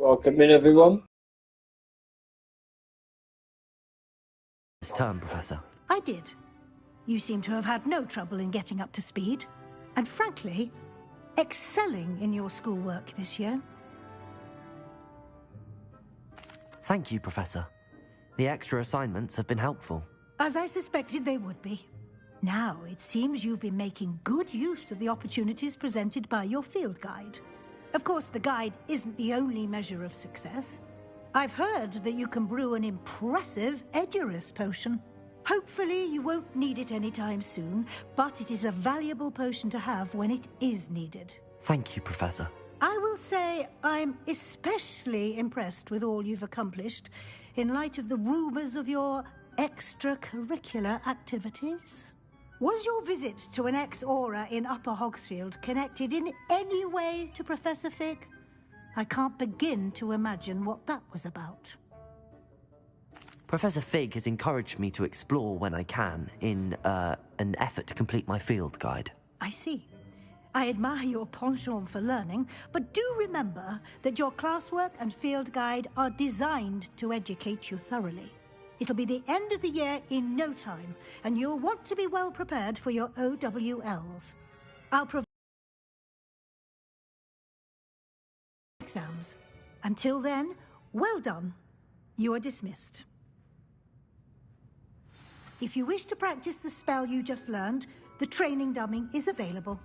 Welcome in, everyone. This term, Professor. I did. You seem to have had no trouble in getting up to speed, and frankly, excelling in your schoolwork this year. Thank you, Professor. The extra assignments have been helpful. As I suspected they would be. Now, it seems you've been making good use of the opportunities presented by your field guide. Of course, the guide isn't the only measure of success. I've heard that you can brew an impressive Edurus potion. Hopefully, you won't need it anytime soon, but it is a valuable potion to have when it is needed. Thank you, Professor. I will say I'm especially impressed with all you've accomplished in light of the rumors of your extracurricular activities. Was your visit to an ex-aura in Upper Hogsfield connected in any way to Professor Fig? I can't begin to imagine what that was about. Professor Fig has encouraged me to explore when I can in an effort to complete my field guide. I see. I admire your penchant for learning, but do remember that your classwork and field guide are designed to educate you thoroughly. It'll be the end of the year in no time, and you'll want to be well prepared for your OWLs. I'll provide exams. Until then, well done. You are dismissed. If you wish to practice the spell you just learned, the training dummy is available.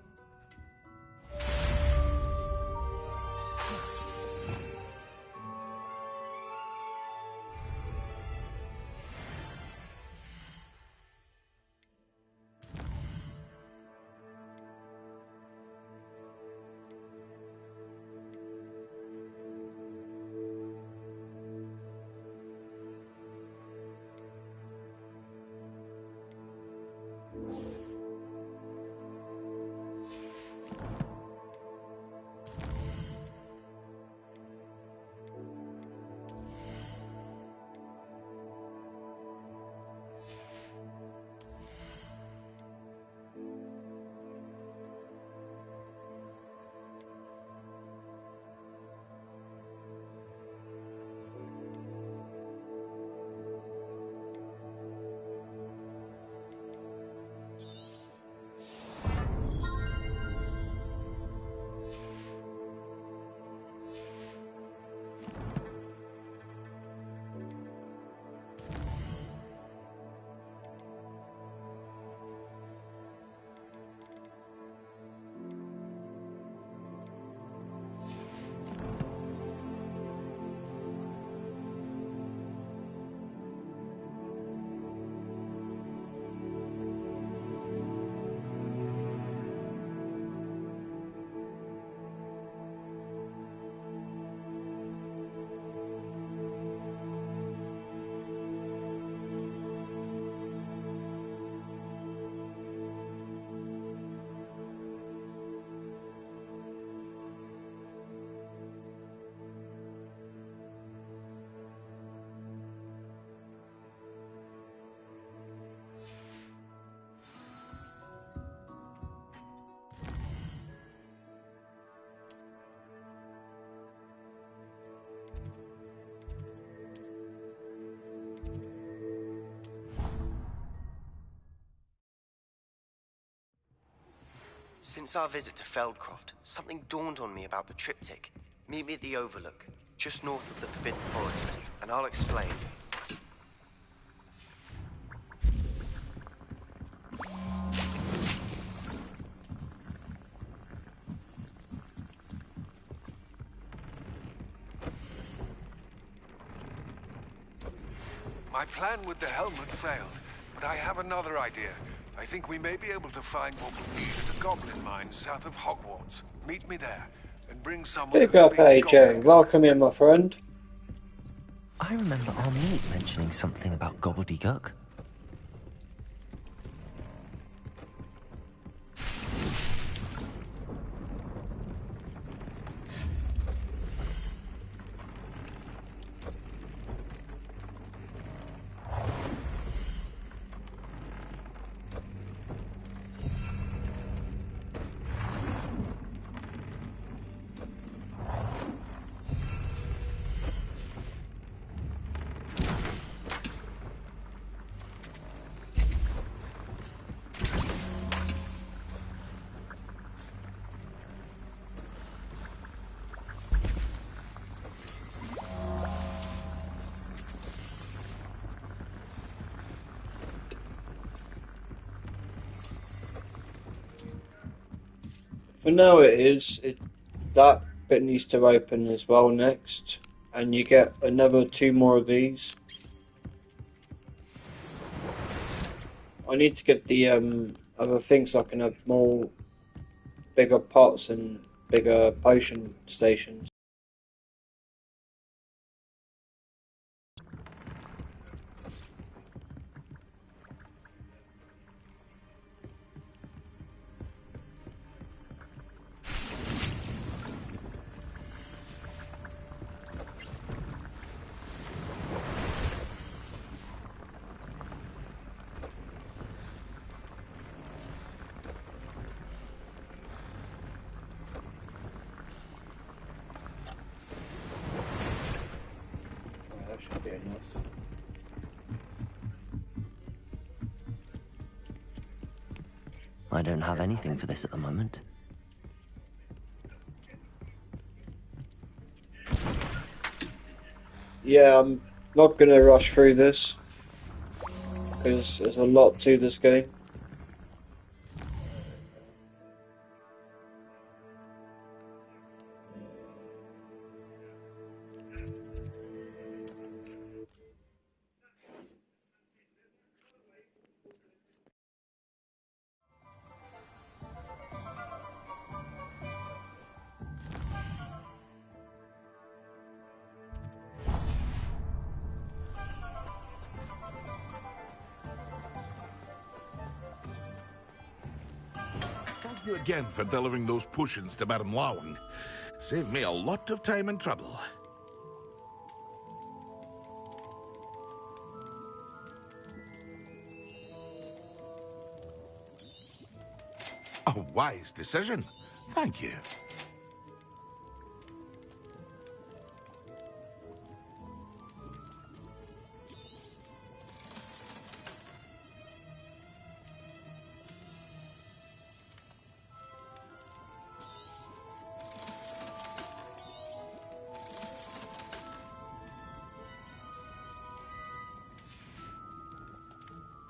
Since our visit to Feldcroft, something dawned on me about the triptych. Meet me at the Overlook, just north of the Forbidden Forest, and I'll explain. My plan with the helmet failed, but I have another idea. I think we may be able to find what we need at a goblin mine south of Hogwarts. Meet me there, and bring someone Pick who up, speaks AJ. goblin. Welcome in, my friend. I remember Arminic mentioning something about gobbledygook. For now it is. That bit needs to open as well next. And you get another 2 more of these. I need to get the other things so I can have more bigger pots and bigger potion stations. That should be enough. I don't have anything for this at the moment. Yeah, I'm not gonna rush through this because there's a lot to this game. Thank you again for delivering those potions to Madame Lawing. Saved me a lot of time and trouble. A wise decision. Thank you.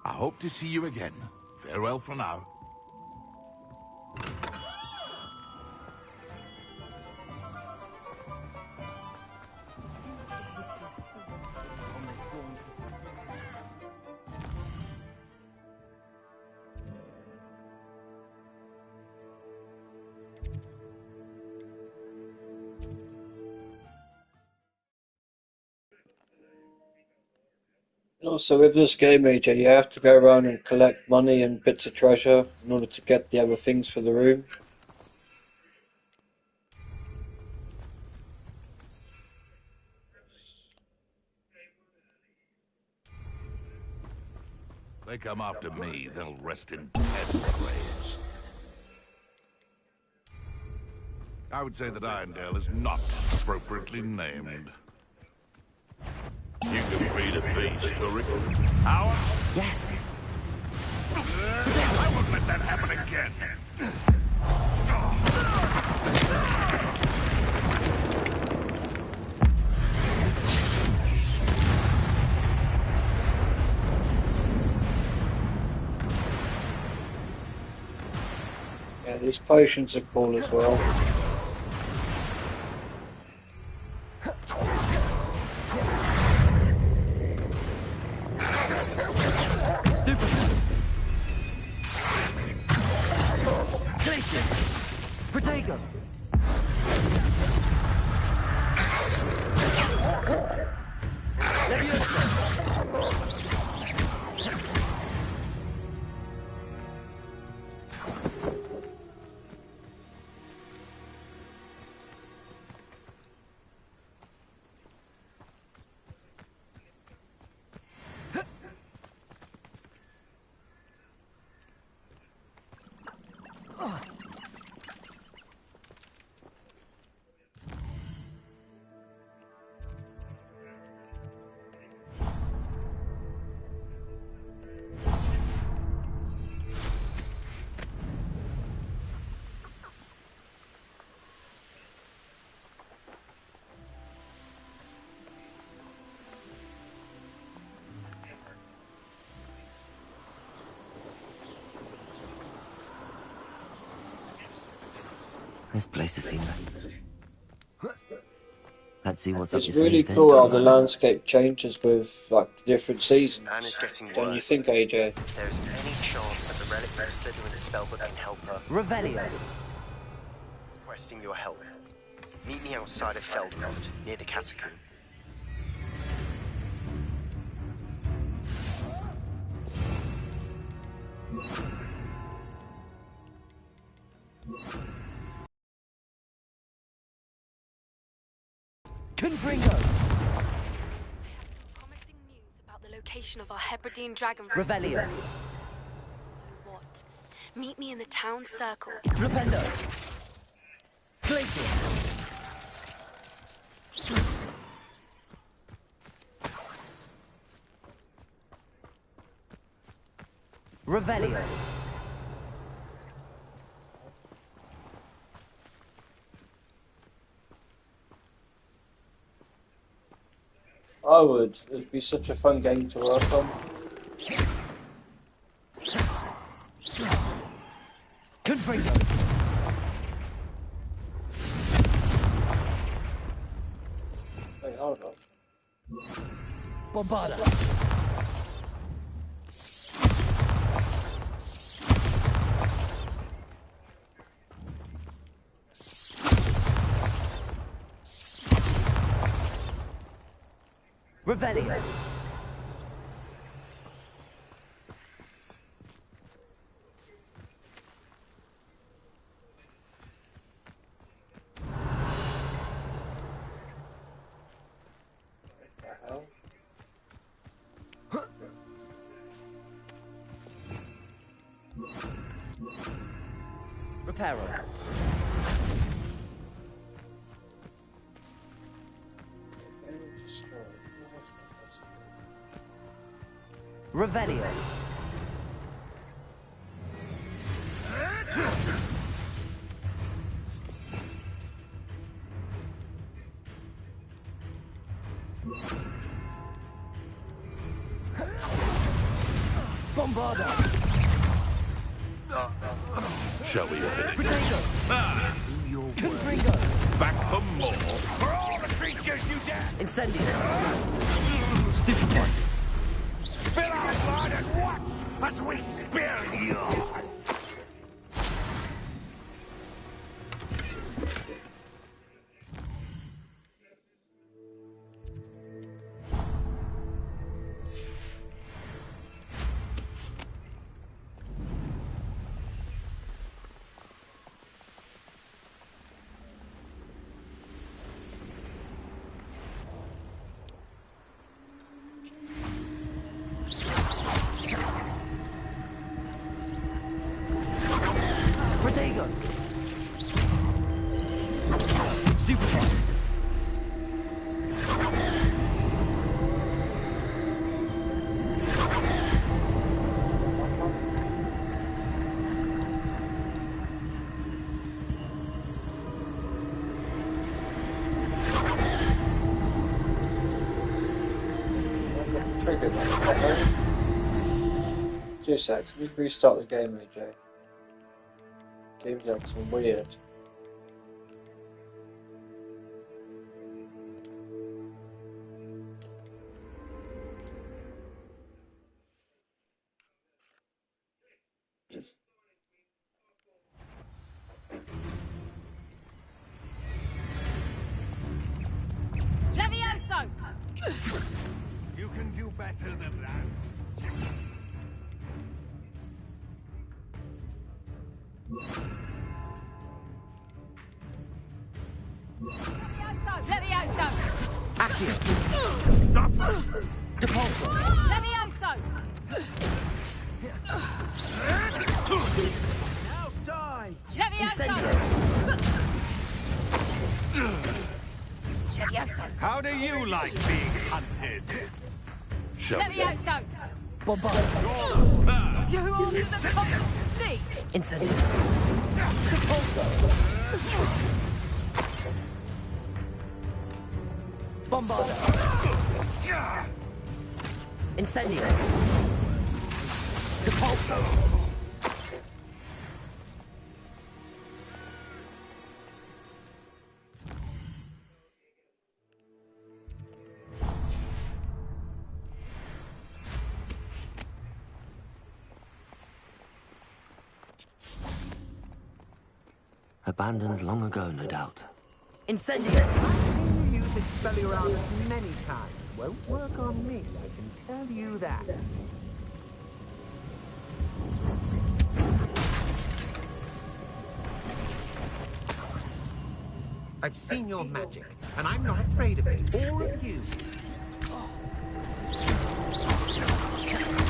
I hope to see you again. Farewell for now. And also with this game, AJ, you have to go around and collect money and bits of treasure in order to get the other things for the room. They come after me, they'll rest in dead graves. I would say that Irondale is not appropriately named. You can feed a beast, Ulrich. Howard? Yes. I won't let that happen again. Yeah, these potions are cool as well. Protego! This place has seen that. Let's see what's up It's your really sleeve this cool how time. the landscape changes with like the different seasons. And it's getting Don't you worse. think, AJ? If there is any chance that the relic from Slytherin's spellbook can help her, Revelio. requesting your help. Meet me outside of Feldcroft, near the catacomb. Confringo. Promising news about the location of our Hebridean dragon. Revelio. What? Meet me in the town circle. Flipendo. Glacier. Revelio. I would. It'd be such a fun game to work on. Confringo. Wait, hold on. Bombarda. Revelio. Reparo. Revelio. Bombarda. Shall we finish? Potato. Confringo. Back for more. For all the creatures you dare! Incendio. Stupefy. Spill our blood and watch as we spill yours! Protego. Stupefy. Trigger that. Just a sec, can you restart the game, AJ? Game's acting weird. Levioso! You can do better than that. Levioso! Accio. Stop! Depulso. Levioso! Now die! Levioso! Incendio. Levioso! How do you like being hunted? Shall we? Levioso! Bombarda. You are the common sneak! Incendio. Depulso. Bombarda. Incendio. Depulso. Abandoned long ago, no doubt. Incendio! I've seen you use Expelliarmus many times. Won't work on me, I can tell you that. I've seen your magic, and I'm not afraid of it, or of you.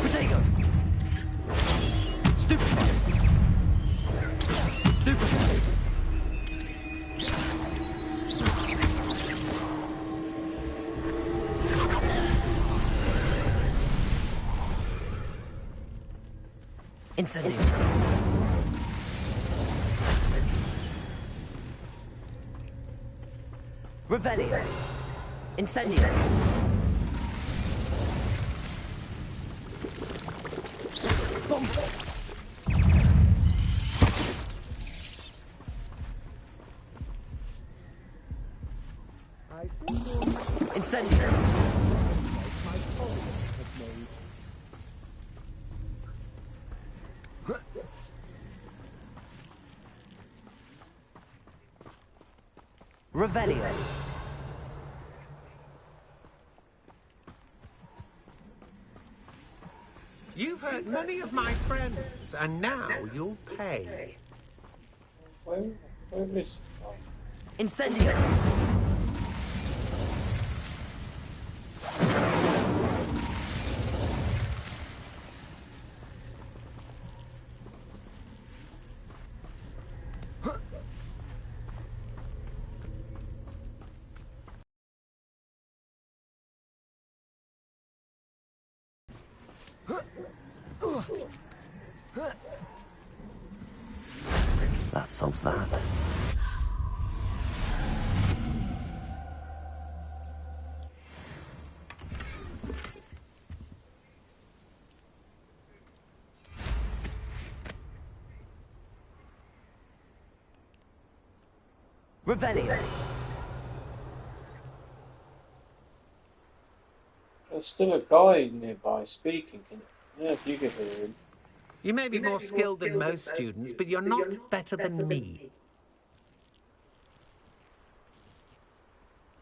Potato! Stupefy! Stupefy! Incendio! Revelio! Incendio! Bomb! Incendio! Revelio! You've hurt many of my friends, and now you'll pay. Where is this guy? Incendio! That solves that. Revelio! There's still a guy nearby speaking, can you? Yeah, if you could hear him. You may be more skilled than most students, but you're not better than me.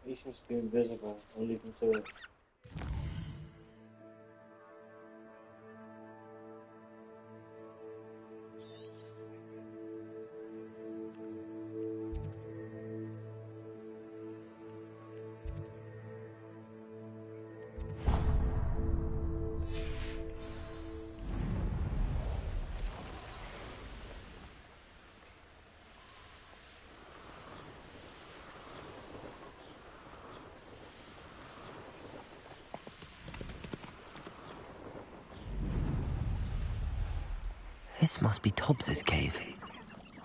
He seems to be invisible. I'll leave him to it. This must be Tobbs's cave.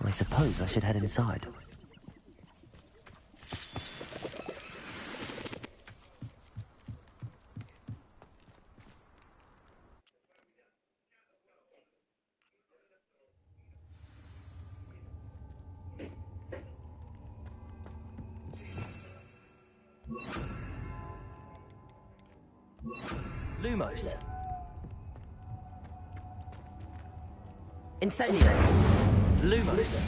I suppose I should head inside. Lumos. Incendio! Lumos!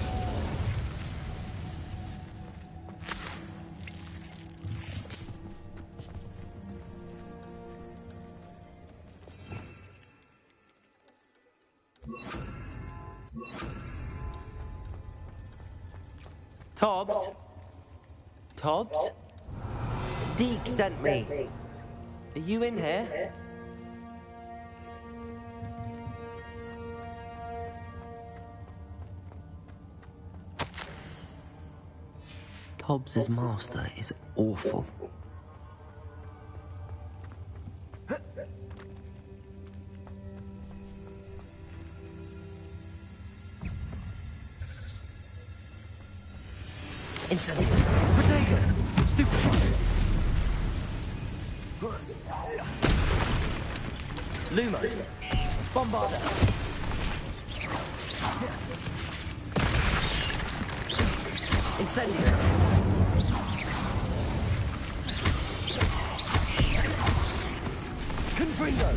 Tobbs? Tobbs? Deke sent me. Are you in here? Tobbs's master is awful. Incendio! Potato! Stupefy! Lumos! Bombarda! Incendio! Confringo!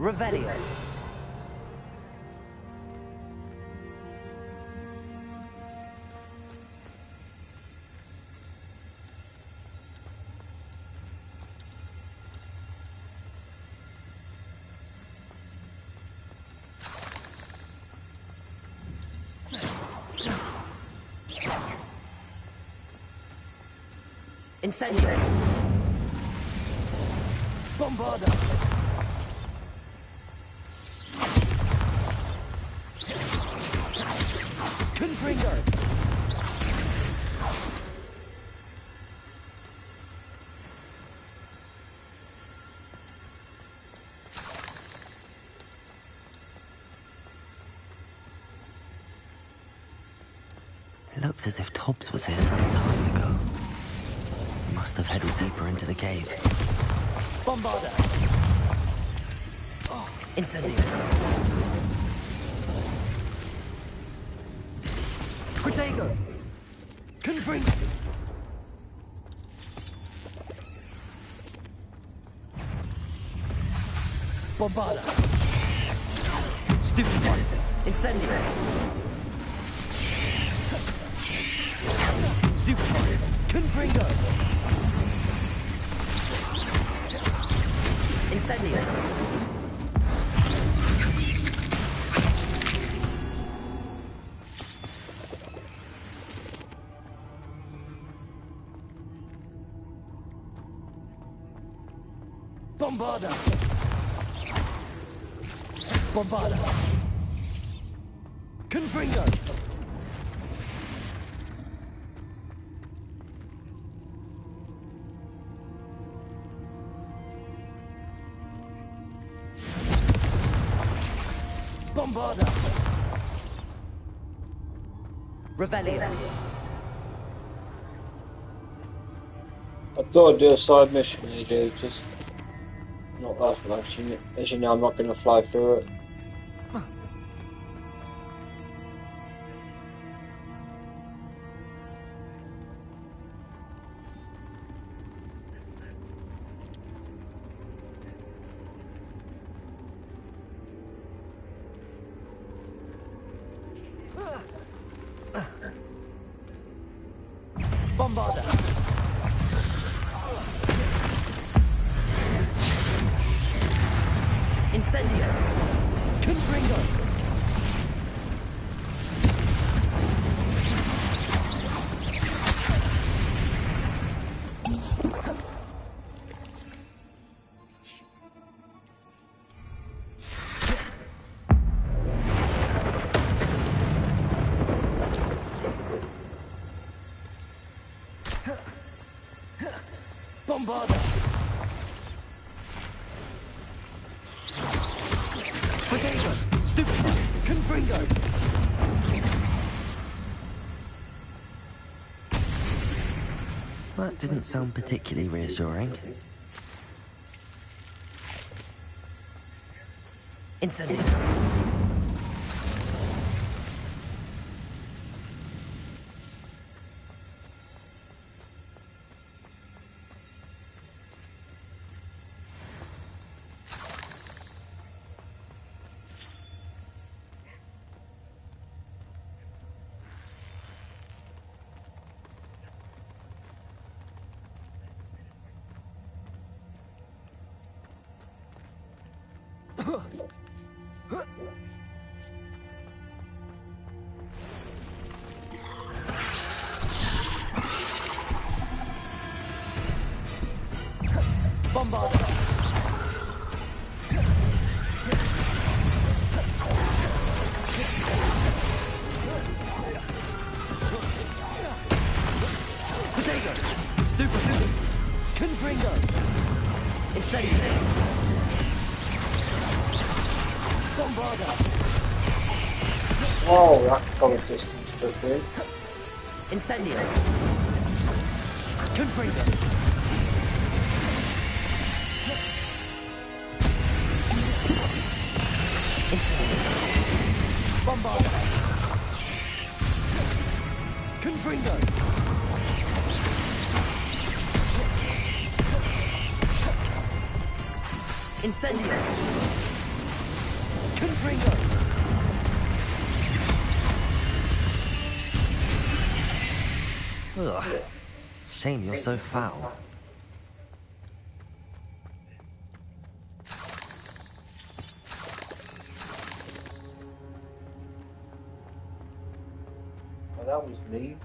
Revelio. Incendio. Bombarda. Confringo. It looks as if Tobbs was here some time ago. He must have headed deeper into the cave. Bombarda. Incendio. Protego. Confringo. Bombarda. Stupefy. Incendio. Stupefy. Confringo. Incendio. Bombarda. Bombarda. Confringo. Bombarda. Revelio. I thought I'd do a side mission, AJ, just not that much. As you know, I'm not going to fly through it. Bombarda. Incendio. Confringo. Bombarda. Protego. Stupefy. Confringo. That didn't sound particularly reassuring. Incendio. Bombarda. Protego. Stupefy. Confringo. Incendio. Bombarda. Oh, that covered distance quickly. Incendio. Confringo. Incendio. Bombarda. Confringo. Incendio. Ugh. Shame you're so foul. Oh, that was me.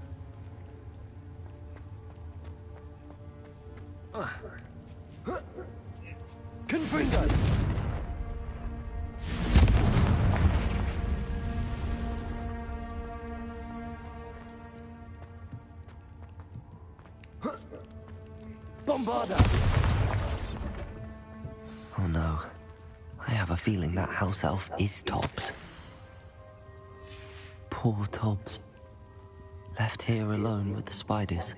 Confringo! Bombarda! Oh no. I have a feeling that house elf is Tobbs. Poor Tobbs. Left here alone with the spiders.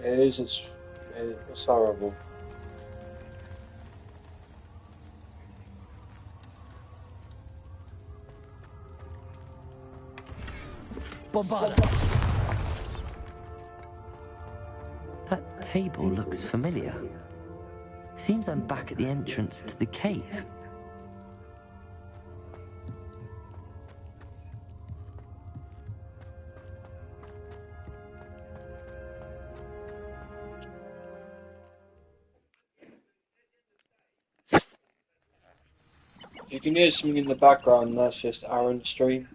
It is, it's horrible. Bombarda! That table looks familiar. Seems I'm back at the entrance to the cave. You can hear something in the background, that's just Aaron's stream.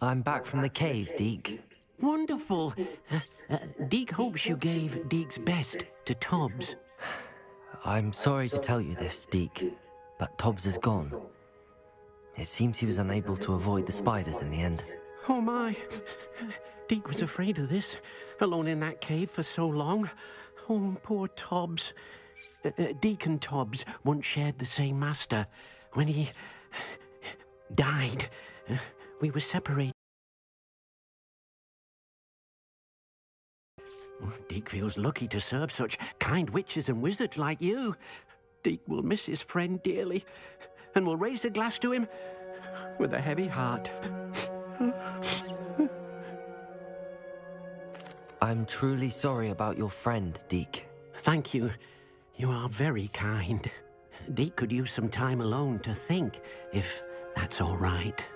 I'm back from the cave, Deke. Wonderful. Deke hopes you gave Deke's best to Tobbs. I'm sorry to tell you this, Deke, but Tobbs is gone. It seems he was unable to avoid the spiders in the end. Oh my. Deke was afraid of this, alone in that cave for so long. Oh, poor Tobbs. Deke and Tobbs once shared the same master. When he died, we were separated. Deke feels lucky to serve such kind witches and wizards like you. Deke will miss his friend dearly, and will raise a glass to him with a heavy heart. I'm truly sorry about your friend, Deke. Thank you. You are very kind. Deke could use some time alone to think, if that's all right.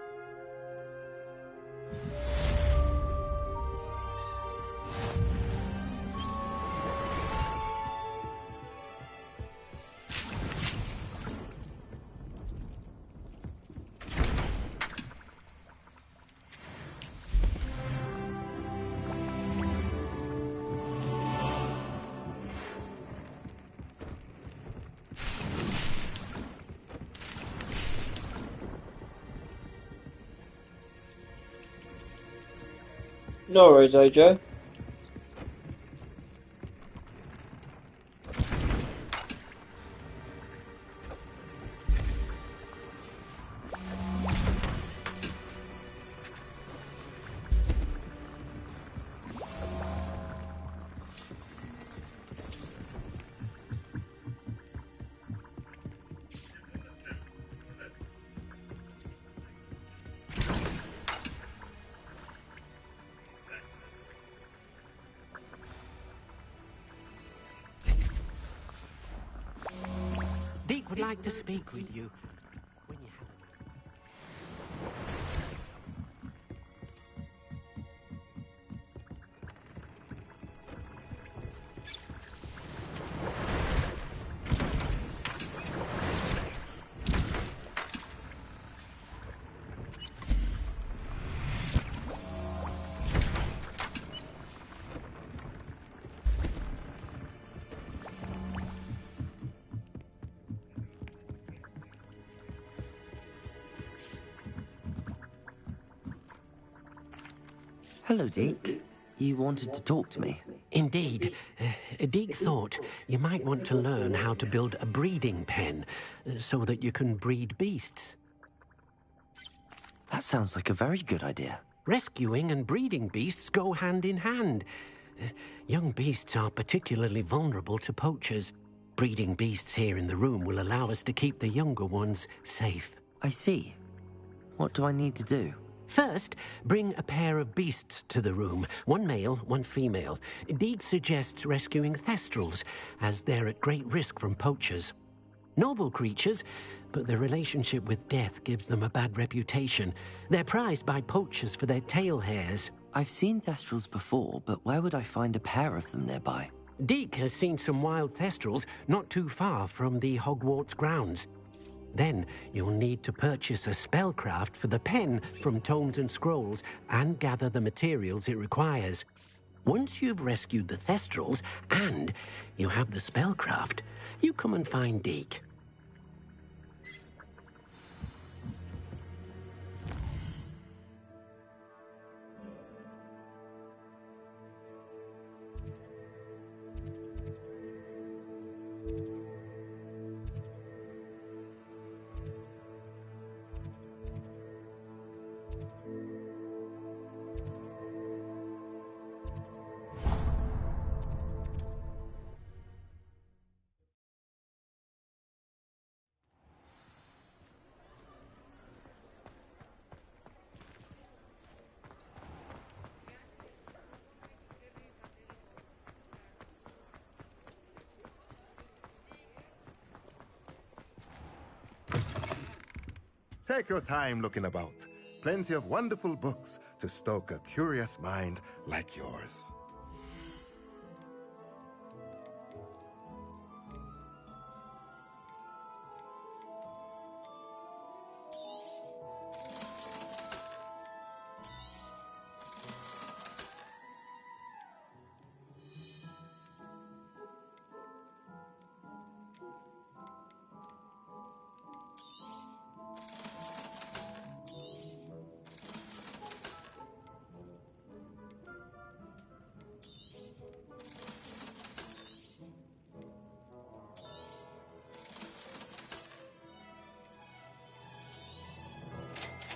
No worries, AJ. Deke would like to speak with you. When you have a Hello, Deke. You wanted to talk to me? Indeed. Deke thought you might want to learn how to build a breeding pen so that you can breed beasts. That sounds like a very good idea. Rescuing and breeding beasts go hand in hand. Young beasts are particularly vulnerable to poachers. Breeding beasts here in the room will allow us to keep the younger ones safe. I see. What do I need to do? First, bring a pair of beasts to the room. One male, one female. Deke suggests rescuing thestrals, as they're at great risk from poachers. Noble creatures, but their relationship with death gives them a bad reputation. They're prized by poachers for their tail hairs. I've seen thestrals before, but where would I find a pair of them nearby? Deke has seen some wild thestrals not too far from the Hogwarts grounds. Then you'll need to purchase a spellcraft for the pen from Tomes and Scrolls and gather the materials it requires. Once you've rescued the thestrals and you have the spellcraft, you come and find Deke. Take your time looking about. Plenty of wonderful books to stoke a curious mind like yours.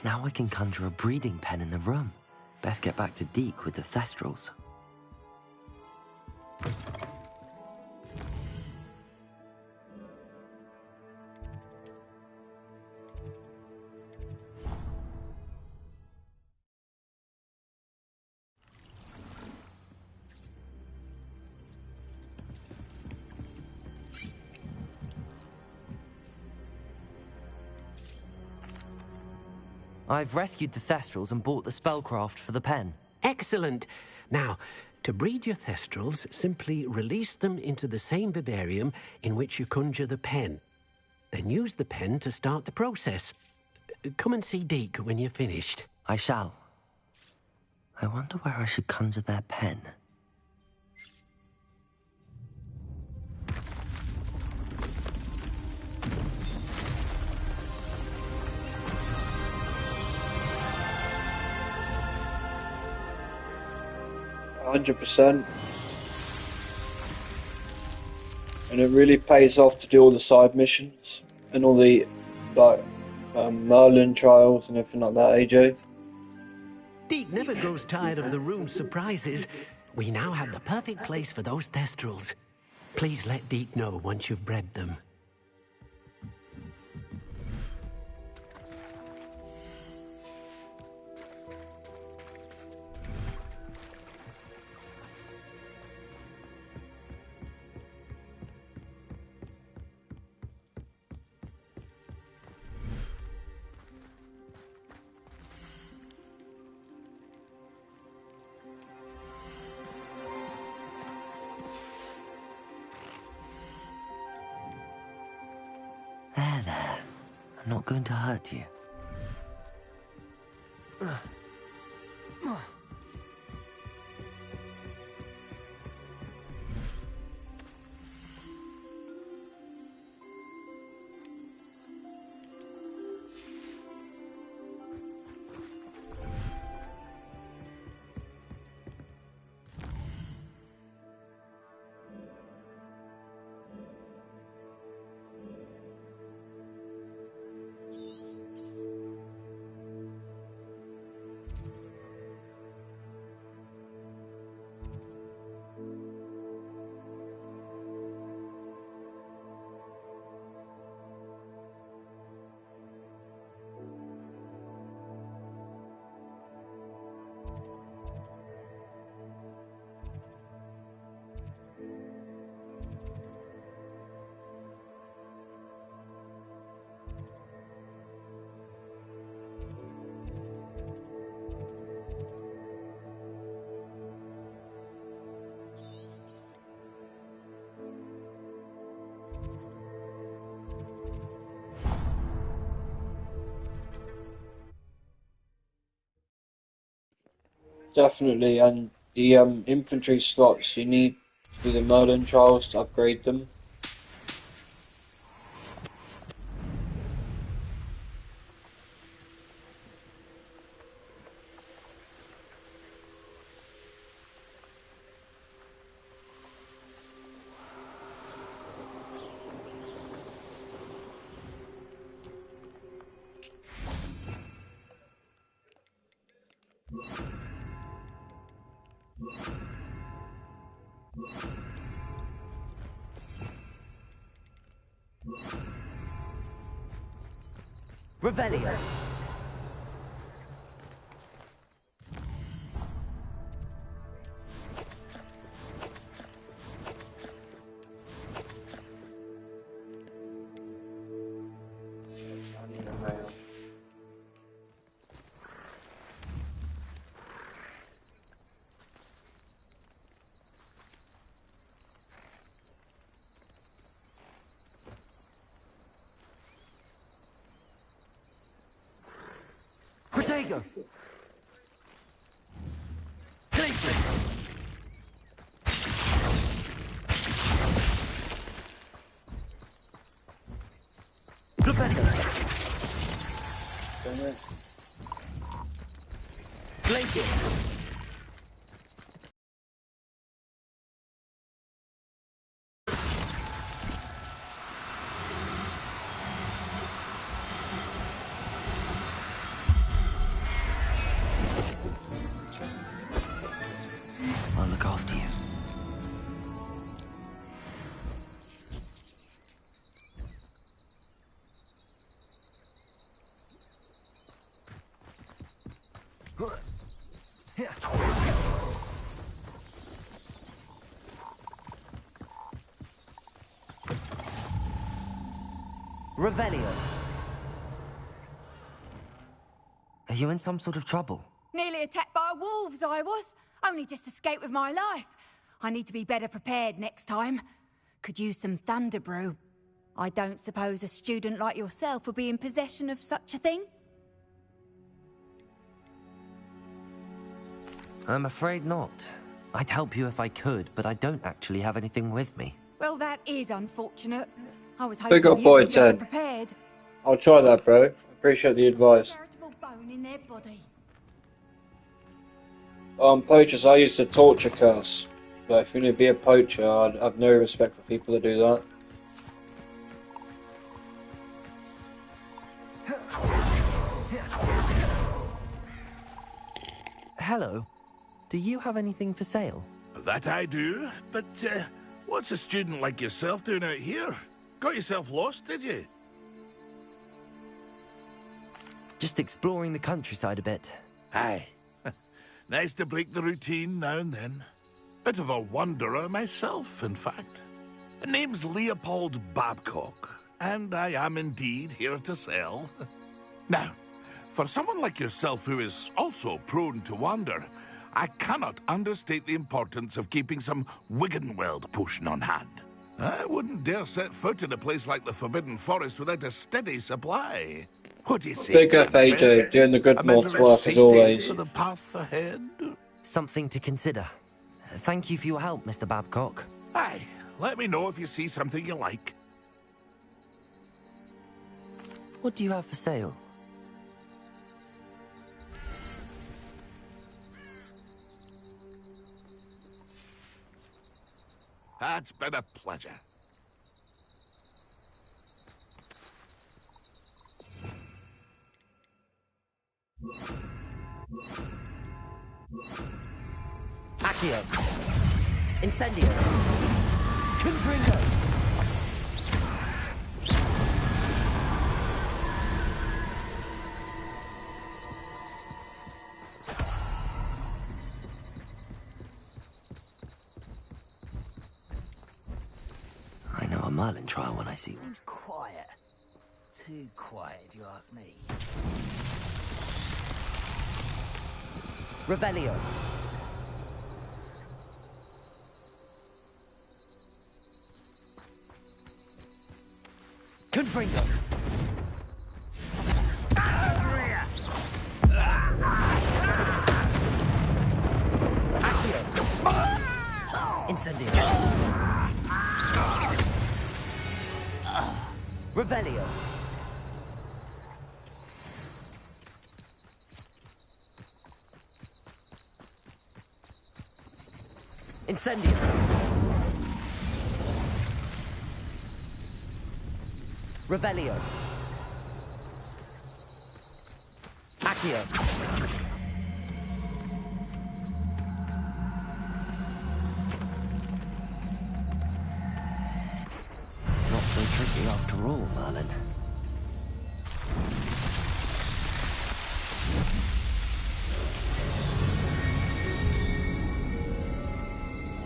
Now I can conjure a breeding pen in the room. Best get back to Deke with the thestrals. I've rescued the thestrals and bought the spellcraft for the pen. Excellent! Now, to breed your thestrals, simply release them into the same vivarium in which you conjure the pen. Then use the pen to start the process. Come and see Deke when you're finished. I shall. I wonder where I should conjure their pen. 100%. And it really pays off to do all the side missions and all the Merlin trials and everything like that, AJ. Deke never grows tired of the room's surprises. We now have the perfect place for those thestrals. Please let Deke know once you've bred them. There. I'm not going to hurt you. definitely. And the infantry slots, you need to do the Merlin trials to upgrade them. Revelio. Protego! Glacius! Glupendo! Glacius! I'll look after you. Revelio. Are you in some sort of trouble? Nearly attacked by wolves, I was. Only just escaped with my life. I need to be better prepared next time. Could use some thunder brew. I don't suppose a student like yourself would be in possession of such a thing? I'm afraid not. I'd help you if I could, but I don't actually have anything with me. Well, that is unfortunate. I was Big hoping up you boy, would be better 10. prepared. I'll try that, bro. Appreciate the advice. Charitable bone in their body. Poachers, I used to torture curse. But if you're going to be a poacher, I'd have no respect for people that do that. Hello. Do you have anything for sale? That I do, but what's a student like yourself doing out here? Got yourself lost, did you? Just exploring the countryside a bit. Aye. Nice to break the routine now and then. Bit of a wanderer myself, in fact. The name's Leopold Babcock, and I am indeed here to sell. Now, for someone like yourself who is also prone to wander, I cannot understate the importance of keeping some Wiggenweld potion on hand. I wouldn't dare set foot in a place like the Forbidden Forest without a steady supply. What do you say? Big up AJ, doing the good North's work as always. For the path ahead? Something to consider. Thank you for your help, Mr. Babcock. Aye, let me know if you see something you like. What do you have for sale? That's been a pleasure. Accio. Incendio. Confringo. I know a Merlin trial when I see one. Quiet. Too quiet, if you ask me. Revelio. Confringo. Incendio. Revelio. Incendio. Revelio. Accio. Not so tricky after all, Merlin.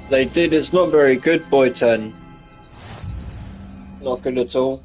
They did. It's not very good, Boy 10. Not good at all.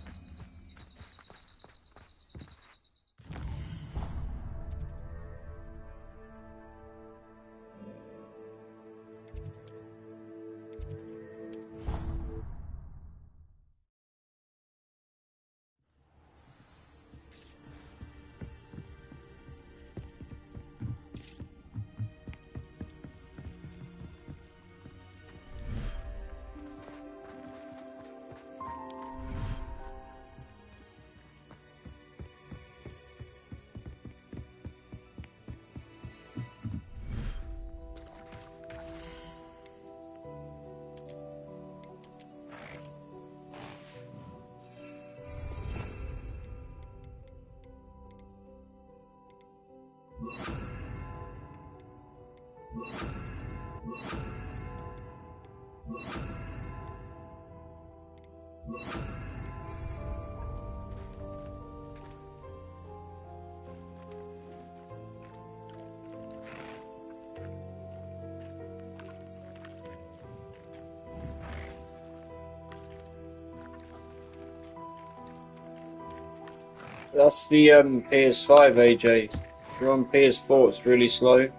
That's the PS5, AJ. If you're on PS4, it's really slow.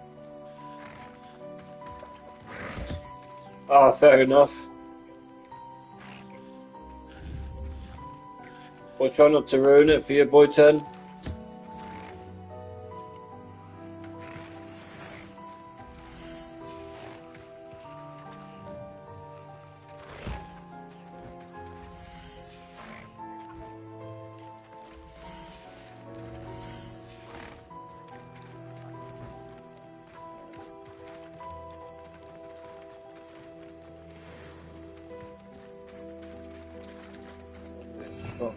Ah, fair enough. Well, try not to ruin it for your Boy 10. Oh.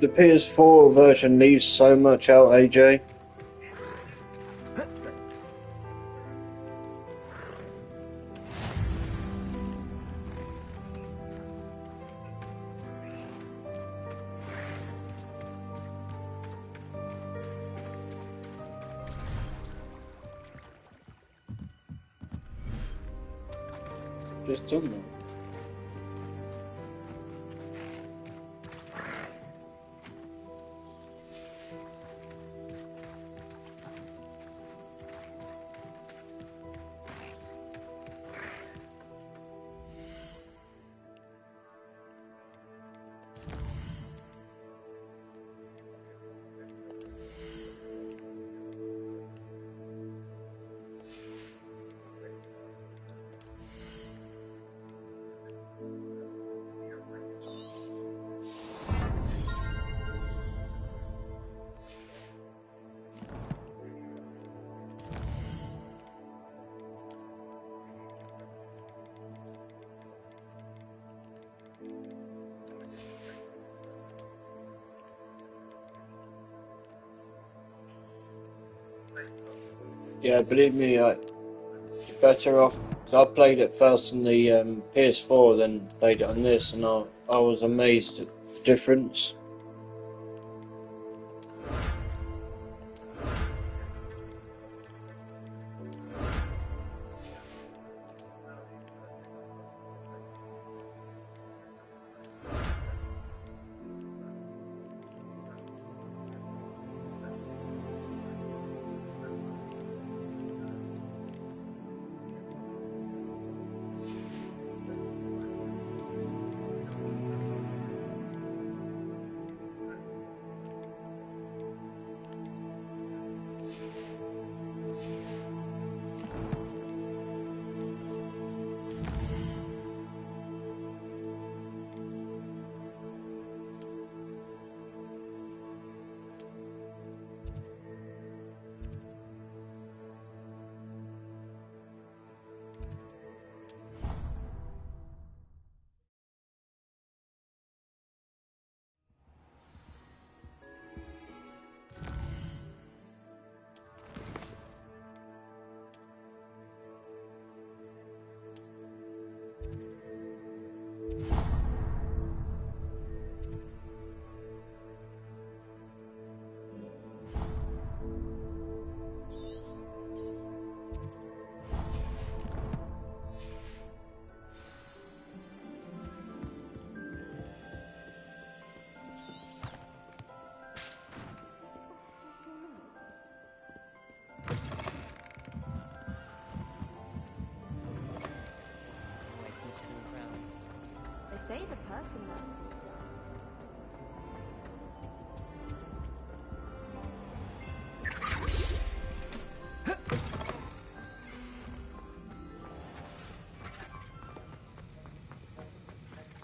The PS4 version leaves so much out, AJ. Just done that. Yeah, believe me, you're better off. Cause I played it first on the PS4, then played it on this, and I was amazed at the difference. say the person that...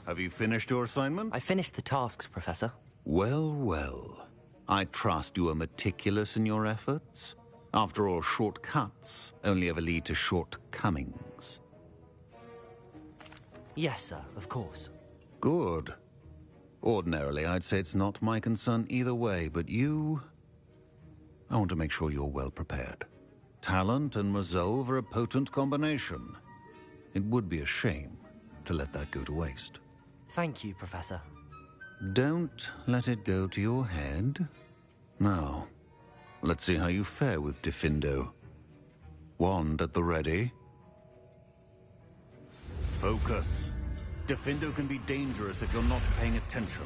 Have you finished your assignment? I finished the tasks, Professor. Well, well. I trust you are meticulous in your efforts. After all, shortcuts only ever lead to shortcomings. Yes, sir, of course. Good. Ordinarily, I'd say it's not my concern either way, but you... I want to make sure you're well prepared. Talent and resolve are a potent combination. It would be a shame to let that go to waste. Thank you, Professor. Don't let it go to your head. Now, let's see how you fare with Diffindo. Wand at the ready. Focus. Diffindo can be dangerous if you're not paying attention.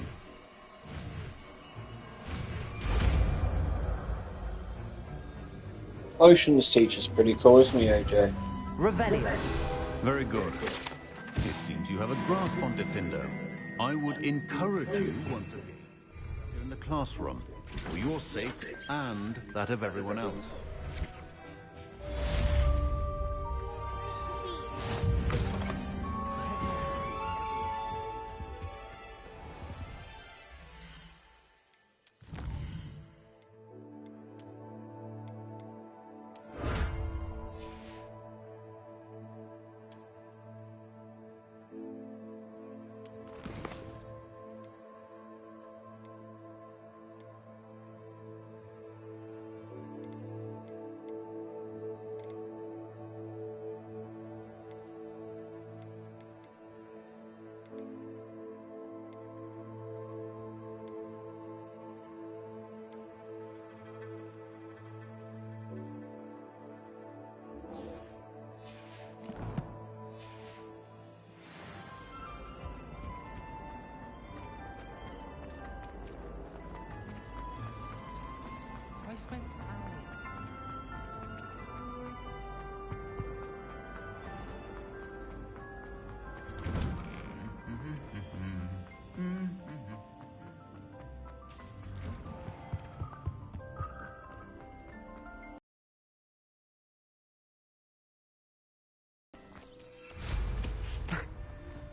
Ocean's teacher's pretty cool, isn't he, AJ? Revelio. Very good. It seems you have a grasp on Diffindo. I would encourage you once again in the classroom, for your sake and that of everyone else.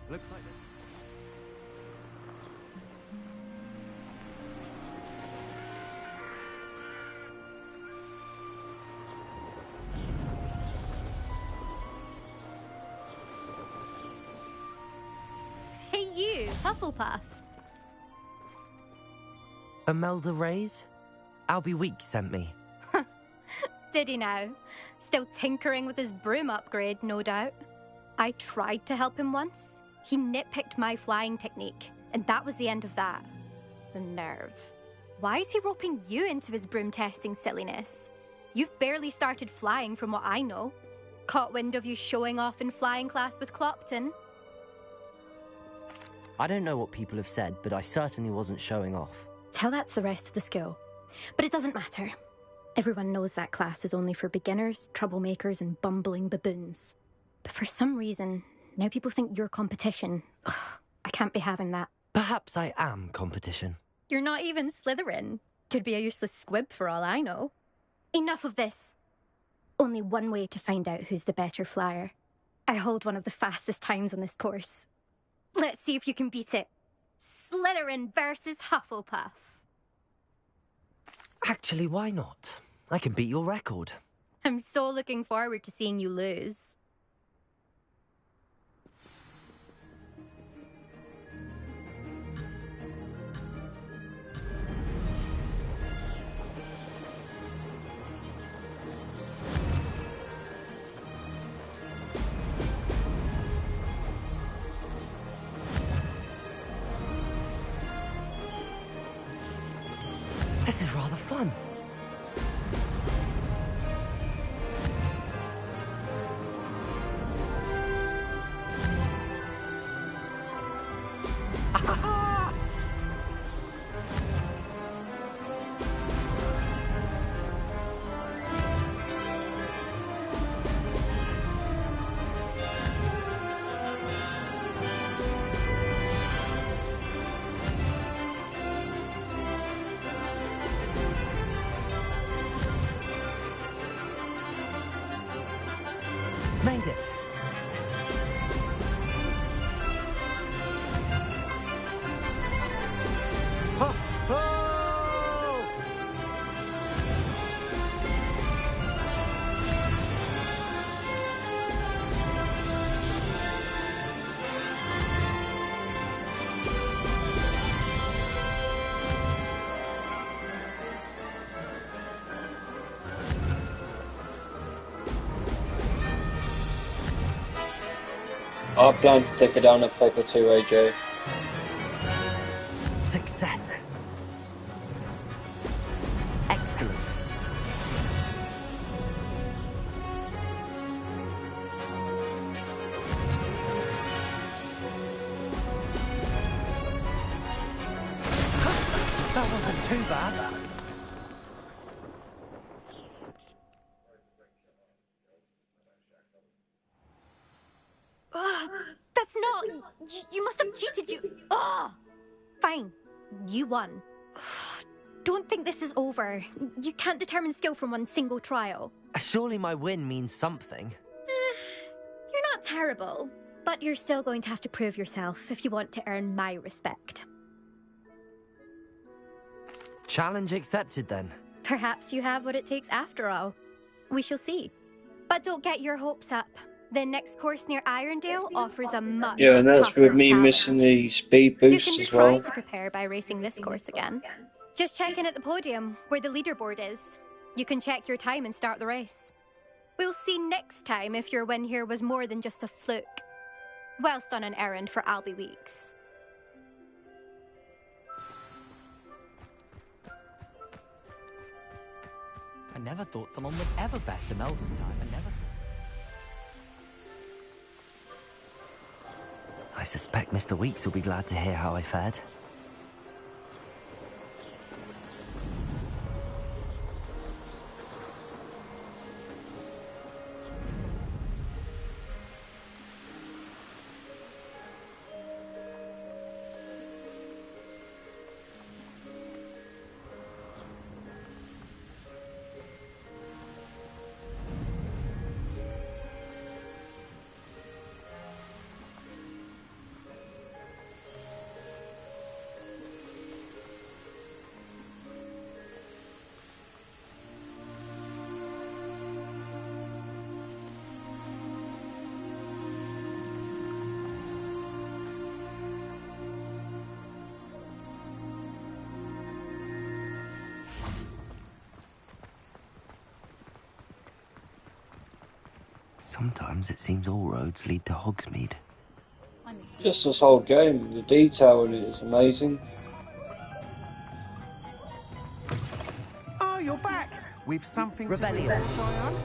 Looks like this. Hey you, Hufflepuff. Imelda Reyes? Albie Week sent me. Did he now? Still tinkering with his broom upgrade, no doubt. I tried to help him once. He nitpicked my flying technique, and that was the end of that. The nerve. Why is he roping you into his broom testing silliness? You've barely started flying from what I know. Caught wind of you showing off in flying class with Clopton. I don't know what people have said, but I certainly wasn't showing off. Tell that to the rest of the school. But it doesn't matter. Everyone knows that class is only for beginners, troublemakers, and bumbling baboons. But for some reason, now people think you're competition. Ugh, I can't be having that. Perhaps I am competition. You're not even Slytherin. Could be a useless squib for all I know. Enough of this. Only one way to find out who's the better flyer. I hold one of the fastest times on this course. Let's see if you can beat it. Slytherin versus Hufflepuff. Actually, why not? I can beat your record. I'm so looking forward to seeing you lose. This is rather fun. I plan to take her down a peg or two, AJ. Success. Excellent. That wasn't too bad. That's not... You must have cheated, you... Ugh! Fine. You won. Don't think this is over. You can't determine skill from one single trial. Surely my win means something. You're not terrible, but you're still going to have to prove yourself if you want to earn my respect. Challenge accepted, then. Perhaps you have what it takes after all. We shall see. But don't get your hopes up. The next course near Irondale offers a much Yeah, and that's tougher with me challenge. missing the speed boost You can as try well. to prepare by racing this course again. Just check in at the podium, where the leaderboard is. You can check your time and start the race. We'll see next time if your win here was more than just a fluke. Whilst on an errand for Albie Weeks. I never thought someone would ever best him this time. I suspect Mr. Weeks will be glad to hear how I fared. Sometimes it seems all roads lead to Hogsmeade. Just this whole game, the detail in it is amazing. Oh, you're back! With something Rebellion. to relax on?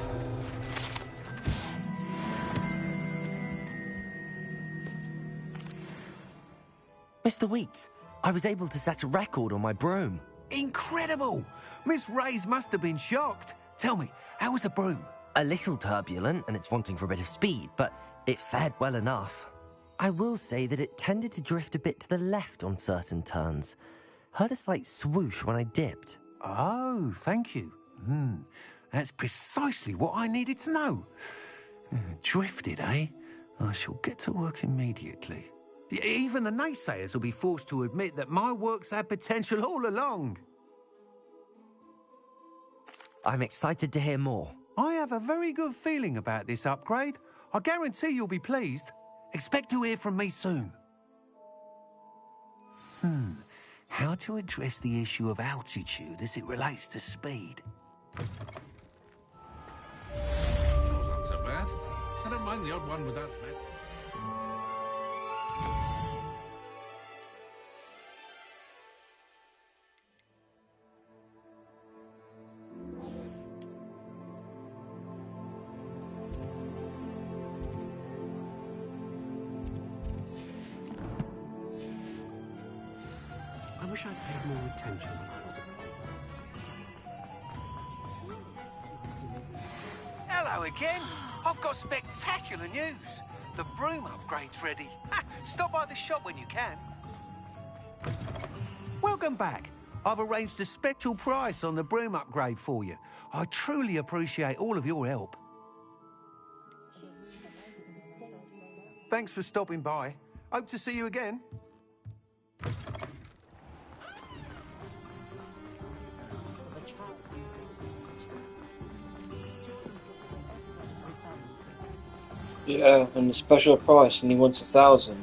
Mr. Weeks, I was able to set a record on my broom. Incredible! Miss Reyes must have been shocked. Tell me, how was the broom? A little turbulent, and it's wanting for a bit of speed, but it fared well enough. I will say that it tended to drift a bit to the left on certain turns. Heard a slight swoosh when I dipped. Oh, thank you. That's precisely what I needed to know. Drifted, eh? I shall get to work immediately. Even the naysayers will be forced to admit that my work's had potential all along. I'm excited to hear more. I have a very good feeling about this upgrade. I guarantee you'll be pleased. Expect to hear from me soon. How to address the issue of altitude as it relates to speed? Yours aren't so bad. I don't mind the odd one without met. I wish I'd paid more attention when I was Hello again. I've got spectacular news. The broom upgrade's ready. Stop by the shop when you can. Welcome back. I've arranged a special price on the broom upgrade for you. I truly appreciate all of your help. Thanks for stopping by. Hope to see you again. Yeah, and the special price, and he wants 1,000.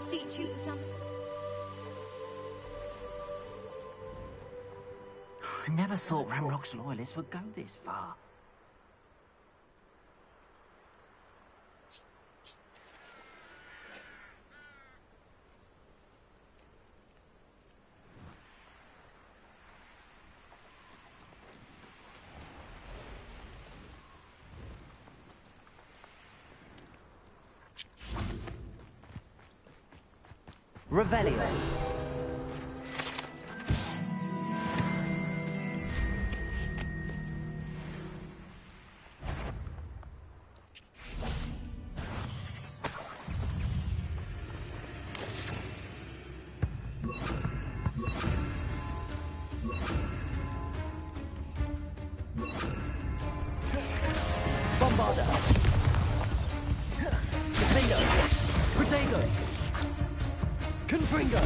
beseech you for something. I never thought Ramrock's loyalists would go this far. Revelio. Bombarda. Defendo. Protego. Confringo.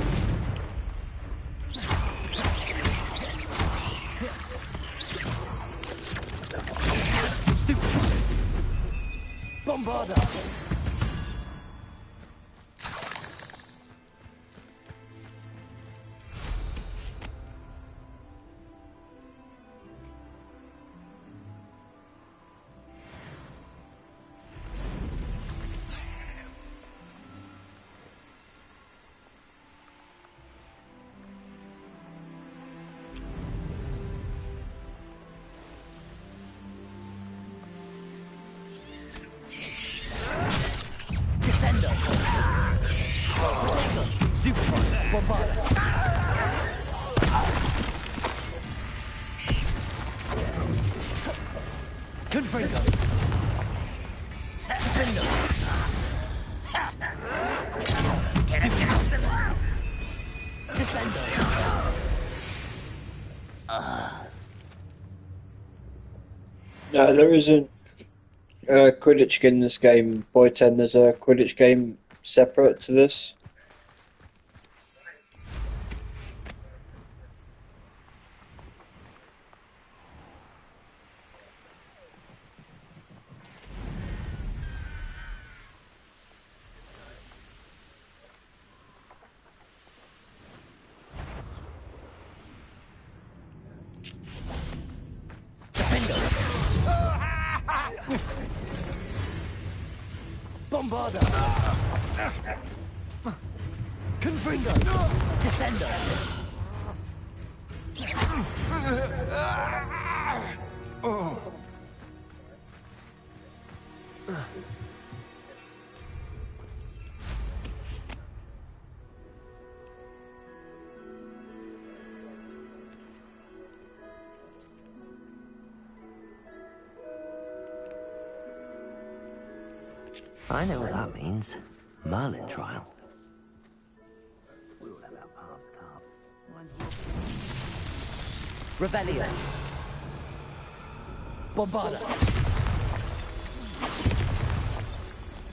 Stupid. Bombarda. Descendo. Stupefy. Bombarda. Confringo. Defendo. Descendo. No, there isn't a Quidditch game in this game. Boy 10, there's a Quidditch game separate to this. Bombarda. Confringo. Descendo. Oh. I know what that means. Merlin trial. Rebellion. Bombarda.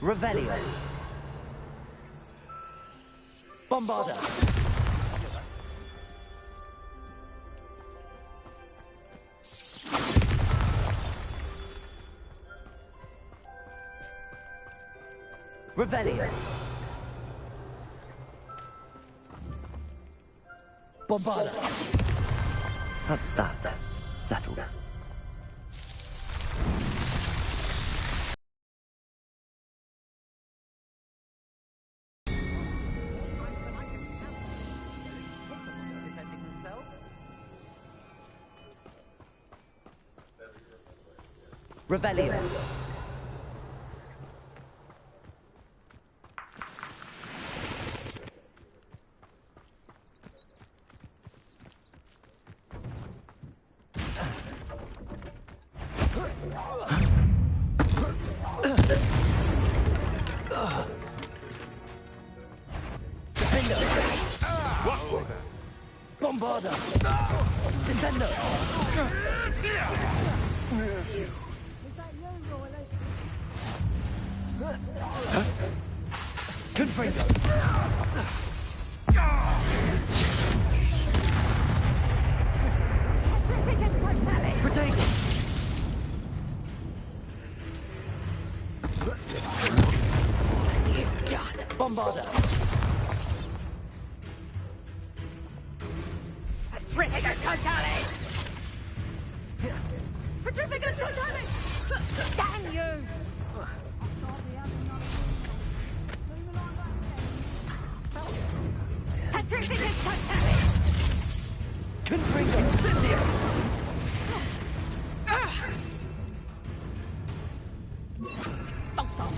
Revelio. Bombarda. Revelio. Bombarda. That's that. Settled. Revelio. Bombarda! Descendo! Confringo! Protego! Bombarda! Petrificus totalis! Petrificus totalis! Damn you! Petrificus totalis! Confringo! Incendio! Expulsor!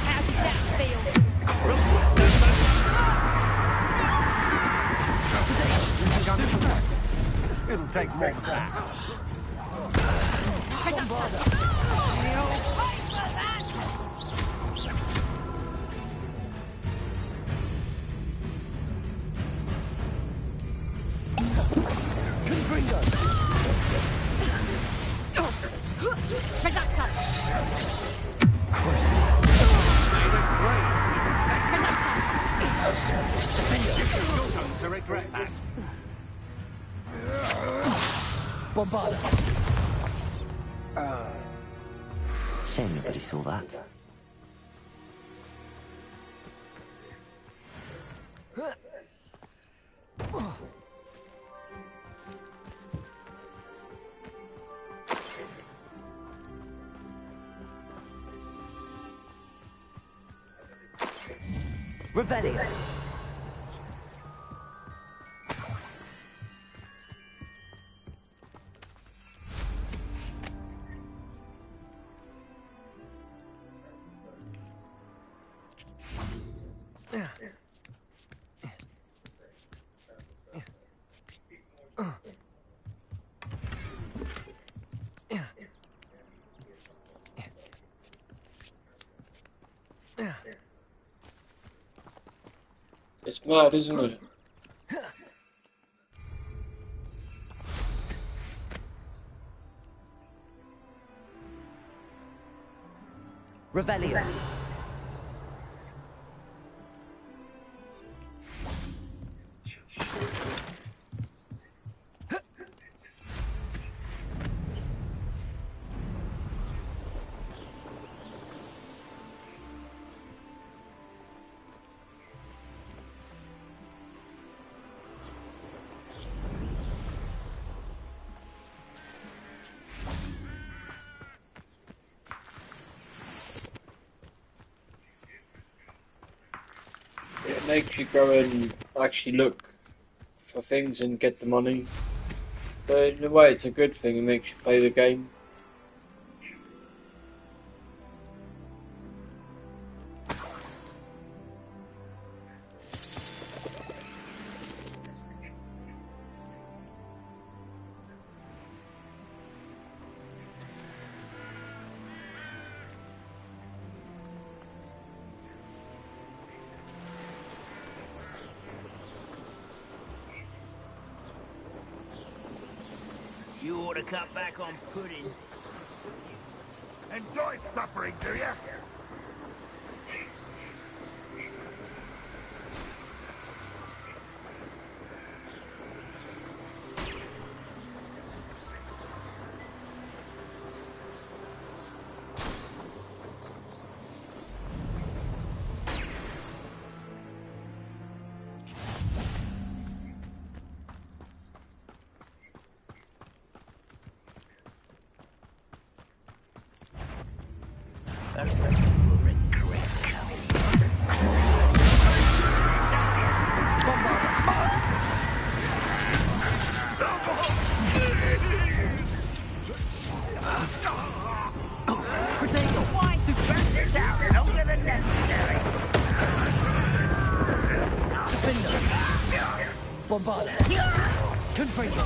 How did that feel? It'll take more than that. Confringo! Reducto! Cruising! You're going to regret that. Bombarda! Shame nobody saw that. Revelio! It's mad, isn't it? Revelio! It makes you go and actually look for things and get the money. So in a way it's a good thing, it makes you play the game. You ought to cut back on pudding. Enjoy suffering, do ya? Bombarda! Confringo!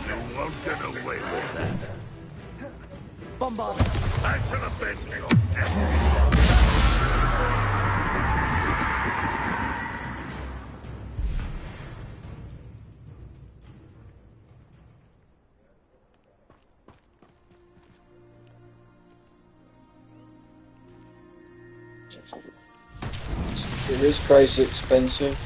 You won't get away with that. Bombarda! I shall avenge your death. It is crazy expensive.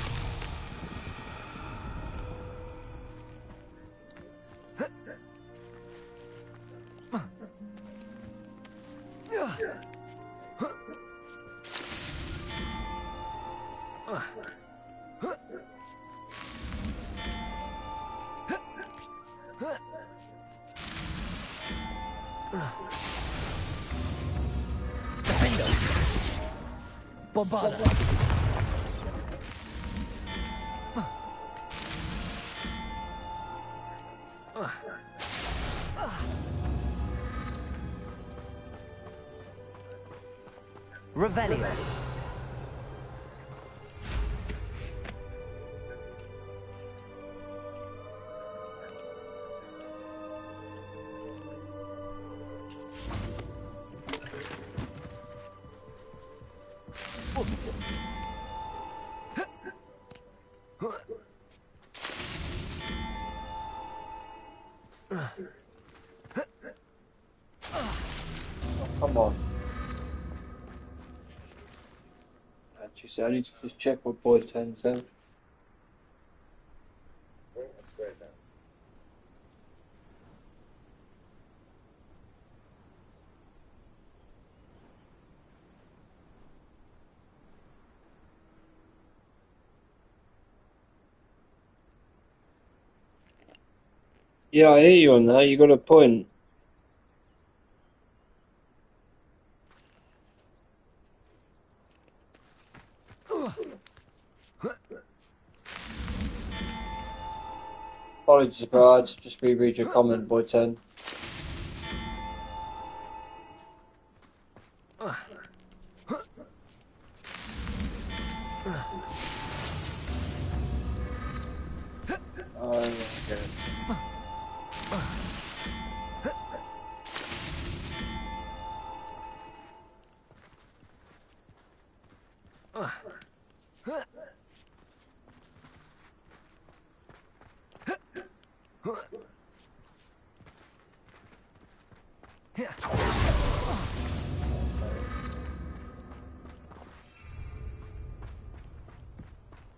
Bombarda. Revelio. Come on. Actually, I need to just check what boy 10's out. Yeah, I hear you on that. You got a point. Apologies, bro. I had to just reread your comment, boy 10. Oh, okay.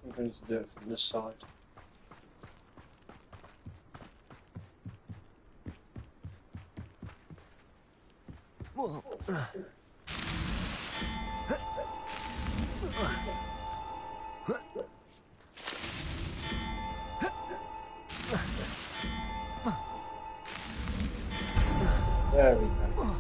I'm going to do it from this side. There we go.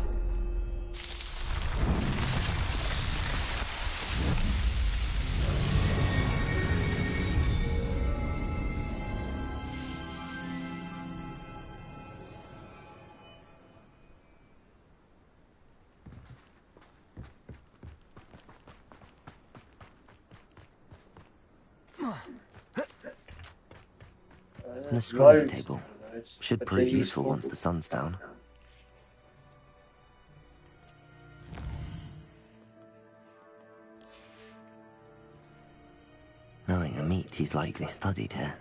An astronomy Loads table. of those, Should but prove they're useful useful. once the sun's down. Knowing a meat, he's likely studied here.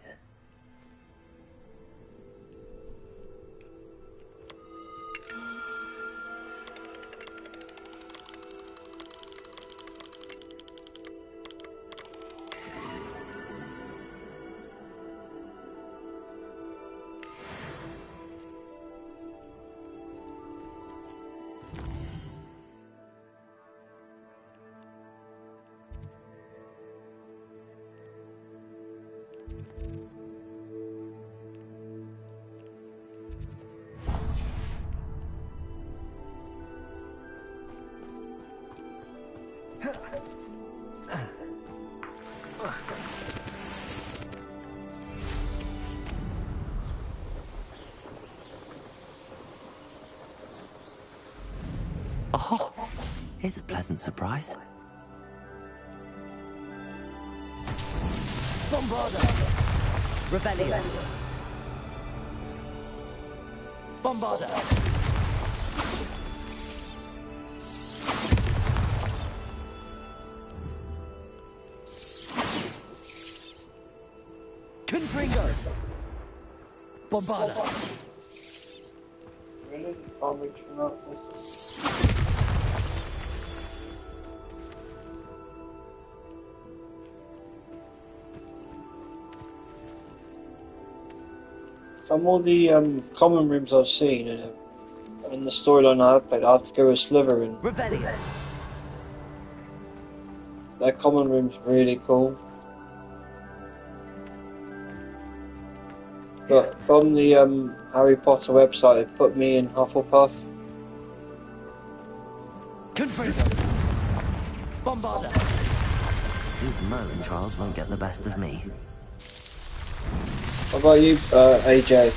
Oh, here's a pleasant surprise. Bombarda. Revelio. Bombarda. Confringo. Bombarda. Really? Can't reach from out this. from all the common rooms I've seen and the storyline I've played, I have to go with Slytherin. Revelio. That common room's really cool. But from the Harry Potter website, it put me in Hufflepuff. Confringo. Bombarda. These Merlin trials won't get the best of me. What about you, AJ?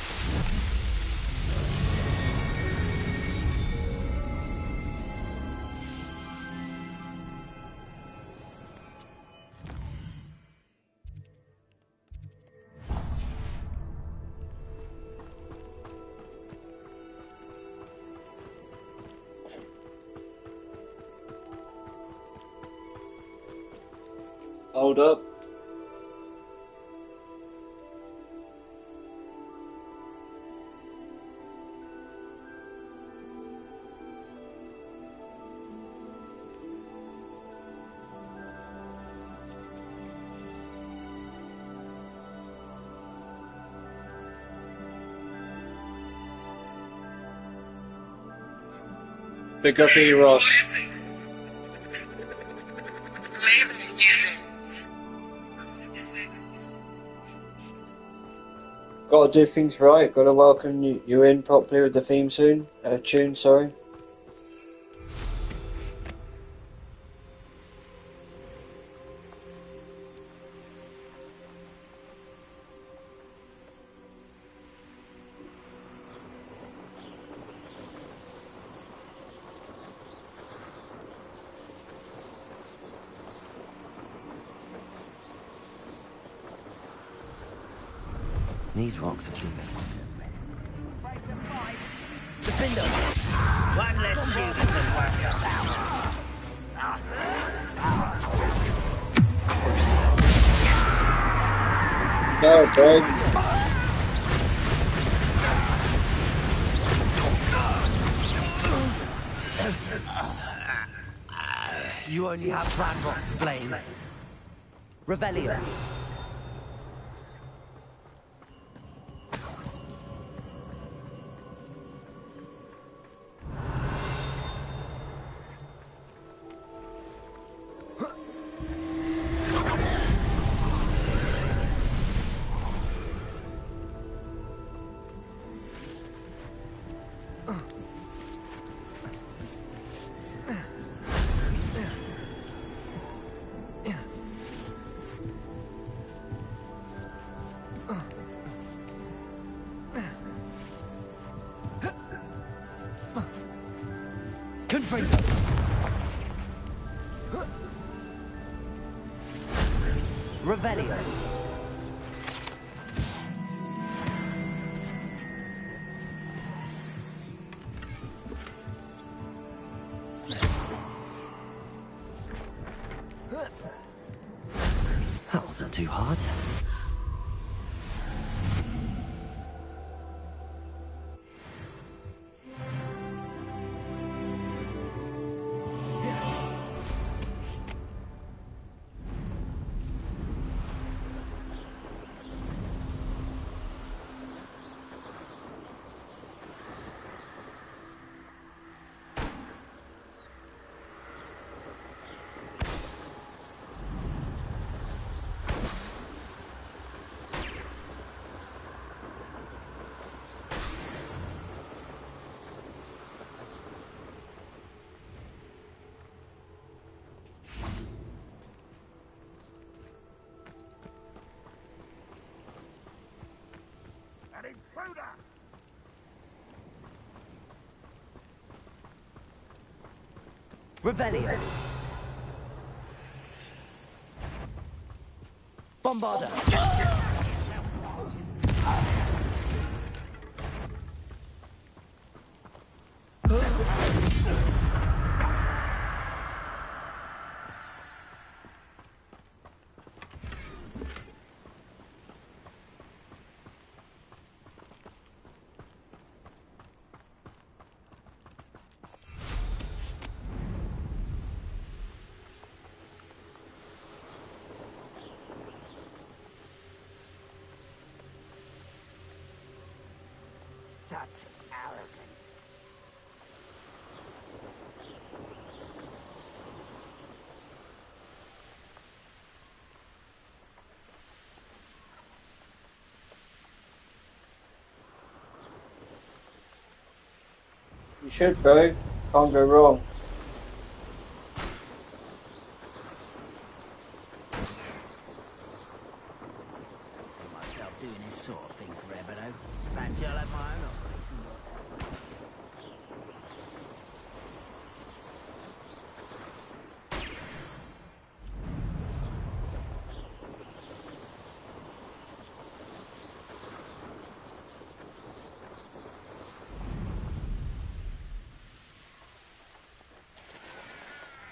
Hold up. Big up E. Ross. Gotta do things right, gotta welcome you in properly with the theme tune, sorry. These rocks have seen me. Defender! One less student to work us out. No, Greg. You only have Plan Rock to blame. Revelio. Confringo. Revelio. That wasn't too hard. An intruder! Revelio. Bombarda. Such arrogance. You should, bro. Can't go wrong. See myself doing this sort of thing forever, though. Fancy I'll have my own operation.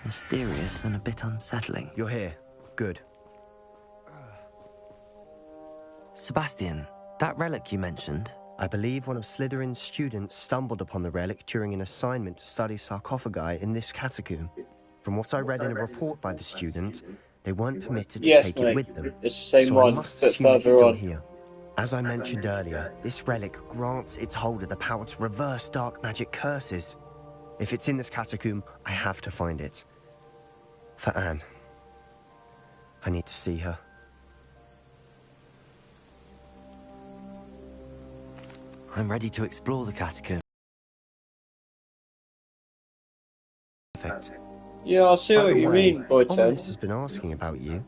Mysterious and a bit unsettling. You're here. Good. Sebastian, that relic you mentioned. I believe one of Slytherin's students stumbled upon the relic during an assignment to study sarcophagi in this catacomb. From what I read in a report by the student, they weren't permitted to take it with them. It's the same so one, I must but assume it's further still on. here. As I mentioned earlier, this relic grants its holder the power to reverse dark magic curses. If it's in this catacomb, I have to find it. For Anne. I need to see her. I'm ready to explore the catacomb. Perfect. Yeah, I see By what the you way, mean, boy Ted. Ominous has been asking about you.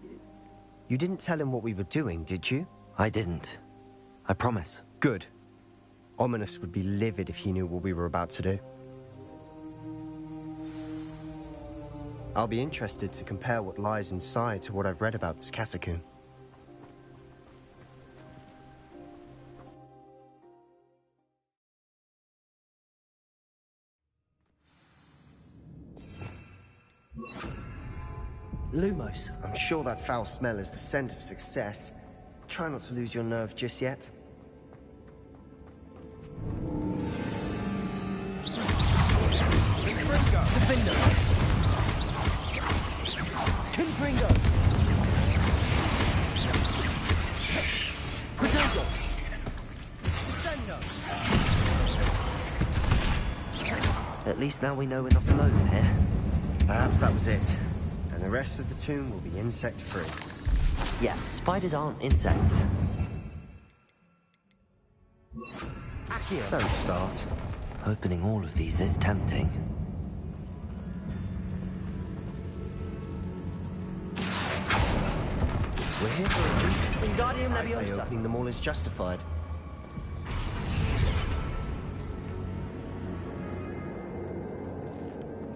You didn't tell him what we were doing, did you? I didn't. I promise. Good. Ominous would be livid if he knew what we were about to do. I'll be interested to compare what lies inside to what I've read about this catacomb. Lumos. I'm sure that foul smell is the scent of success. Try not to lose your nerve just yet. Confringo! Protego! Descendo! At least now we know we're not alone in here. Perhaps that was it. And the rest of the tomb will be insect-free. Yeah, spiders aren't insects. Don't start. Opening all of these is tempting. We're here for a reason. Wingardium I'd say Leviosa. opening them all is justified.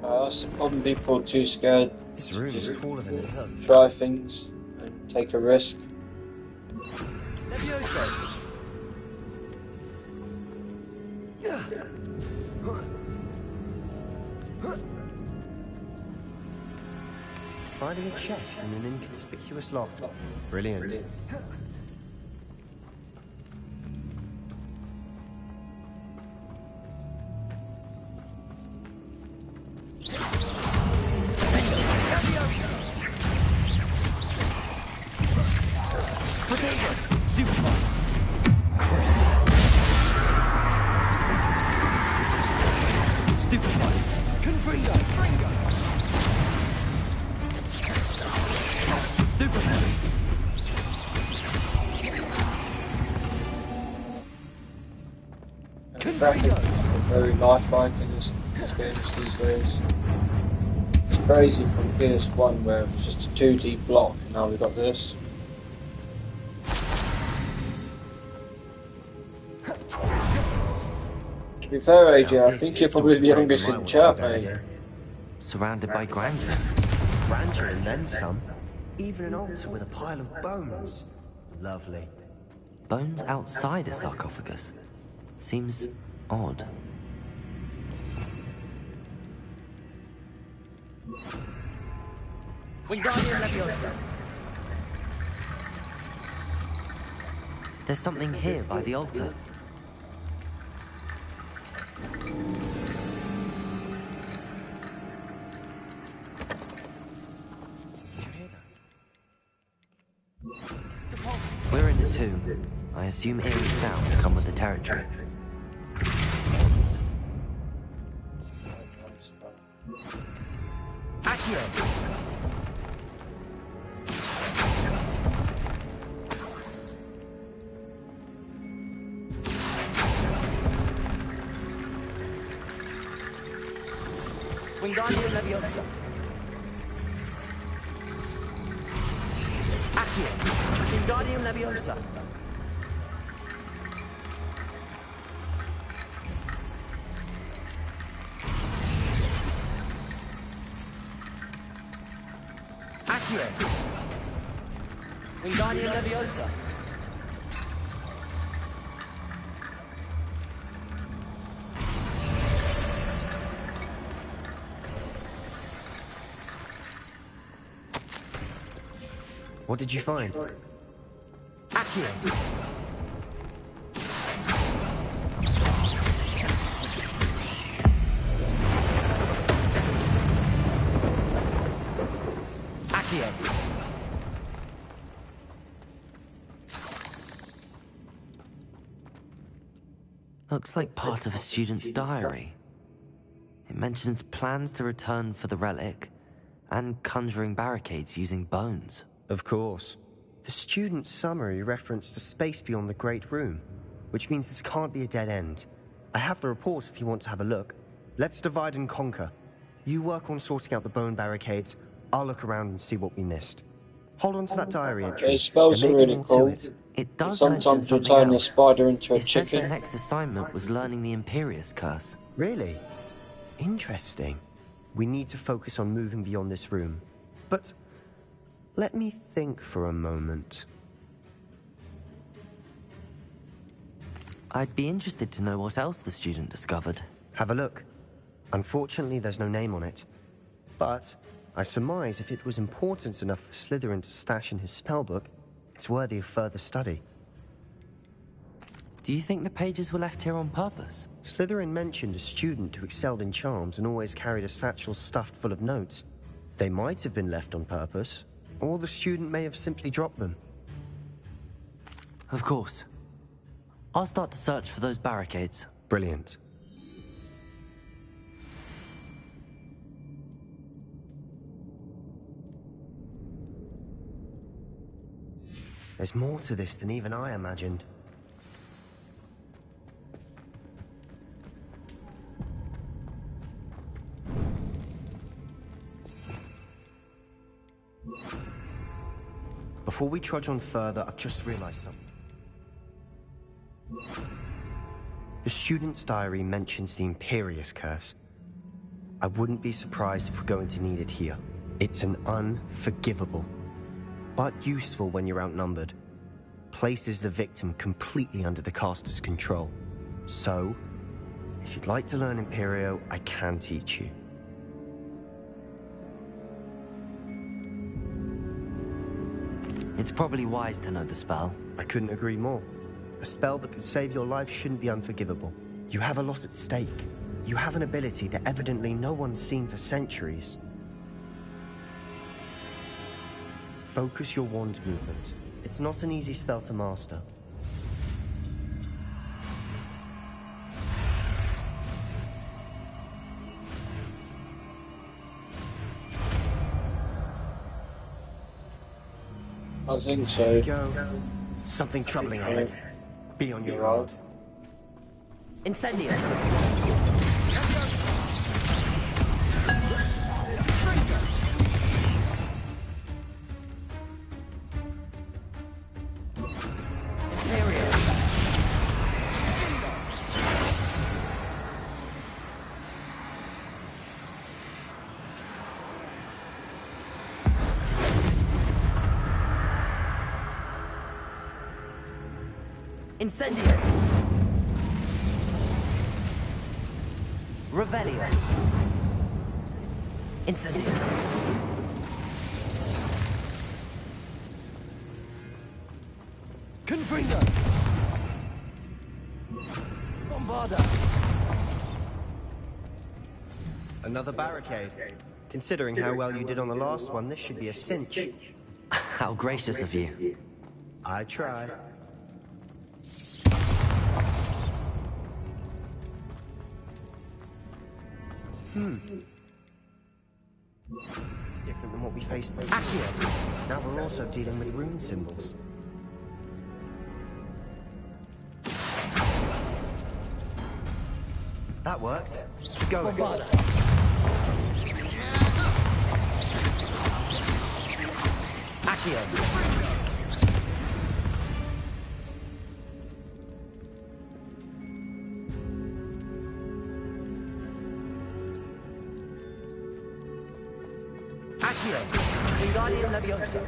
That's the problem. People are too scared This room is taller than it looks. try things and take a risk. Leviosa. Finding a chest in an inconspicuous loft. Brilliant. Graphics are very lifelike in this games these days. It's crazy from PS1 where it was just a 2D block and now we've got this. To be fair, AJ, I think you're probably the youngest in chat, mate. Surrounded by grandeur. Grandeur and then some. Even an altar with a pile of bones. Lovely. Bones outside a sarcophagus. Seems odd. Wingardium Leviosa. There's something here by the altar. We're in a tomb. I assume eerie sounds come with the territory. Accio! Wingardium Leviosa. Accio. Wingardium Leviosa. Accio. Wingardium Leviosa. What did you find? Accio. Accio. Looks like part of a student's diary. It mentions plans to return for the relic and conjuring barricades using bones. Of course. The student's summary referenced a space beyond the Great Room, which means this can't be a dead end. I have the report if you want to have a look. Let's divide and conquer. You work on sorting out the bone barricades, I'll look around and see what we missed. Hold on to that diary entry. His spells There are may be really more to cool. it. It does mention Sometimes you something turn a else. spider into a It says their chicken. next assignment was learning the Imperius Curse. Really? Interesting. We need to focus on moving beyond this room. But let me think for a moment. I'd be interested to know what else the student discovered. Have a look. Unfortunately, there's no name on it. But I surmise if it was important enough for Slytherin to stash in his spellbook, it's worthy of further study. Do you think the pages were left here on purpose? Slytherin mentioned a student who excelled in charms and always carried a satchel stuffed full of notes. They might have been left on purpose, or the student may have simply dropped them. Of course. I'll start to search for those barricades. Brilliant. There's more to this than even I imagined. Before we trudge on further, I've just realized something. The student's diary mentions the Imperius Curse. I wouldn't be surprised if we're going to need it here. It's an unforgivable, but useful when you're outnumbered. Places the victim completely under the caster's control. So, if you'd like to learn Imperio, I can teach you. It's probably wise to know the spell. I couldn't agree more. A spell that could save your life shouldn't be unforgivable. You have a lot at stake. You have an ability that evidently no one's seen for centuries. Focus your wand movement. It's not an easy spell to master. I think so. Here we go. Something troubling ahead. Be on your guard. Incendio! Incendio! Revelio! Incendio! Confringo! Bombarda! Another barricade. Considering how well you did on the last one, this should be a cinch. How gracious of you. I try. different than what we faced before. Now we're also dealing with rune symbols. That worked. Go again. Accio. Wingardium Leviosa.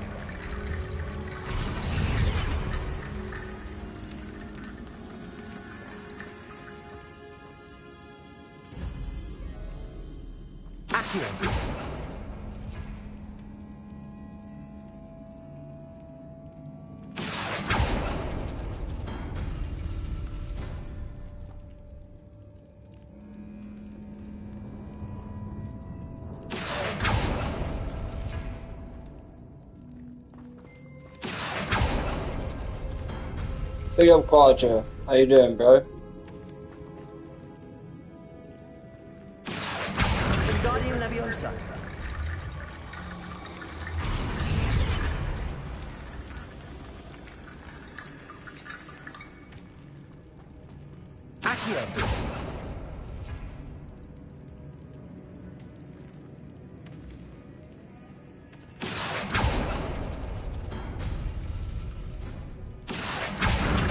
Accio. Big up Quadra. How you doing, bro? Wingardium Leviosa. Accio.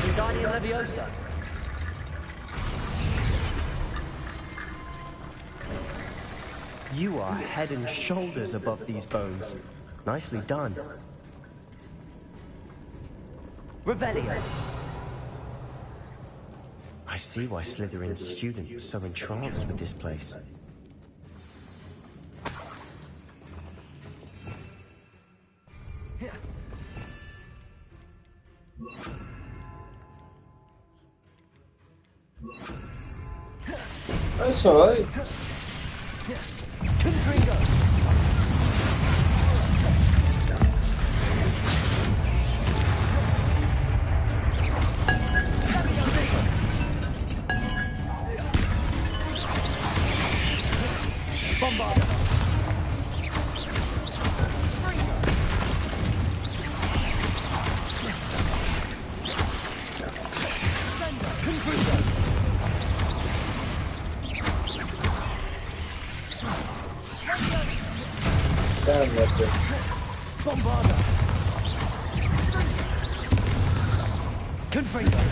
Wingardium Leviosa. You are head and shoulders above these bones. Nicely done. Revelio. I see why Slytherin's student was so entranced with this place. That's alright. Damn, that's it. Bombarda. Confringo.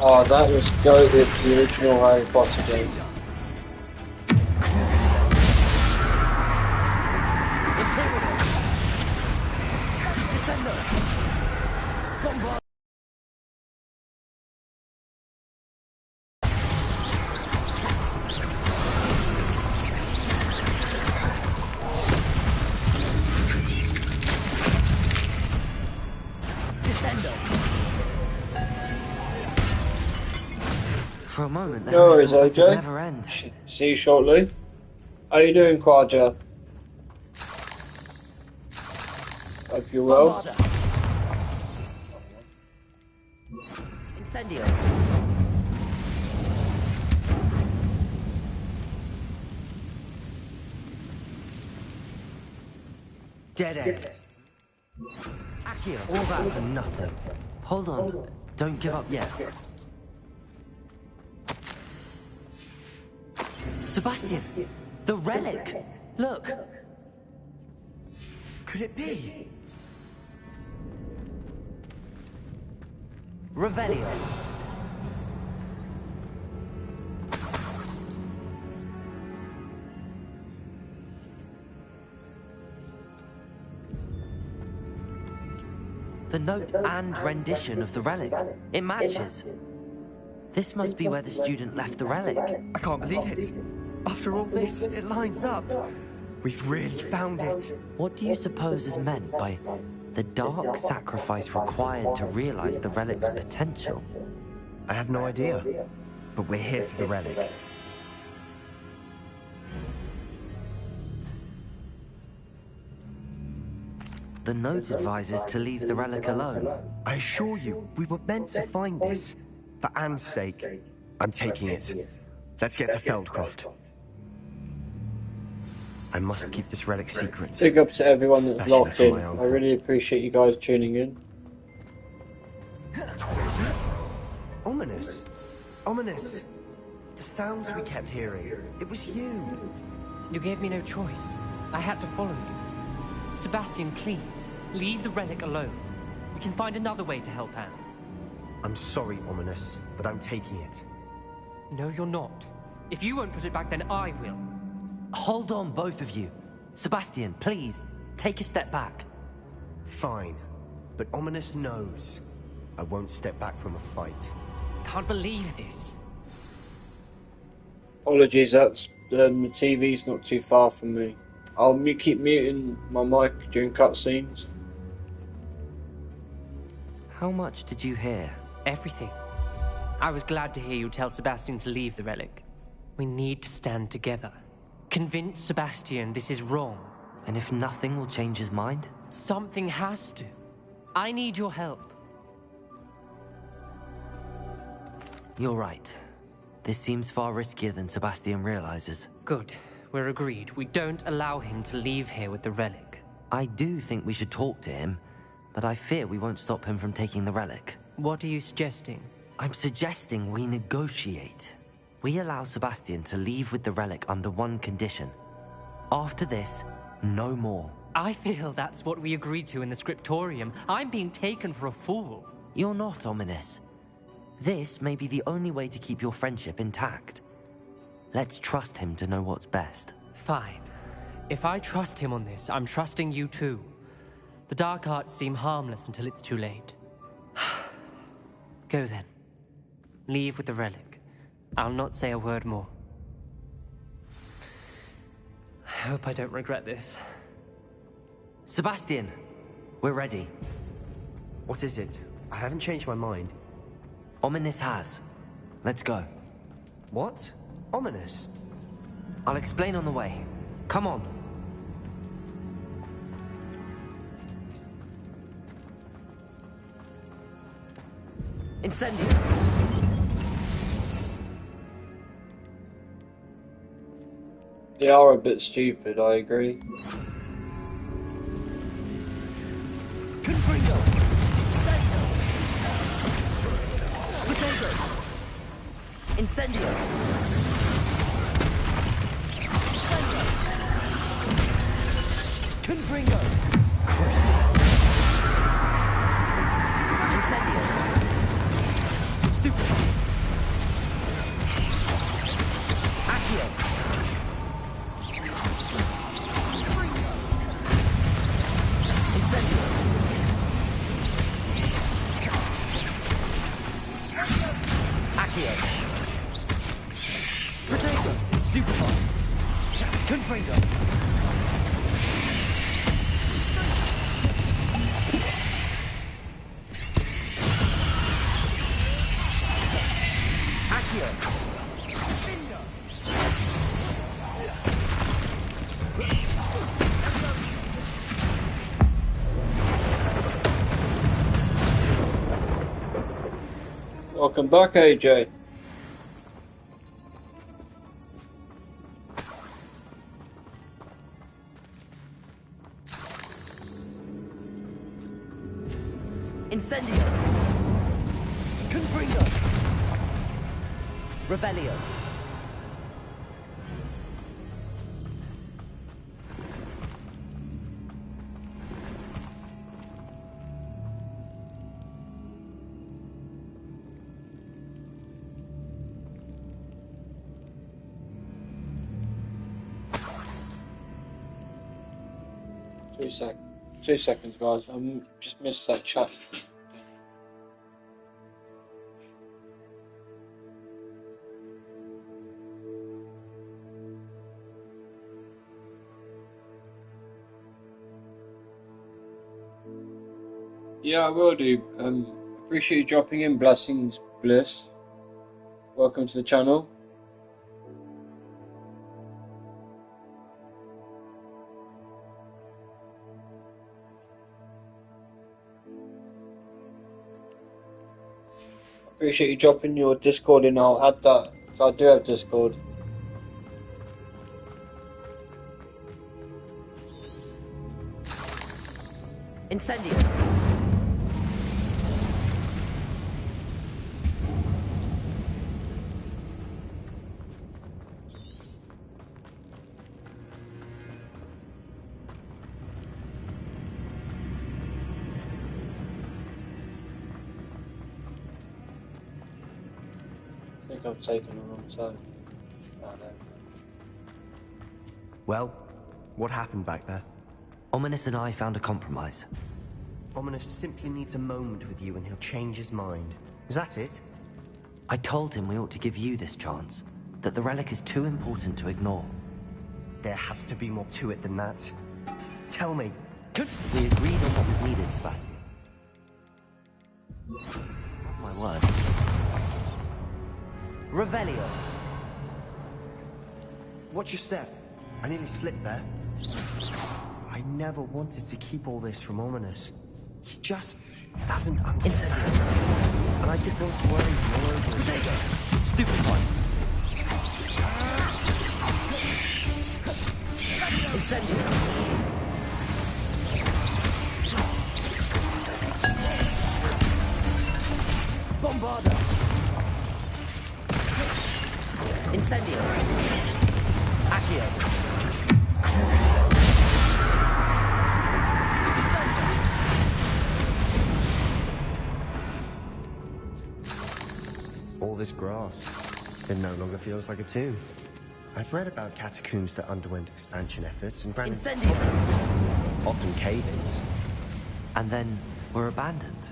Oh, that was goated, the original Harry Potter game. For a moment, No worries, would OJ. never end. See you shortly. How you doing, Quadra? Hope you're well. Incendio. Dead end. Accio. All that for nothing. Hold on. Don't give up yet. Sebastian! The relic! Look! Could it be? Revelio. The note and rendition of the relic. It matches. This must be where the student left the relic. I can't believe it. After all this, it lines up. We've really found it. What do you suppose is meant by The dark sacrifice required to realize the relic's potential? I have no idea, but we're here for the relic. The note advises to leave the relic alone. I assure you, we were meant to find this. For Anne's sake, I'm taking it. Let's get to Feldcroft. I must keep this relic secret. Big up to everyone that's Especially locked for in. my I uncle. really appreciate you guys tuning in. Ominous. Ominous. The sounds we kept hearing. It was you. You gave me no choice. I had to follow you. Sebastian, please, leave the relic alone. We can find another way to help Anne. I'm sorry, Ominous, but I'm taking it. No, you're not. If you won't put it back, then I will. Hold on, both of you. Sebastian, please, take a step back. Fine, but Ominous knows I won't step back from a fight. Can't believe this. Apologies, that's the TV's not too far from me. I'll keep muting my mic during cutscenes. How much did you hear? Everything. I was glad to hear you tell Sebastian to leave the relic. We need to stand together. Convince Sebastian this is wrong. And if nothing will change his mind? Something has to. I need your help. You're right. This seems far riskier than Sebastian realizes. Good. We're agreed. We don't allow him to leave here with the relic. I do think we should talk to him, but I fear we won't stop him from taking the relic. What are you suggesting? I'm suggesting we negotiate. We allow Sebastian to leave with the relic under one condition. After this, no more. I feel that's what we agreed to in the scriptorium. I'm being taken for a fool. You're not, Ominous. This may be the only way to keep your friendship intact. Let's trust him to know what's best. Fine. If I trust him on this, I'm trusting you too. The dark arts seem harmless until it's too late. Go then. Leave with the relic. I'll not say a word more. I hope I don't regret this. Sebastian, we're ready. What is it? I haven't changed my mind. Ominous has. Let's go. What? Ominous? I'll explain on the way. Come on. Incendio! They are a bit stupid, I agree. Confringo! Potato! Incendio! Confringo! Crucio! Incendio! Stupefy! Accio! Incendio! Accio! Potato! Stupefy! Confringo! Accio! Welcome back, AJ. Incendio! Confringo! Revelio! Two seconds, guys. I just missed that chat. Yeah, I will do. Appreciate you dropping in. Blessings, Bliss. Welcome to the channel. Appreciate you dropping your Discord in. I'll add that. I do have Discord. Incendio. I think I've taken the wrong side. Oh, there. Well, what happened back there? Ominous and I found a compromise. Ominous simply needs a moment with you and he'll change his mind. Is that it? I told him we ought to give you this chance, that the relic is too important to ignore. There has to be more to it than that. Tell me. We agreed on what was needed, Sebastian. My word. Revelio. Watch your step. I nearly slipped there. I never wanted to keep all this from Ominous. He just doesn't understand. And I didn't want to worry him all over again. Stupid one. Incendio. Bombarda. Incendio. Accio. All this grass, it no longer feels like a tomb. I've read about catacombs that underwent expansion efforts and granted problems, often cave-ins. And then were abandoned.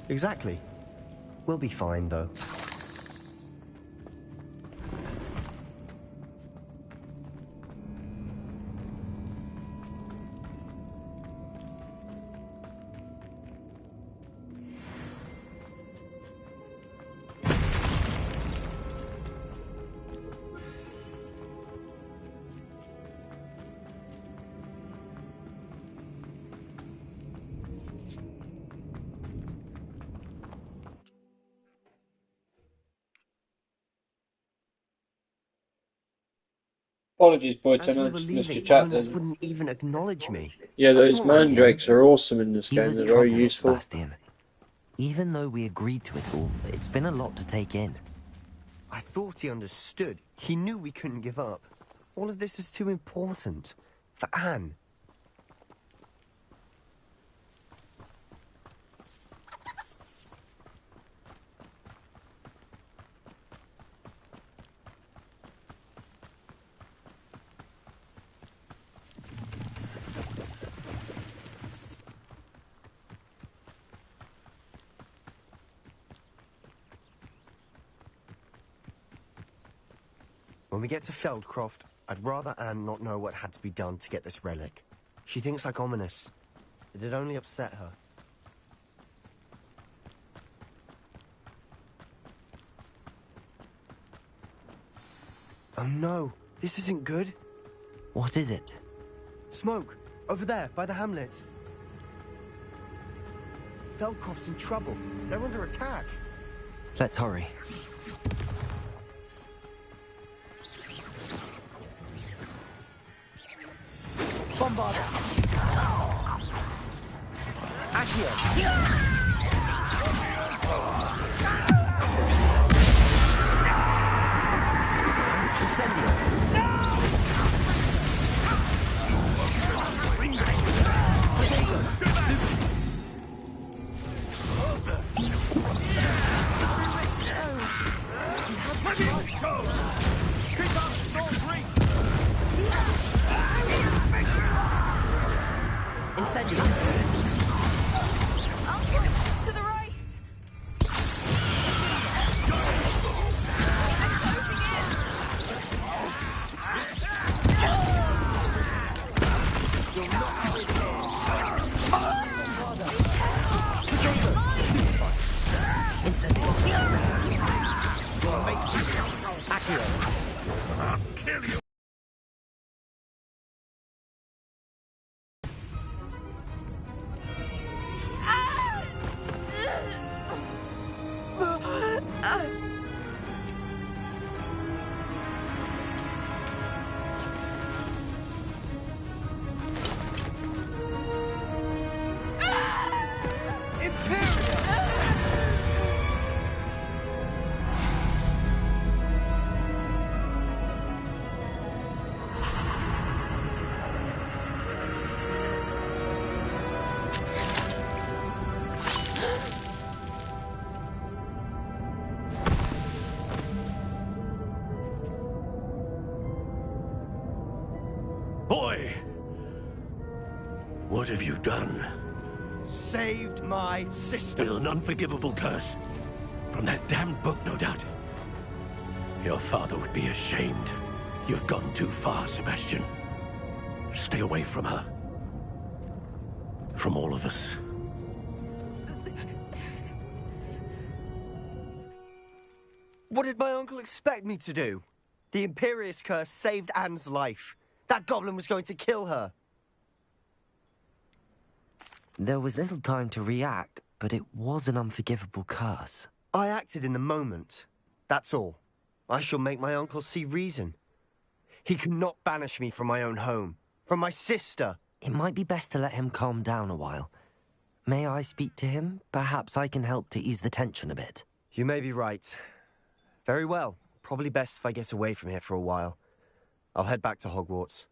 Exactly. We'll be fine, though. Apologies, boy, As I we were just missed your leaving, chat Ominous then. wouldn't even acknowledge me. Yeah, That's those not right. mandrakes are awesome in this He game. was They're very troubled, useful. Sebastian. Even though we agreed to it all, it's been a lot to take in. I thought he understood. He knew we couldn't give up. All of this is too important. For Anne. When we get to Feldcroft, I'd rather Anne not know what had to be done to get this relic. She thinks like Ominous. It'd only upset her. Oh no, this isn't good. What is it? Smoke, over there, by the hamlet. Feldcroft's in trouble. They're under attack. Let's hurry. Bombarda! Accio! Incendio! Incendio! To the right! Boy! What have you done? Saved my sister. With an unforgivable curse. From that damned book, no doubt. Your father would be ashamed. You've gone too far, Sebastian. Stay away from her. From all of us. What did my uncle expect me to do? The Imperious curse saved Anne's life. That goblin was going to kill her. There was little time to react, but it was an unforgivable curse. I acted in the moment. That's all. I shall make my uncle see reason. He cannot banish me from my own home. From my sister. It might be best to let him calm down a while. May I speak to him? Perhaps I can help to ease the tension a bit. You may be right. Very well. Probably best if I get away from here for a while. I'll head back to Hogwarts.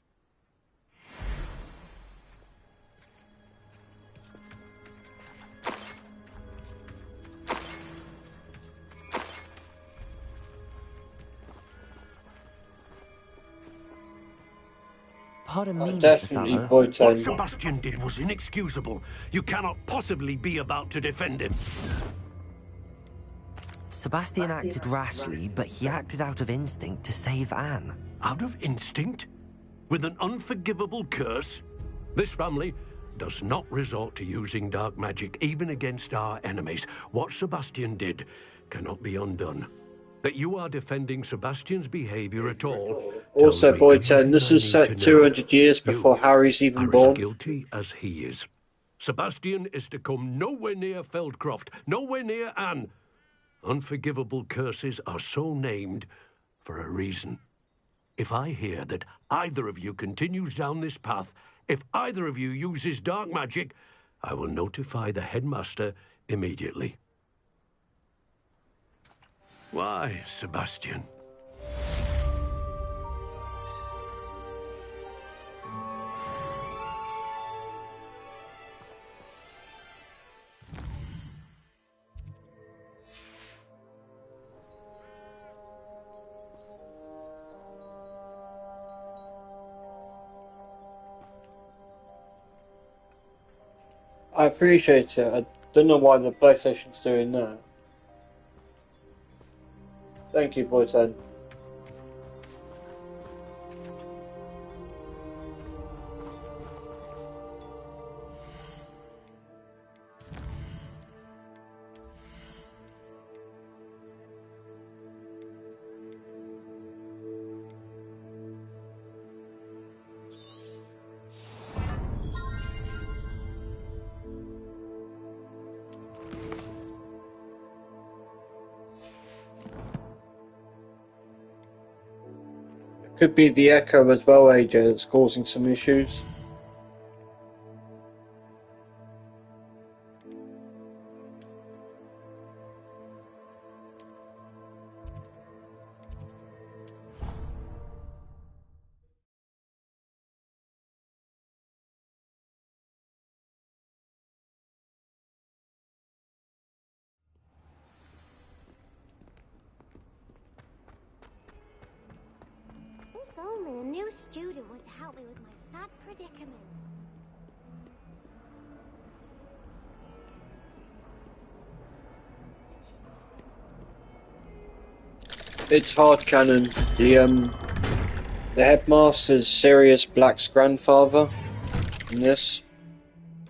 Pardon me, Definitely, Mr. What Boytown. Sebastian did was inexcusable. You cannot possibly be about to defend him. Sebastian acted rashly, but he acted out of instinct to save Anne. Out of instinct? With an unforgivable curse? This family does not resort to using dark magic, even against our enemies. What Sebastian did cannot be undone. That you are defending Sebastian's behavior at all. Also, Boytown, this is set 200 years before Harry's even born. As guilty as he is. Sebastian is to come nowhere near Feldcroft, nowhere near Anne. Unforgivable curses are so named for a reason. If I hear that either of you continues down this path, if either of you uses dark magic, I will notify the headmaster immediately. Why, Sebastian? I appreciate it. I don't know why the PlayStation's doing that. Thank you, Boytown. Could be the echo as well, AJ, that's causing some issues. If only a new student would help me with my sad predicament. It's hard canon. The headmaster's Sirius Black's grandfather in this,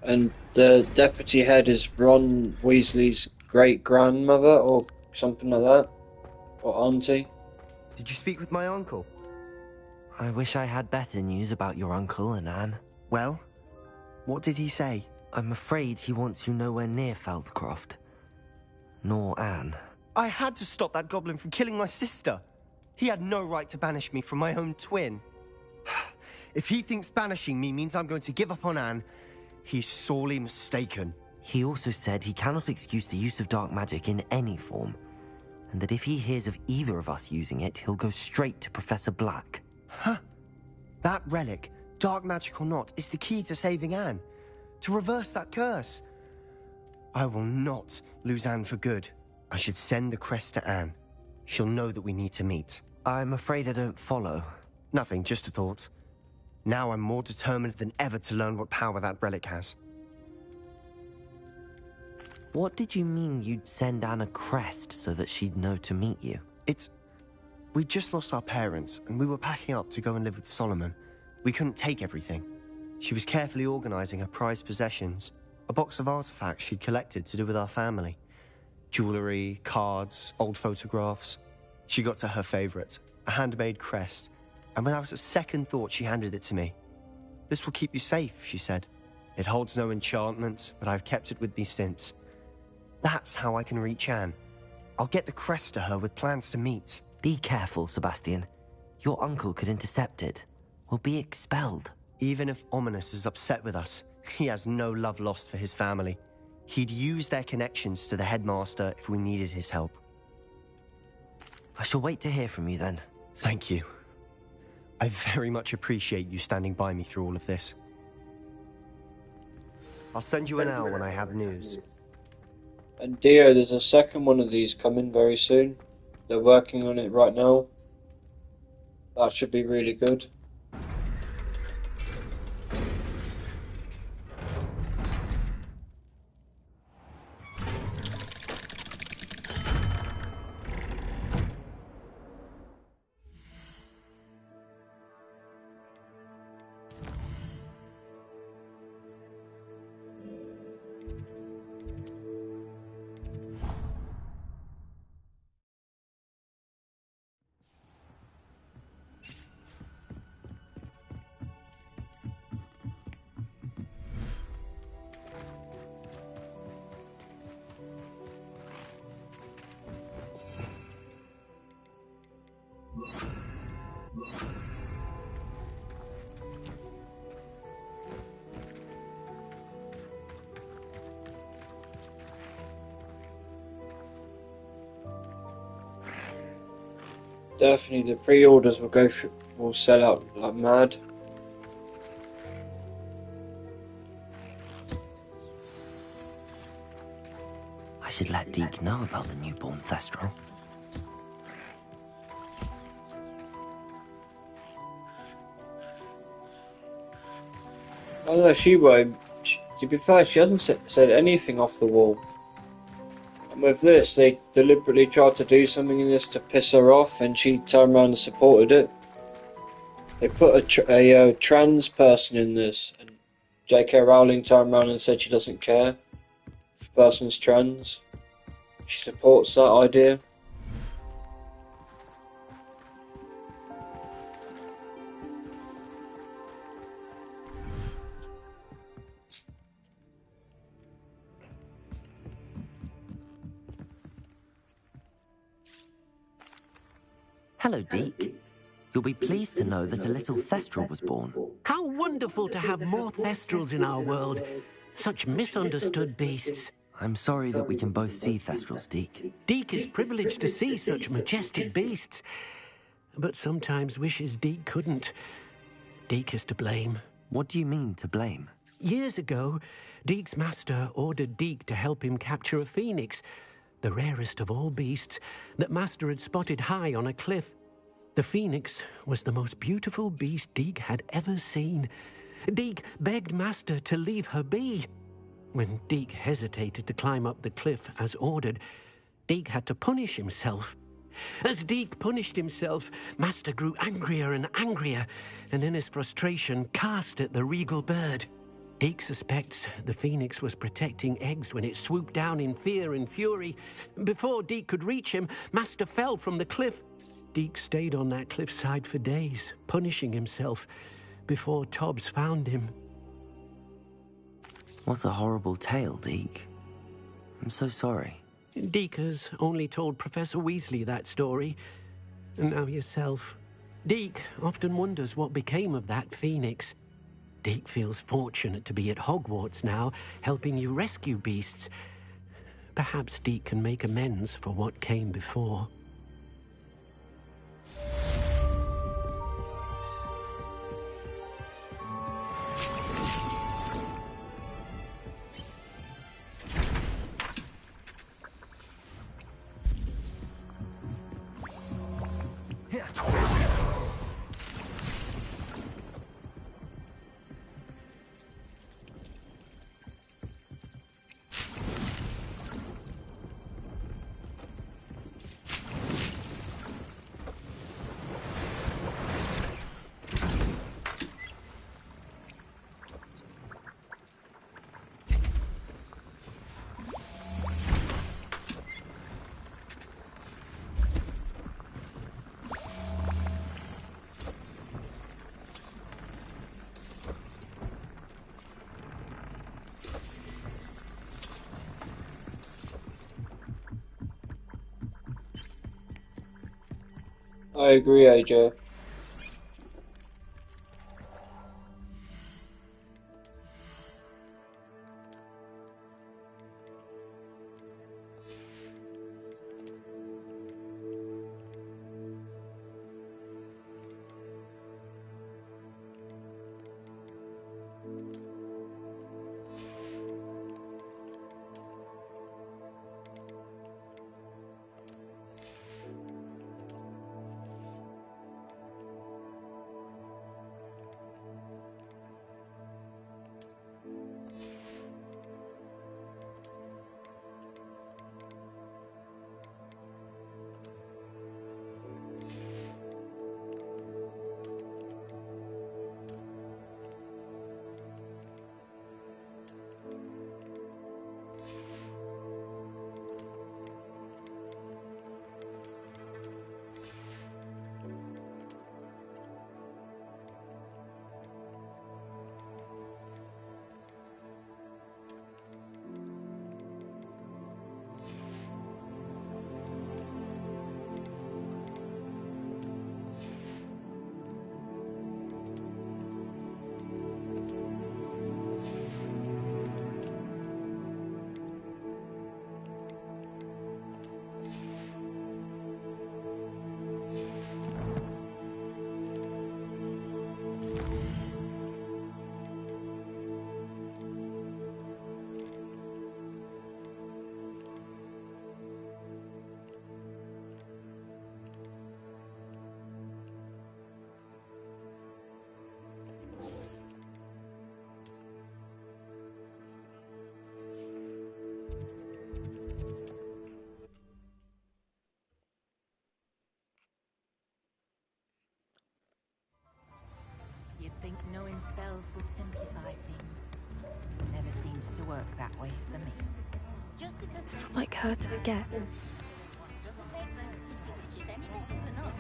and the deputy head is Ron Weasley's great grandmother or something like that, or auntie. Did you speak with my uncle? I wish I had better news about your uncle and Anne. Well, what did he say? I'm afraid he wants you nowhere near Feldcroft. Nor Anne. I had to stop that goblin from killing my sister. He had no right to banish me from my own twin. If he thinks banishing me means I'm going to give up on Anne, he's sorely mistaken. He also said he cannot excuse the use of dark magic in any form, and that if he hears of either of us using it, he'll go straight to Professor Black. Huh? That relic, dark magic or not, is the key to saving Anne. To reverse that curse. I will not lose Anne for good. I should send the crest to Anne. She'll know that we need to meet. I'm afraid I don't follow. Nothing, just a thought. Now I'm more determined than ever to learn what power that relic has. What did you mean you'd send Anne a crest so that she'd know to meet you? We just lost our parents, and we were packing up to go and live with Solomon. We couldn't take everything. She was carefully organizing her prized possessions, a box of artifacts she'd collected to do with our family. Jewelry, cards, old photographs. She got to her favorite, a handmade crest, and without a second thought, she handed it to me. "This will keep you safe," she said. "It holds no enchantment, but I've kept it with me since. That's how I can reach Anne. I'll get the crest to her with plans to meet." Be careful, Sebastian. Your uncle could intercept it. We'll be expelled. Even if Ominous is upset with us, he has no love lost for his family. He'd use their connections to the headmaster if we needed his help. I shall wait to hear from you then. Thank you. I very much appreciate you standing by me through all of this. I'll send you an hour when I have news. And Dio, there's a second one of these coming very soon. They're working on it right now. That should be really good. Definitely the pre-orders will sell out like mad. I should let Deke know about the newborn Thestral. Oh no, she won't. To be fair, she hasn't said anything off the wall. And with this, they deliberately tried to do something in this to piss her off, and she turned around and supported it. They put a trans person in this, and J.K. Rowling turned around and said she doesn't care if the person's trans. She supports that idea. Hello, Deke. You'll be pleased to know that a little Thestral was born. How wonderful to have more Thestrals in our world. Such misunderstood beasts. I'm sorry that we can both see Thestrals, Deke. Deke is privileged to see such majestic beasts, but sometimes wishes Deke couldn't. Deke is to blame. What do you mean, to blame? Years ago, Deke's master ordered Deke to help him capture a phoenix, the rarest of all beasts, that Master had spotted high on a cliff. The phoenix was the most beautiful beast Deke had ever seen. Deke begged Master to leave her be. When Deke hesitated to climb up the cliff as ordered, Deke had to punish himself. As Deke punished himself, Master grew angrier and angrier, and in his frustration cast at the regal bird. Deke suspects the phoenix was protecting eggs when it swooped down in fear and fury. Before Deke could reach him, Master fell from the cliff. Deke stayed on that cliffside for days, punishing himself, before Tobbs found him. What a horrible tale, Deke. I'm so sorry. Deke has only told Professor Weasley that story, and now yourself. Deke often wonders what became of that phoenix. Deke feels fortunate to be at Hogwarts now, helping you rescue beasts. Perhaps Deke can make amends for what came before. I agree, AJ. You'd think knowing spells would simplify things. Never seems to work that way for me. Just because It's not like her to forget. doesn't make those city witches any better than us.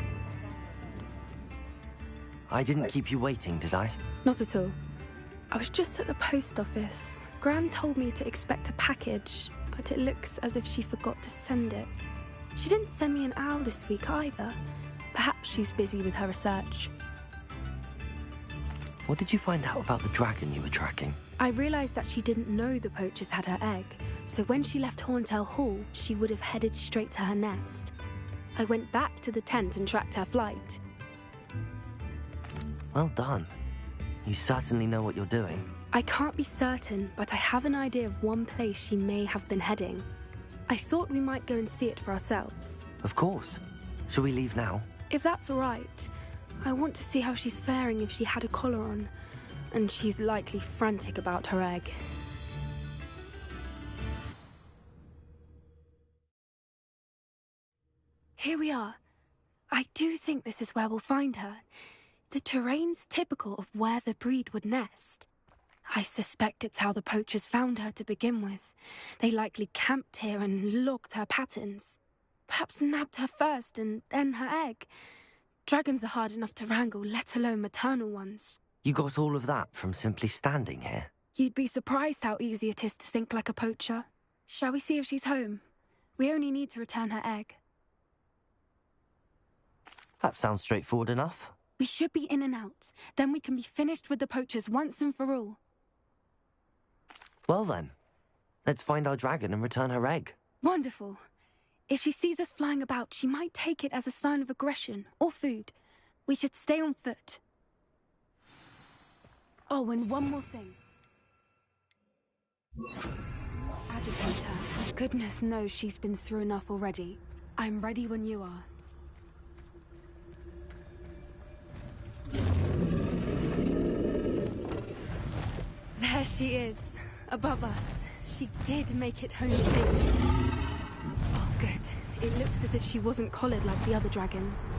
I didn't keep you waiting, did I? Not at all. I was just at the post office. Gran told me to expect a package, but it looks as if she forgot to send it. She didn't send me an owl this week either. Perhaps she's busy with her research. What did you find out about the dragon you were tracking? I realised that she didn't know the poachers had her egg, so when she left Horntail Hall, she would have headed straight to her nest. I went back to the tent and tracked her flight. Well done. You certainly know what you're doing. I can't be certain, but I have an idea of one place she may have been heading. I thought we might go and see it for ourselves. Of course. Shall we leave now? If that's all right. I want to see how she's faring if she had a collar on. And she's likely frantic about her egg. Here we are. I do think this is where we'll find her. The terrain's typical of where the breed would nest. I suspect it's how the poachers found her to begin with. They likely camped here and logged her patterns. Perhaps nabbed her first and then her egg. Dragons are hard enough to wrangle, let alone maternal ones. You got all of that from simply standing here? You'd be surprised how easy it is to think like a poacher. Shall we see if she's home? We only need to return her egg. That sounds straightforward enough. We should be in and out. Then we can be finished with the poachers once and for all. Well then, let's find our dragon and return her egg. Wonderful. If she sees us flying about, she might take it as a sign of aggression or food. We should stay on foot. Oh, and one more thing. Agitator. Goodness knows she's been through enough already. I'm ready when you are. There she is, above us. She did make it home safely. Oh, good. It looks as if she wasn't collared like the other dragons.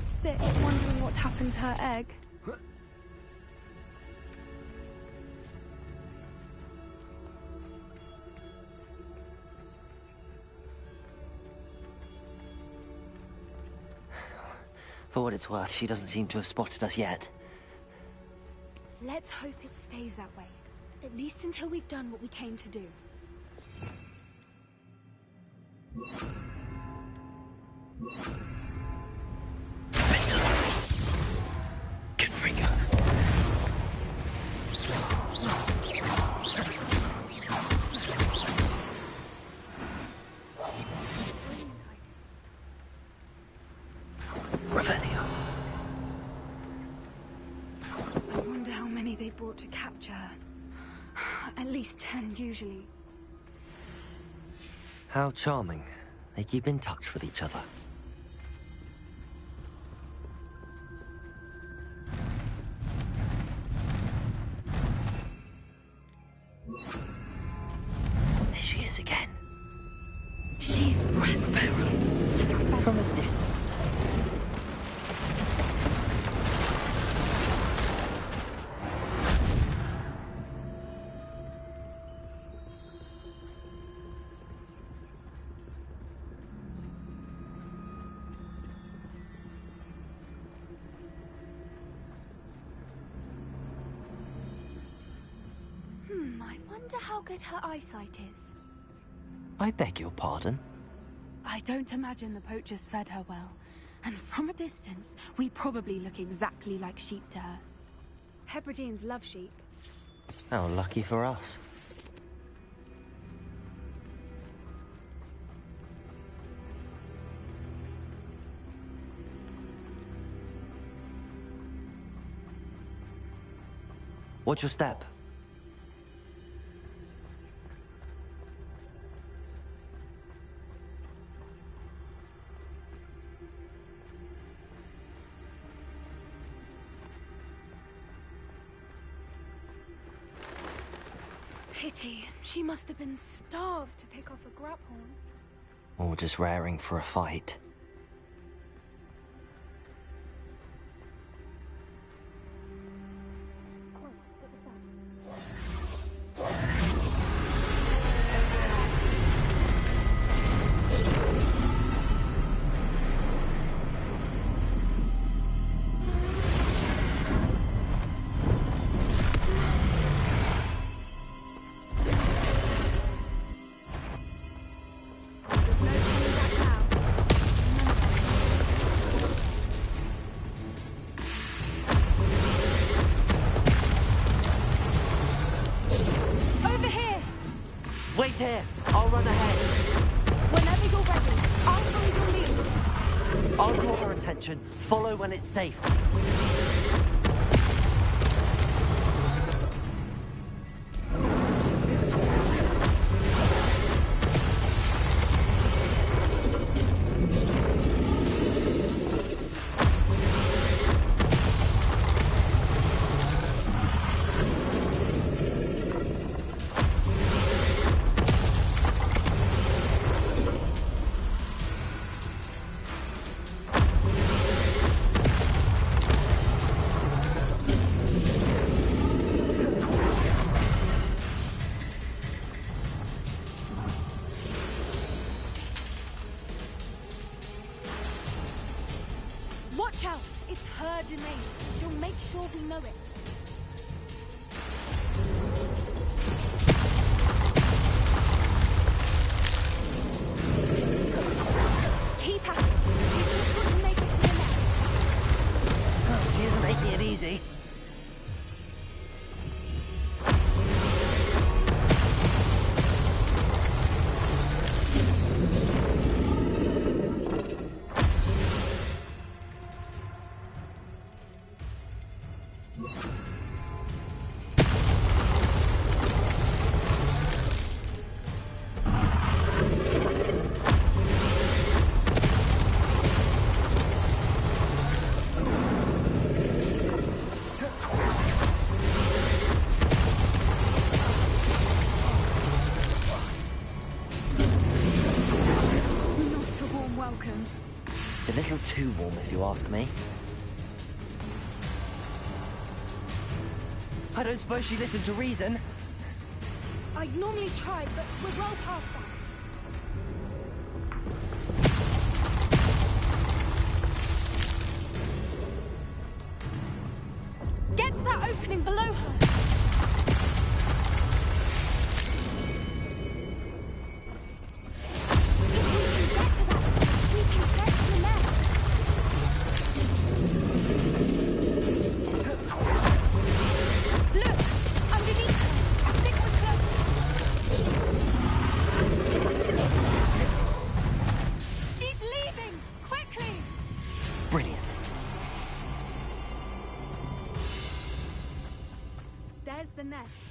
Sick, wondering what happened to her egg. For what it's worth, she doesn't seem to have spotted us yet. Let's hope it stays that way. At least until we've done what we came to do. Good freaker. Revelio. I wonder how many they brought to capture her. At least 10 usually. How charming. They keep in touch with each other. There she is again. She's breathtaking. From a distance. I wonder how good her eyesight is. I beg your pardon? I don't imagine the poachers fed her well. And from a distance, we probably look exactly like sheep to her. Hebrideans love sheep. How lucky for us. Watch your step. Pity. She must have been starved to pick off a grubhorn. Or just raring for a fight. There's no coming back now. Over here! Wait here! I'll run ahead. Whenever you're ready, I'll follow your lead. I'll draw her attention. Follow when it's safe. Watch out! It's her domain. She'll make sure we know it. Keep at it. We've just got to make it to the nest. Oh, she isn't making it easy. Not a warm welcome. It's a little too warm, if you ask me. I don't suppose she listened to reason. I'd normally try, but we're well past that.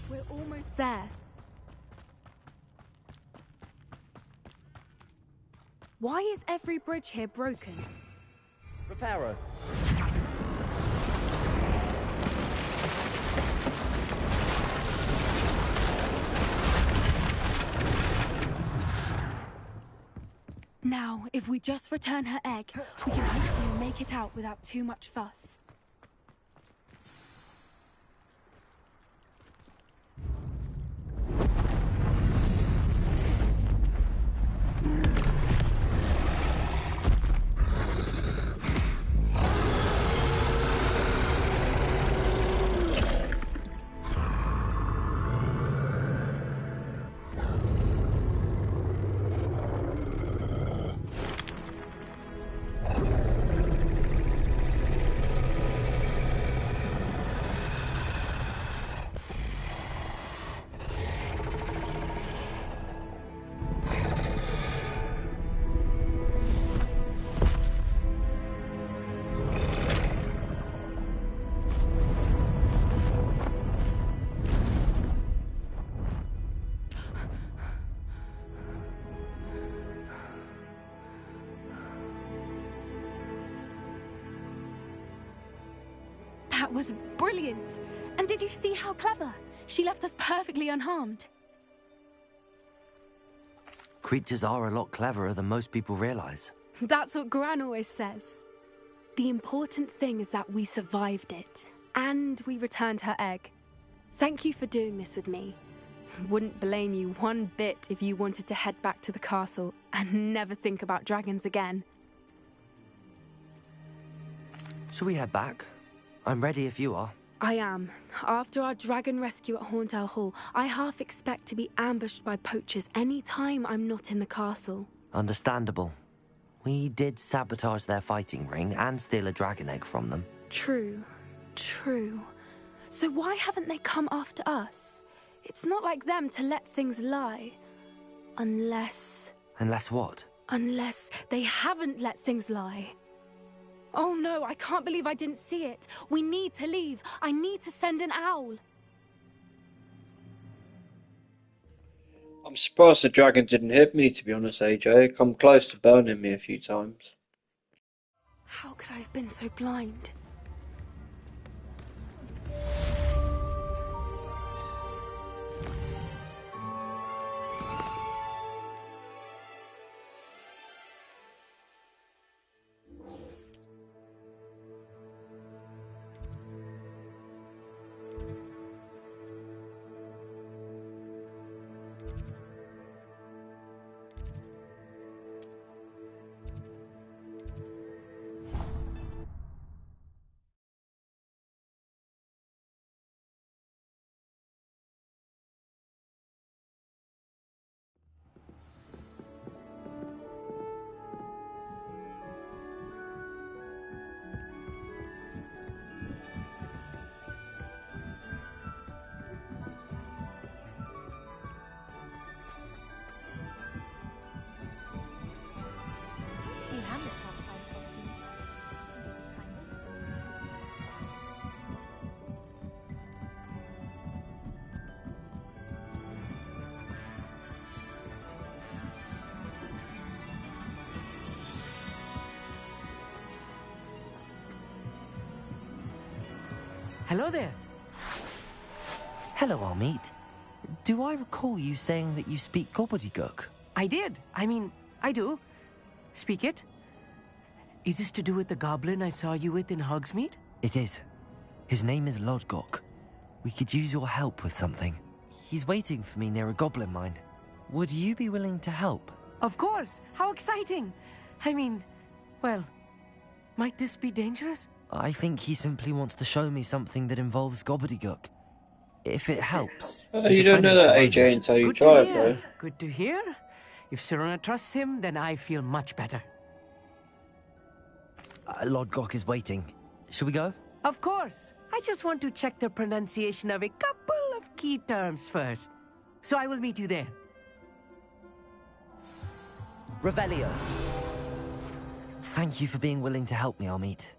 We're almost there. Why is every bridge here broken? Reparo. Now, if we just return her egg, we can hopefully make it out without too much fuss. That was brilliant! And did you see how clever? She left us perfectly unharmed. Creatures are a lot cleverer than most people realize. That's what Gran always says. The important thing is that we survived it, and we returned her egg. Thank you for doing this with me. Wouldn't blame you one bit if you wanted to head back to the castle and never think about dragons again. Shall we head back? I'm ready if you are. I am. After our dragon rescue at Hauntow Hall, I half expect to be ambushed by poachers any time I'm not in the castle. Understandable. We did sabotage their fighting ring and steal a dragon egg from them. True. True. So why haven't they come after us? It's not like them to let things lie. Unless... Unless what? Unless they haven't let things lie. Oh no, I can't believe I didn't see it. We need to leave. I need to send an owl. I'm surprised the dragon didn't hit me, to be honest, AJ. Come close to burning me a few times. How could I have been so blind? Hello there. Hello, Amit. Do I recall you saying that you speak gobbledygook? I did. I mean, I do. Speak it. Is this to do with the goblin I saw you with in Hogsmeade? It is. His name is Lodgok. We could use your help with something. He's waiting for me near a goblin mine. Would you be willing to help? Of course. How exciting. I mean, well, might this be dangerous? I think he simply wants to show me something that involves gobbledygook. If it helps. You don't know that, AJ, until you try it, bro. Good to hear. If Serena trusts him, then I feel much better. Lodgok is waiting. Shall we go? Of course. I just want to check the pronunciation of a couple of key terms first. So I will meet you there. Revelio. Thank you for being willing to help me, Amit.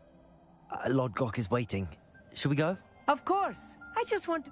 Lodgok is waiting. Shall we go? Of course. I just want to...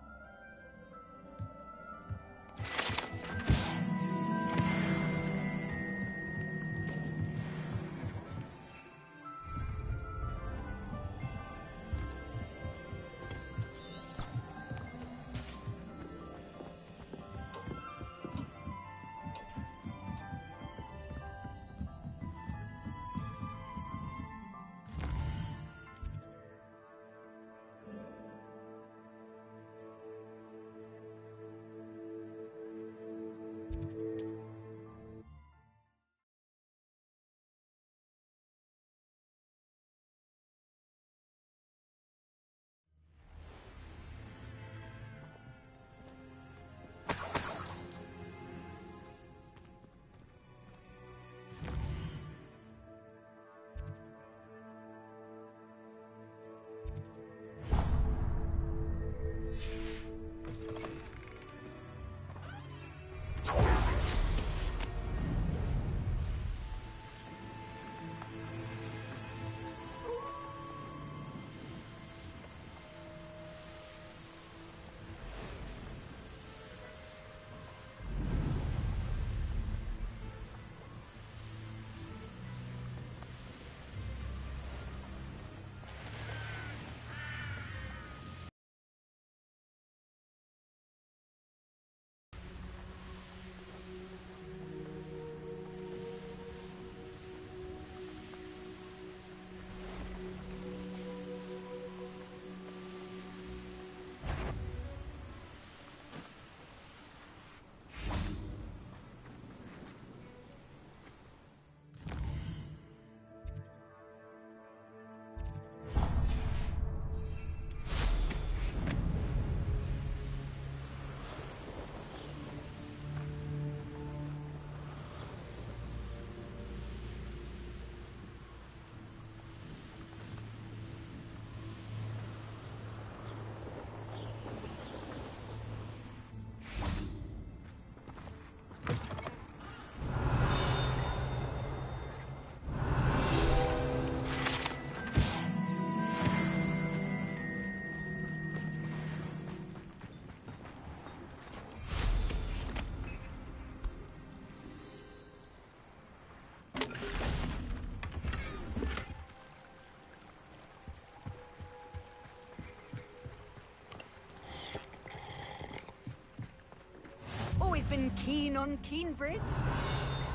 Anyone keen on Keenbridge?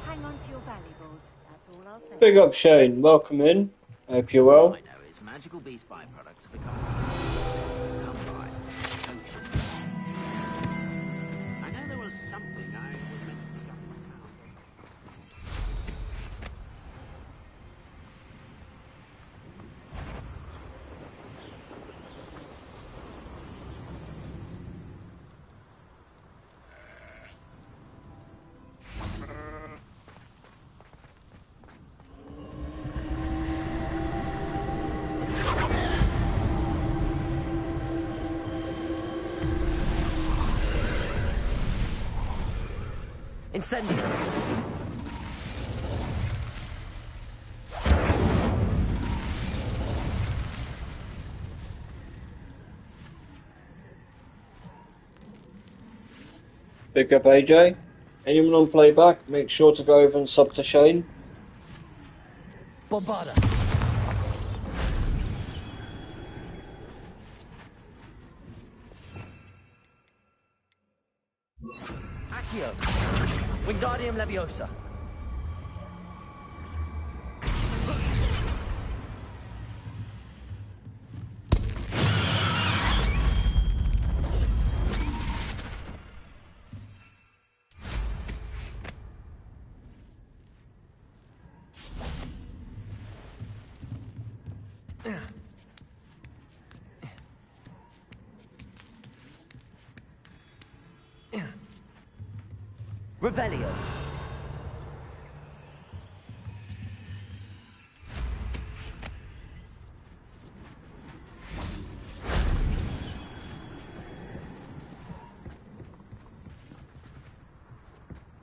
Hang on to your valuables. That's all I'll say. Big up Shane, welcome in. Hope you're well. I know is magical beast byproducts have become outright potions. I know there was something I was meant to pick up from town. Incendio! Big up AJ. Anyone on playback, make sure to go over and sub to Shane. Bombarda! Accio! Wingardium Leviosa! Revelio.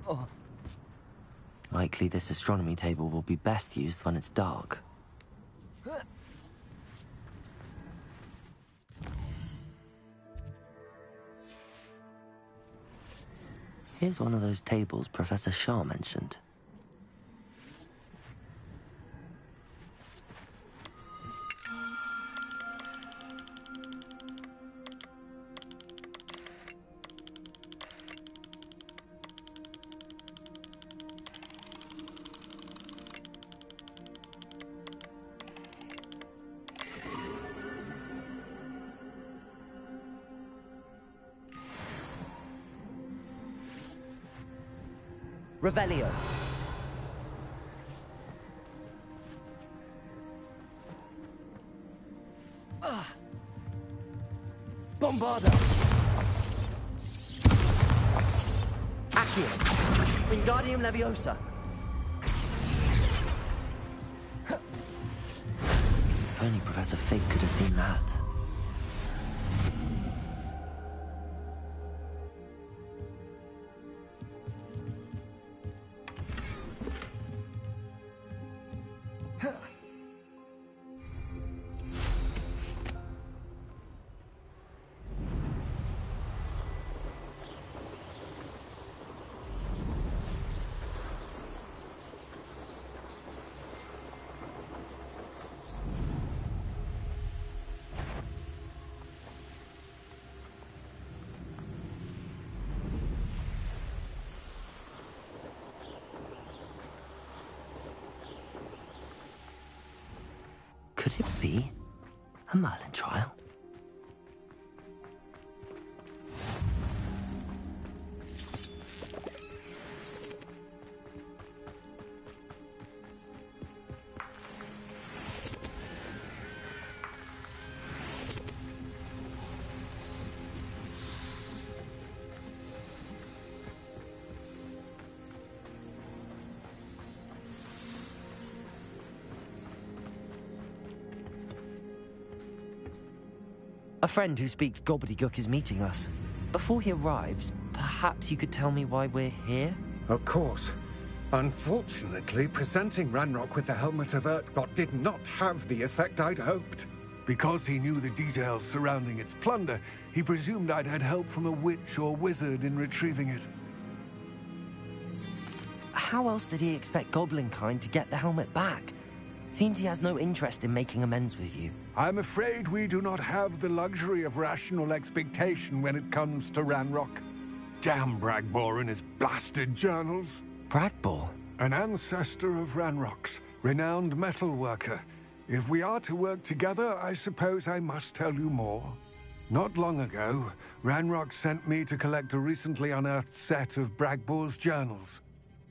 Oh. Likely this astronomy table will be best used when it's dark. Here's one of those tables Professor Shah mentioned. Revelio. Bombarda. Accio. Wingardium Leviosa. If only Professor Fig could have seen that. Could it be a Merlin trial? A friend who speaks gobbledygook is meeting us. Before he arrives, perhaps you could tell me why we're here? Of course. Unfortunately, presenting Ranrock with the Helmet of Urtkot did not have the effect I'd hoped. Because he knew the details surrounding its plunder, he presumed I'd had help from a witch or wizard in retrieving it. How else did he expect Goblinkind to get the helmet back? Seems he has no interest in making amends with you. I'm afraid we do not have the luxury of rational expectation when it comes to Ranrock. Damn Bragbor and his blasted journals. Bragbor? An ancestor of Ranrock's, renowned metal worker. If we are to work together, I suppose I must tell you more. Not long ago, Ranrock sent me to collect a recently unearthed set of Bragbor's journals.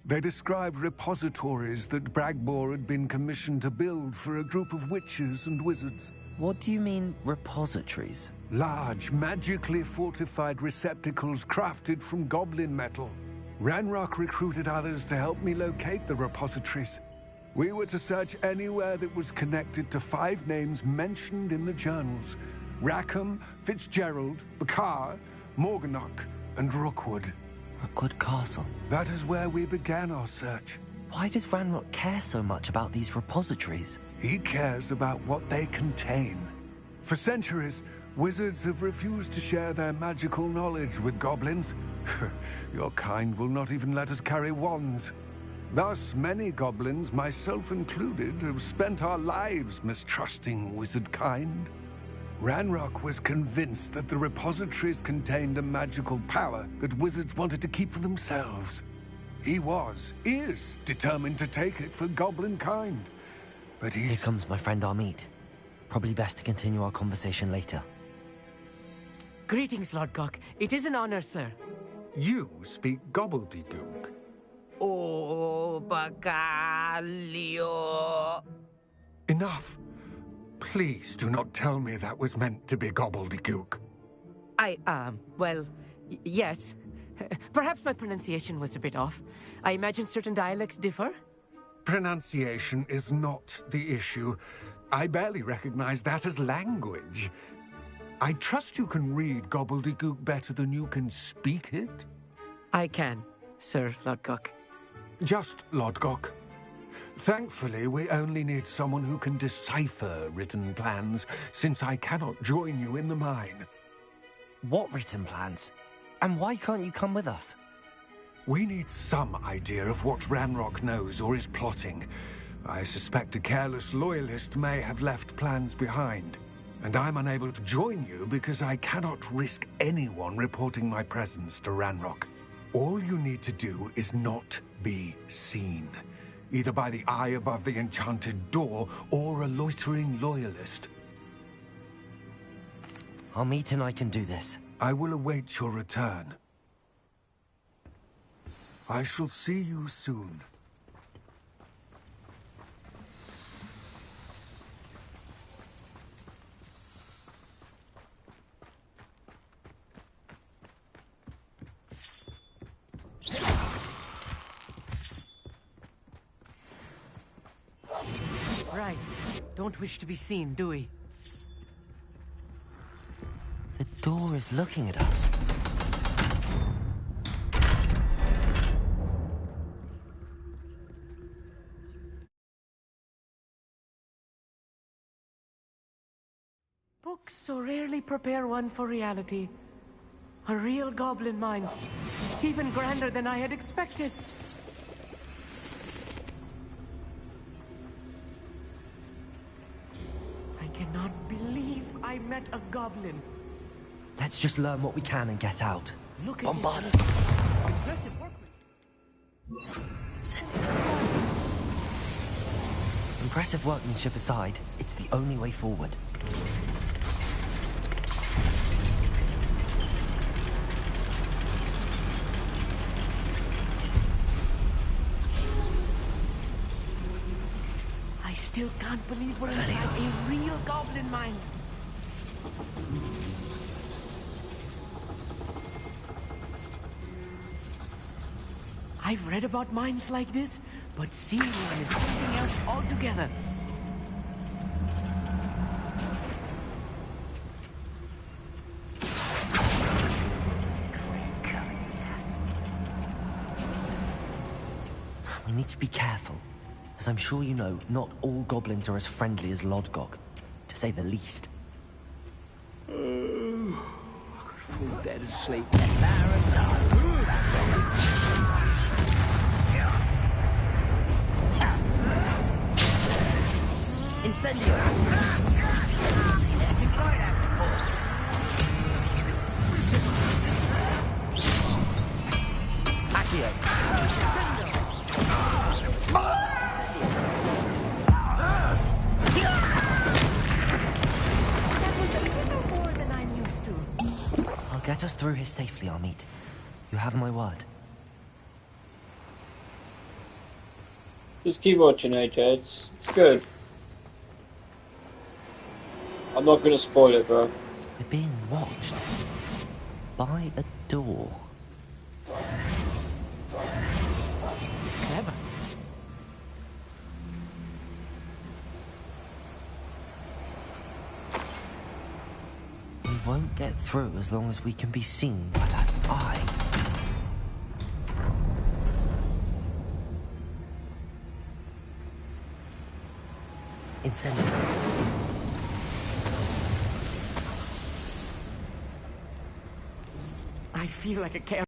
They described repositories that Bragbor had been commissioned to build for a group of witches and wizards. What do you mean, repositories? Large, magically fortified receptacles crafted from goblin metal. Ranrock recruited others to help me locate the repositories. We were to search anywhere that was connected to 5 names mentioned in the journals. Rackham, Fitzgerald, Bakar, Morganach, and Rookwood. Rookwood Castle? That is where we began our search. Why does Ranrock care so much about these repositories? He cares about what they contain. For centuries, wizards have refused to share their magical knowledge with goblins. Your kind will not even let us carry wands. Thus, many goblins, myself included, have spent our lives mistrusting wizard kind. Ranrock was convinced that the repositories contained a magical power that wizards wanted to keep for themselves. He is determined to take it for goblin kind. But Here comes my friend Amit. Probably best to continue our conversation later. Greetings, Lord Cock. It is an honor, sir. You speak gobbledygook. Oh, Bacalio. Enough. Please do not tell me that was meant to be gobbledygook. Yes. Perhaps my pronunciation was a bit off. I imagine certain dialects differ. Pronunciation is not the issue. I barely recognize that as language. I trust you can read gobbledygook better than you can speak it? I can, Sir Lodgok. Just Lodgok. Thankfully, we only need someone who can decipher written plans, since I cannot join you in the mine. What written plans? And why can't you come with us? We need some idea of what Ranrock knows or is plotting. I suspect a careless loyalist may have left plans behind. And I'm unable to join you because I cannot risk anyone reporting my presence to Ranrock. All you need to do is not be seen. Either by the eye above the enchanted door, or a loitering loyalist. Amit and I can do this. I will await your return. I shall see you soon. Right. Don't wish to be seen, do we? The door is looking at us. Books so rarely prepare one for reality. A real goblin mine. It's even grander than I had expected. I cannot believe I met a goblin. Let's just learn what we can and get out. Look at Bombard. this. Impressive workmanship. Impressive workmanship aside, it's the only way forward. I still can't believe we're inside a real goblin mine. I've read about mines like this, but seeing one is something else altogether. We need to be careful. As I'm sure you know, not all goblins are as friendly as Lodgok, to say the least. I could fall dead asleep at Marathon. Incendio! I've seen anything like that before. get us through here safely, Amit. You have my word. Just keep watching, AJ. It's good. I'm not gonna spoil it, bro. We're being watched by a door. Clever. We won't get through as long as we can be seen by that eye. Incendio. I feel like a chaos.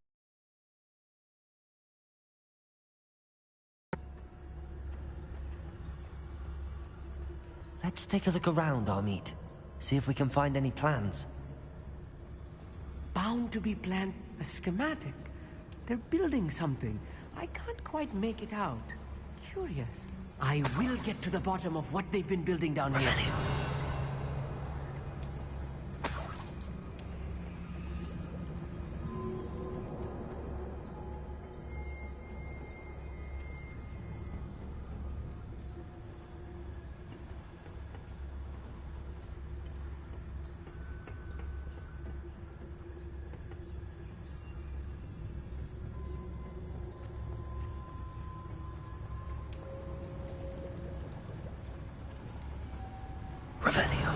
Let's take a look around, Amit. See if we can find any plans. Bound to be planned. A schematic. They're building something. I can't quite make it out. Curious. I will get to the bottom of what they've been building down here. Revelio.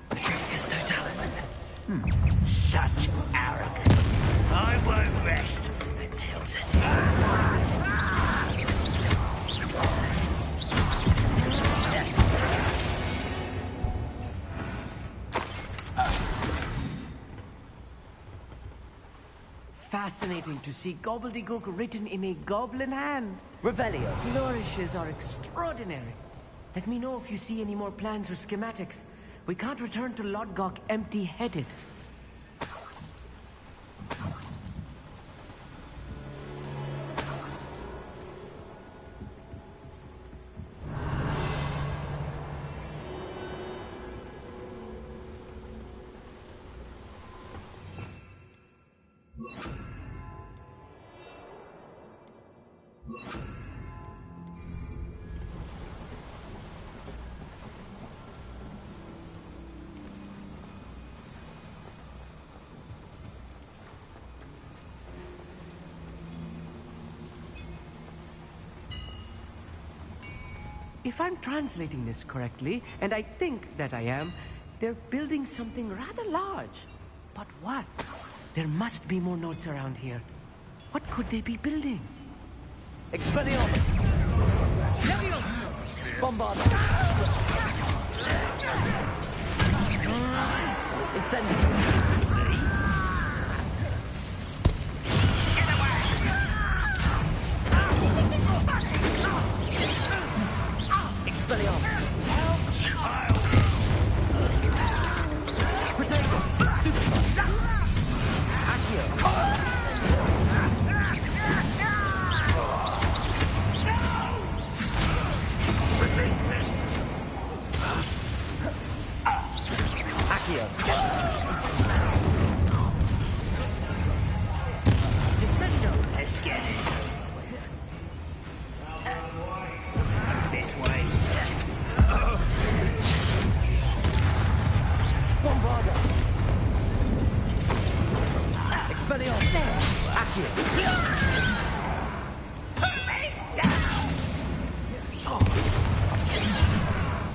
Petrificus totalis. Such arrogance. I won't rest until Fascinating to see gobbledygook written in a goblin hand. Revelio. Flourishes are extraordinary. Let me know if you see any more plans or schematics. We can't return to Lodgok empty-headed. If I'm translating this correctly, and I think that I am, they're building something rather large. But what? There must be more notes around here. What could they be building? Expelliarmus! Bombardment! Incendio!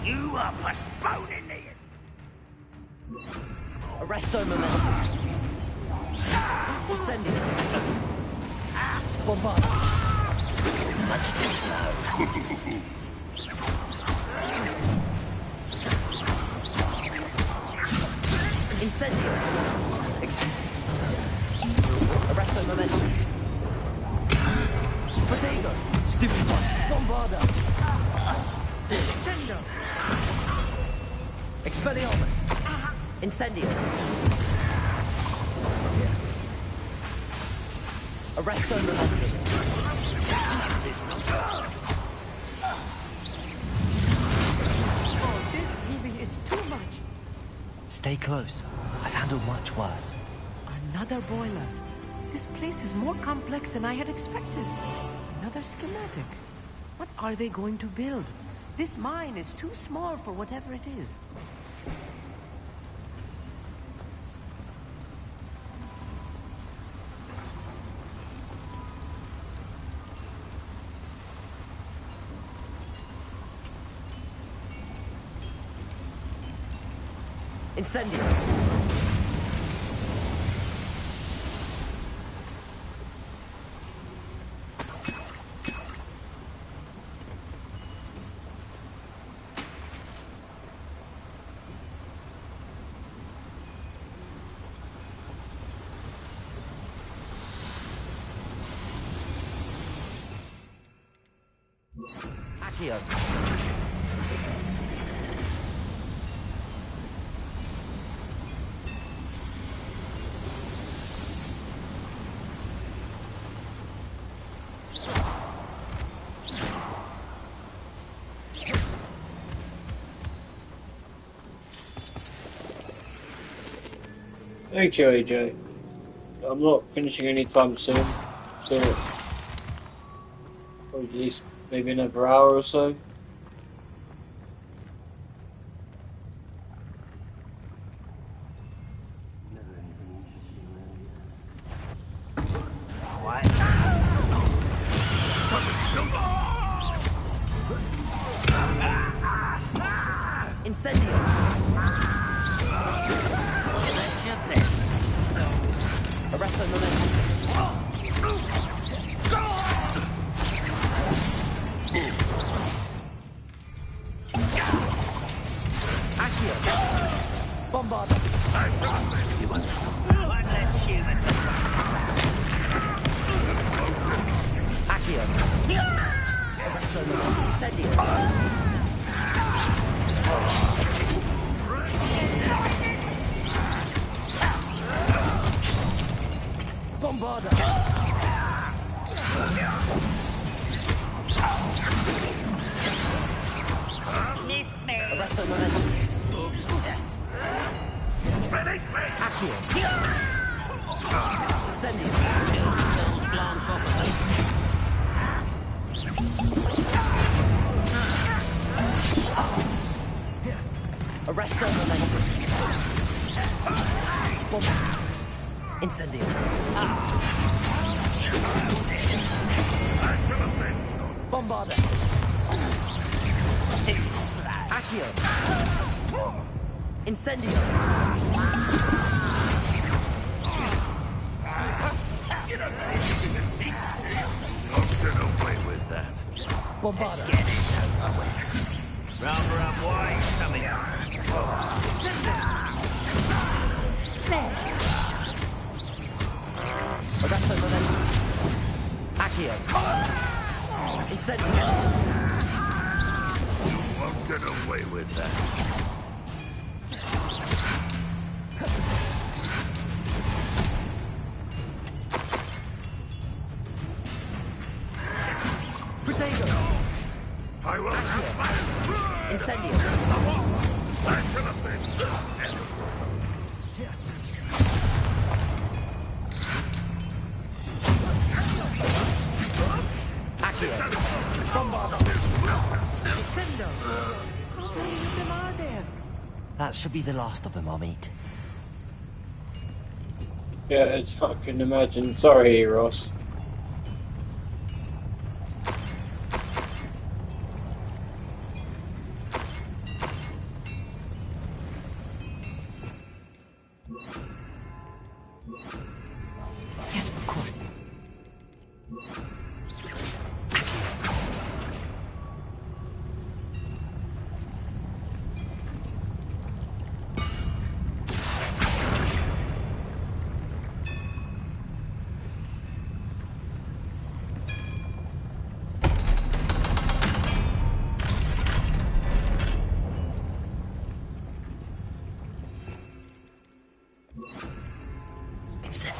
You are postponing me. Arresto momentum. Incendio. Bombard. Much too slow. Incendio. Arresto momentum. Protego. Stupefy. Bombarda. Incendio! Expelliarmus! Incendio! Arresto Momentum! Oh, this really is too much. Stay close. I've handled much worse. Another boiler. This place is more complex than I had expected. Another schematic. What are they going to build? This mine is too small for whatever it is. Incendio! Accio! Thank you, AJ. I'm not finishing anytime soon, so probably at least maybe another hour or so. Incendio! Arresto Momentum! Accio! Bombarda! You want one less human to Accio! Arresto Momentum! Incendio! Bombarda! Missed me! Arresto Momentum! Release me! Accio! Incendio! Arresto Momentum! Bombarda! Incendio! Bombarda! Accio! Incendio! Don't get away with that. Bombarda! Rather a wise coming up. Arresto Momentum! Accio! Incendio! You won't get away with that. Protego! I will have my Incendio! back to the thing. Accio! Bombarda! Incendio! How many of them are there? That should be the last of them I'll meet. Yeah, it's, I can imagine. Sorry, Ross. Yes, of course. can sit.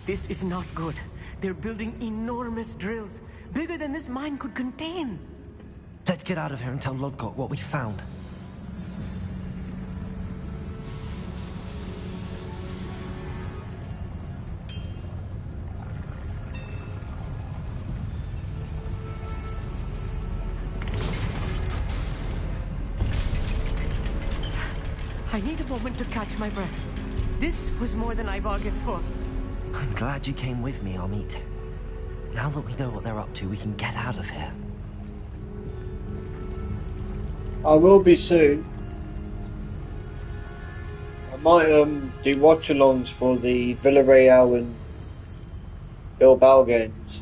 This is not good. They're building enormous drills, bigger than this mine could contain. Let's get out of here and tell Lodgok what we found. I need a moment to catch my breath. This was more than I bargained for. I'm glad you came with me, Amit. Now that we know what they're up to, we can get out of here. I will be soon. I might do watch-alongs for the Villarreal and Bilbao games.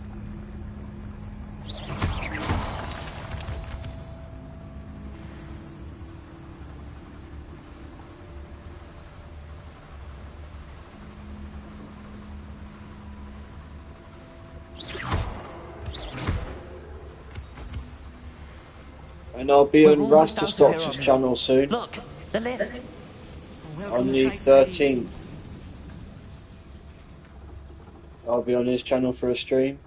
And I'll be on Rasterstock's channel soon. Look, the lift. On the 13th. I'll be on his channel for a stream.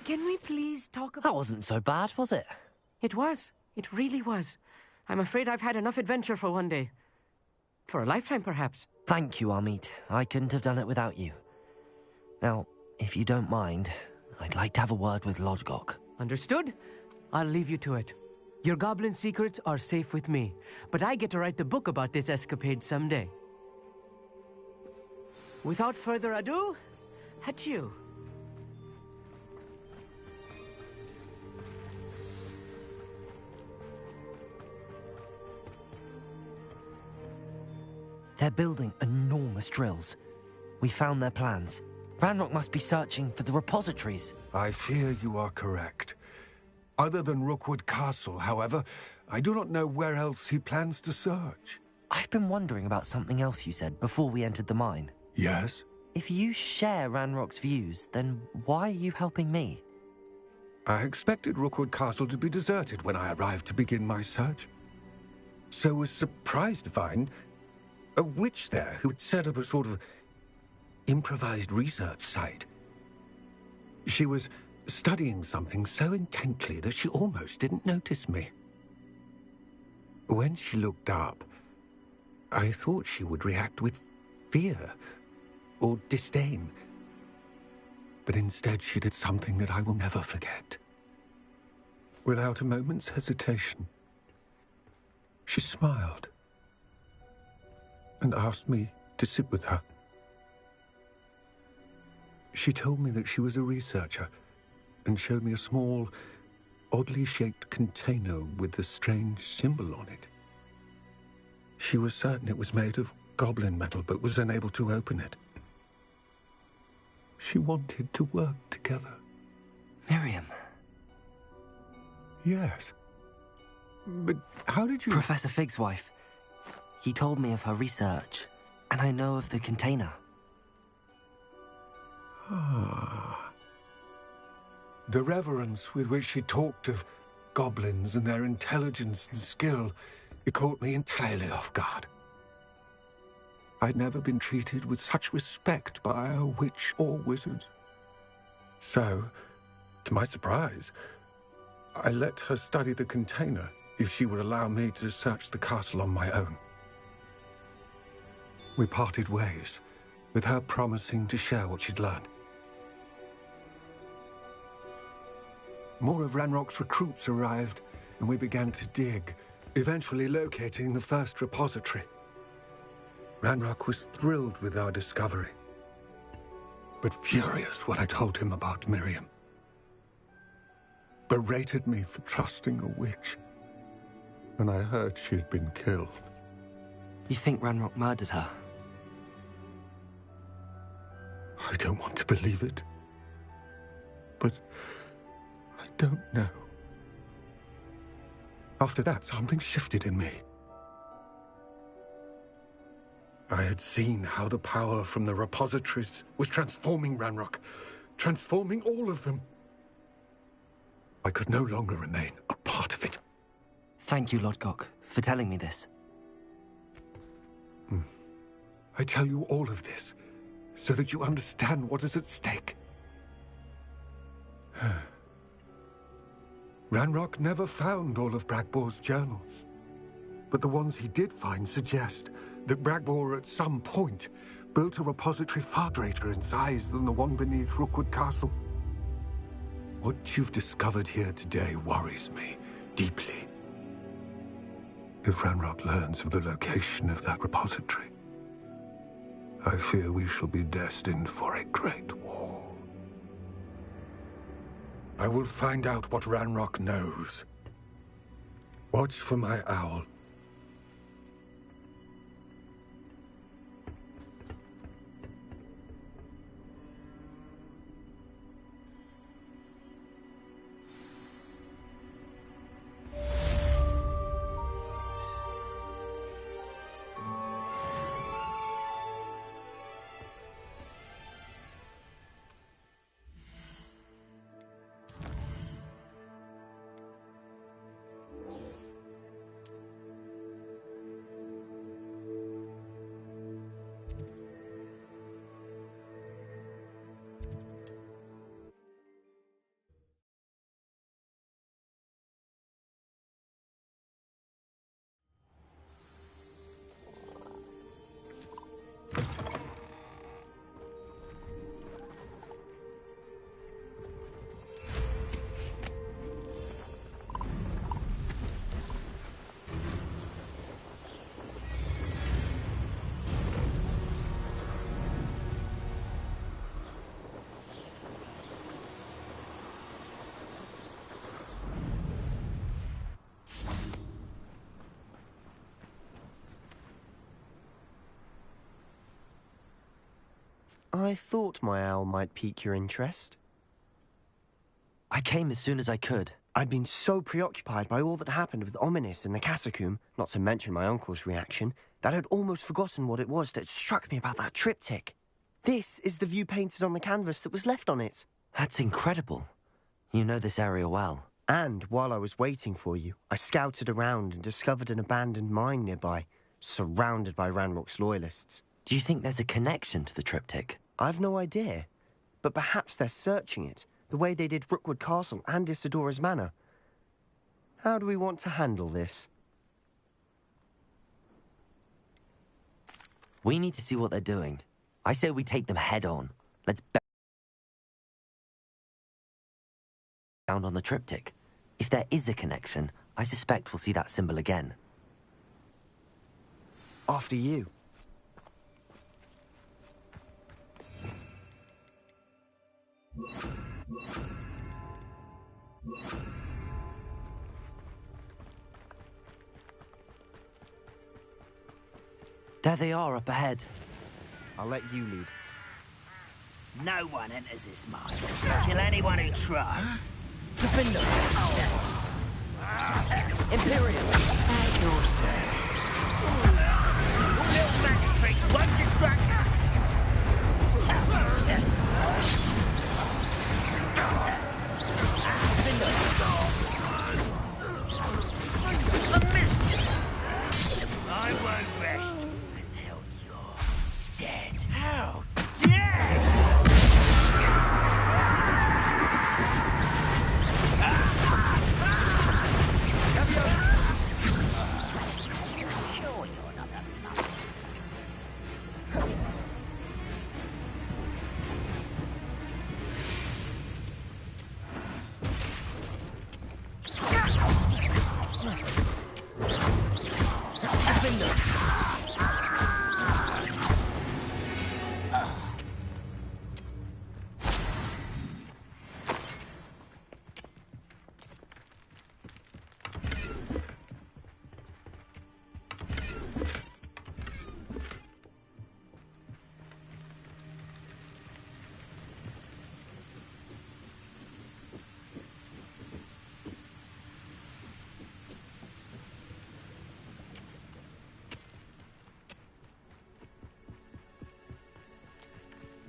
Can we please talk about... That wasn't so bad, was it? It was. It really was. I'm afraid I've had enough adventure for one day. For a lifetime, perhaps. Thank you, Amit. I couldn't have done it without you. Now, if you don't mind, I'd like to have a word with Lodgok. Understood? I'll leave you to it. Your goblin secrets are safe with me, but I get to write the book about this escapade someday. Without further ado, adieu. They're building enormous drills. We found their plans. Ranrock must be searching for the repositories. I fear you are correct. Other than Rookwood Castle, however, I do not know where else he plans to search. I've been wondering about something else you said before we entered the mine. Yes? If you share Ranrock's views, then why are you helping me? I expected Rookwood Castle to be deserted when I arrived to begin my search. So was surprised to find a witch there who had set up a sort of improvised research site. She was studying something so intently that she almost didn't notice me. When she looked up, I thought she would react with fear or disdain. But instead she did something that I will never forget. Without a moment's hesitation, she smiled and asked me to sit with her. She told me that she was a researcher and showed me a small, oddly shaped container with a strange symbol on it. She was certain it was made of goblin metal, but was unable to open it. She wanted to work together. Miriam. Yes. But how did you... Professor Fig's wife. He told me of her research, and I know of the container. Ah. The reverence with which she talked of goblins and their intelligence and skill, it caught me entirely off guard. I'd never been treated with such respect by a witch or wizard. So, to my surprise, I let her study the container if she would allow me to search the castle on my own. We parted ways, with her promising to share what she'd learned. More of Ranrock's recruits arrived, and we began to dig, eventually locating the first repository. Ranrock was thrilled with our discovery. but furious when I told him about Miriam. Berated me for trusting a witch when I heard she had been killed. You think Ranrock murdered her? I don't want to believe it, but I don't know. After that, something shifted in me. I had seen how the power from the repositories was transforming Ranrock, transforming all of them. I could no longer remain a part of it. Thank you, Lodgok, for telling me this. I tell you all of this so that you understand what is at stake. Ranrock never found all of Bragbor's journals, but the ones he did find suggest that Bragbor at some point built a repository far greater in size than the one beneath Rookwood Castle. What you've discovered here today worries me deeply. If Ranrock learns of the location of that repository, I fear we shall be destined for a great war. I will find out what Ranrock knows. Watch for my owl. I thought my owl might pique your interest. I came as soon as I could. I'd been so preoccupied by all that happened with Ominis in the catacomb, not to mention my uncle's reaction, that I'd almost forgotten what it was that struck me about that triptych. This is the view painted on the canvas that was left on it. That's incredible. You know this area well. And while I was waiting for you, I scouted around and discovered an abandoned mine nearby, surrounded by Ranrock's loyalists. Do you think there's a connection to the triptych? I've no idea, but perhaps they're searching it, the way they did Rookwood Castle and Isidora's Manor. How do we want to handle this? We need to see what they're doing. I say we take them head on. Let's down on the triptych. If there is a connection, I suspect we'll see that symbol again. After you. There they are, up ahead. I'll let you lead. No one enters this mine. Kill anyone who tries. Defender! Imperium! Yourselves. Little magic trick, one distractor! I missed! I won't rest until you're dead. How dare Sure you're not a mutt.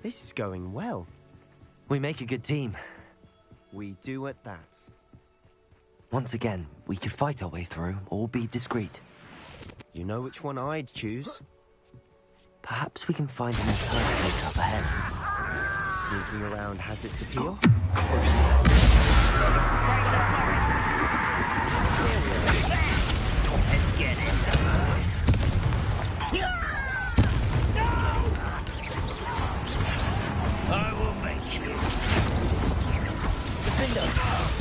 This is going well. We make a good team. We do at that. Once again, we could fight our way through, or be discreet. You know which one I'd choose? Perhaps we can find an alternative route up ahead. Sneaking around has its appeal. Let's get this over with. I will make you.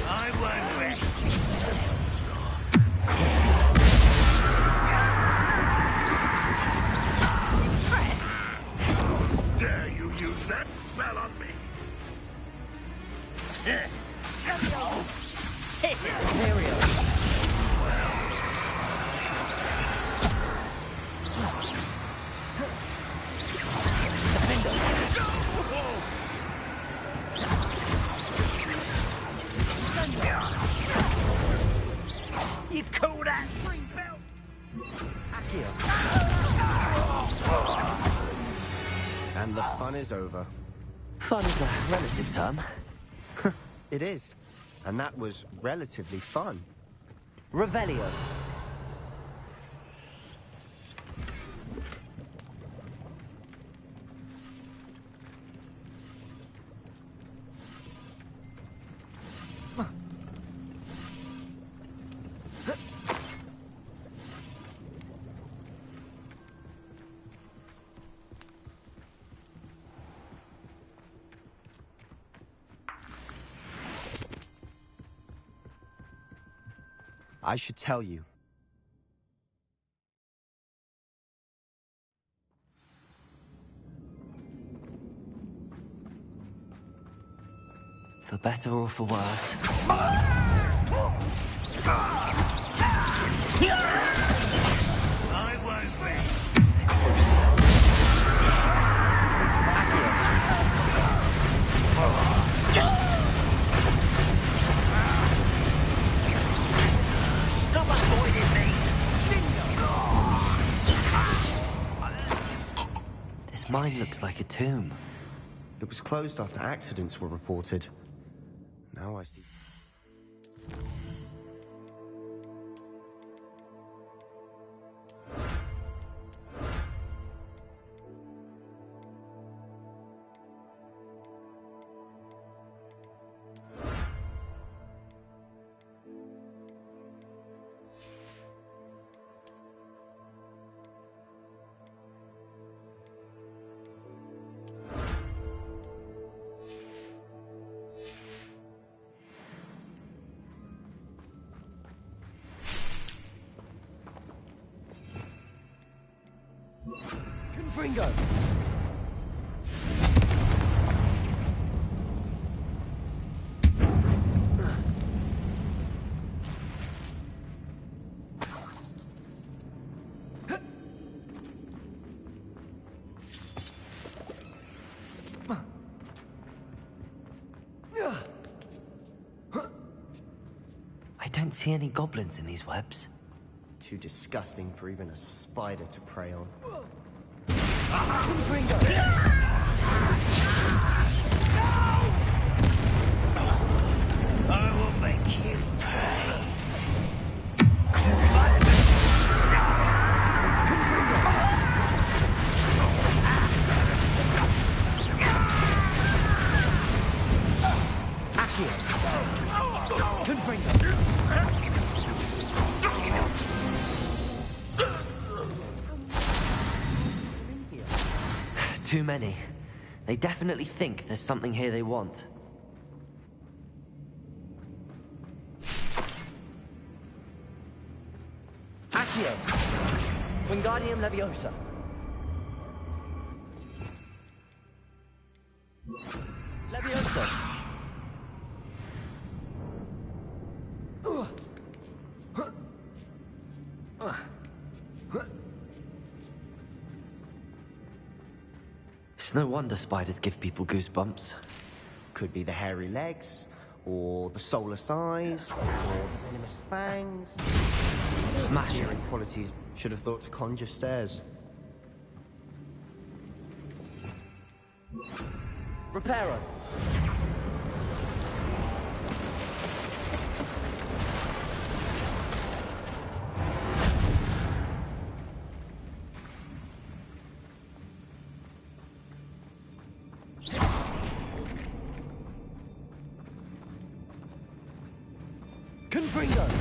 I won't rest. Impressed? Dare you use that spell on me? Hit it, Imperial. You call that free belt? And the fun is over. Fun is a relative term. It is. And that was relatively fun. Revelio. I should tell you. For better or for worse. I won't rest. Stop avoiding me! This mine looks like a tomb. It was closed after accidents were reported. Now I see. Confringo! I don't see any goblins in these webs. Too disgusting for even a spider to prey on. I will make you pay. Too many. They definitely think there's something here they want. Accio! Wingardium Leviosa! Leviosa! It's no wonder spiders give people goosebumps. Could be the hairy legs, or the soulless eyes, or the venomous fangs. Smash it. Hearing qualities should have thought to conjure stairs. Reparo. Confringo!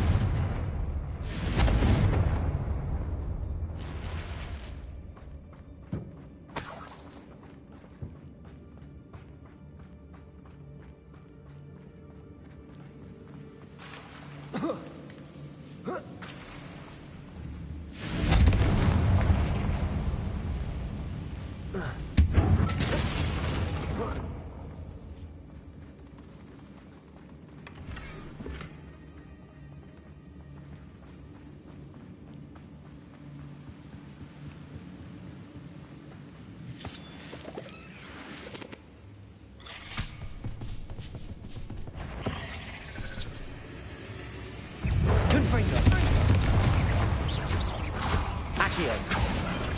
Thank you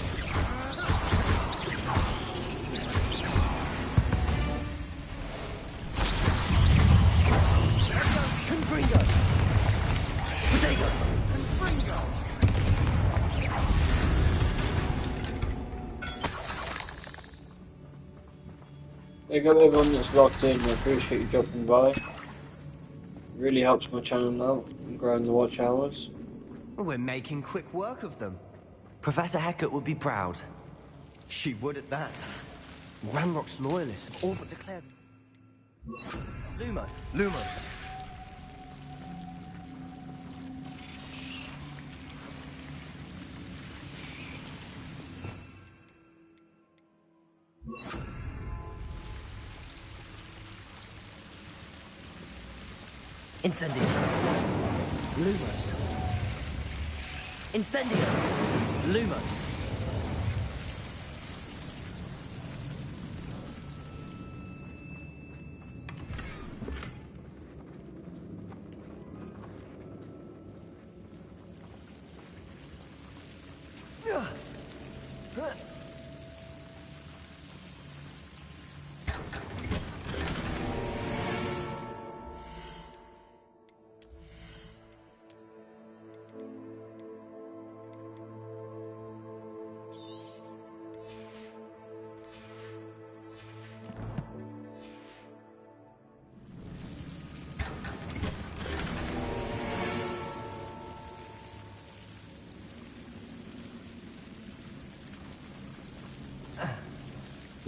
everyone that's locked in. I appreciate you dropping by. It really helps my channel out and growing the watch hours. We're making quick work of them. Professor Hecat would be proud. She would at that. Ranrock's loyalists have all but declared... Lumos. Incendio. Lumos. Incendio. Lumos.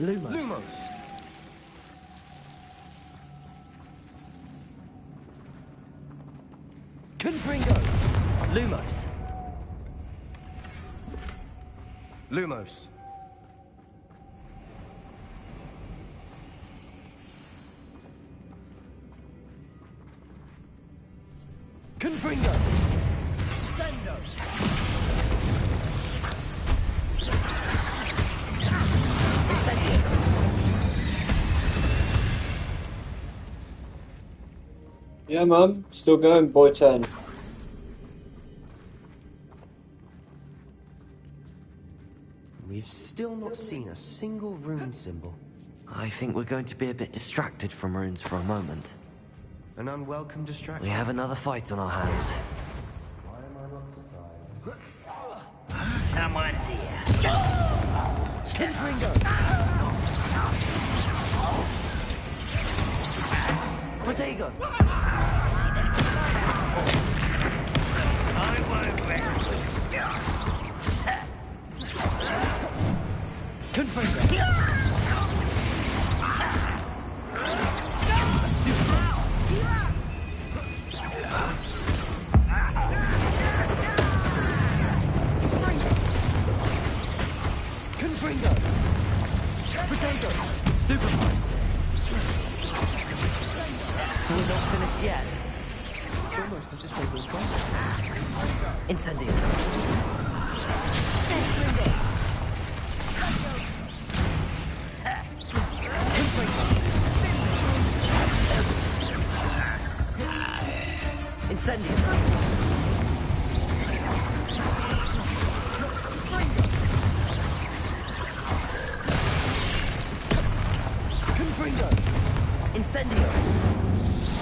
Lumos. Confringo! Lumos. Lumos. Confringo! Sendo! Yeah, Mum, still going, boy 10. We've still not seen a single rune symbol. I think we're going to be a bit distracted from runes for a moment. An unwelcome distraction. We have another fight on our hands. Why am I not surprised? Someone's here. Confringo! Protego! I won't rest. Confringo! Confringo! Potato! Stupefy! We're not finished yet. It's almost as if they were wrong. Incendio. Incendio. Confringo! Incendio!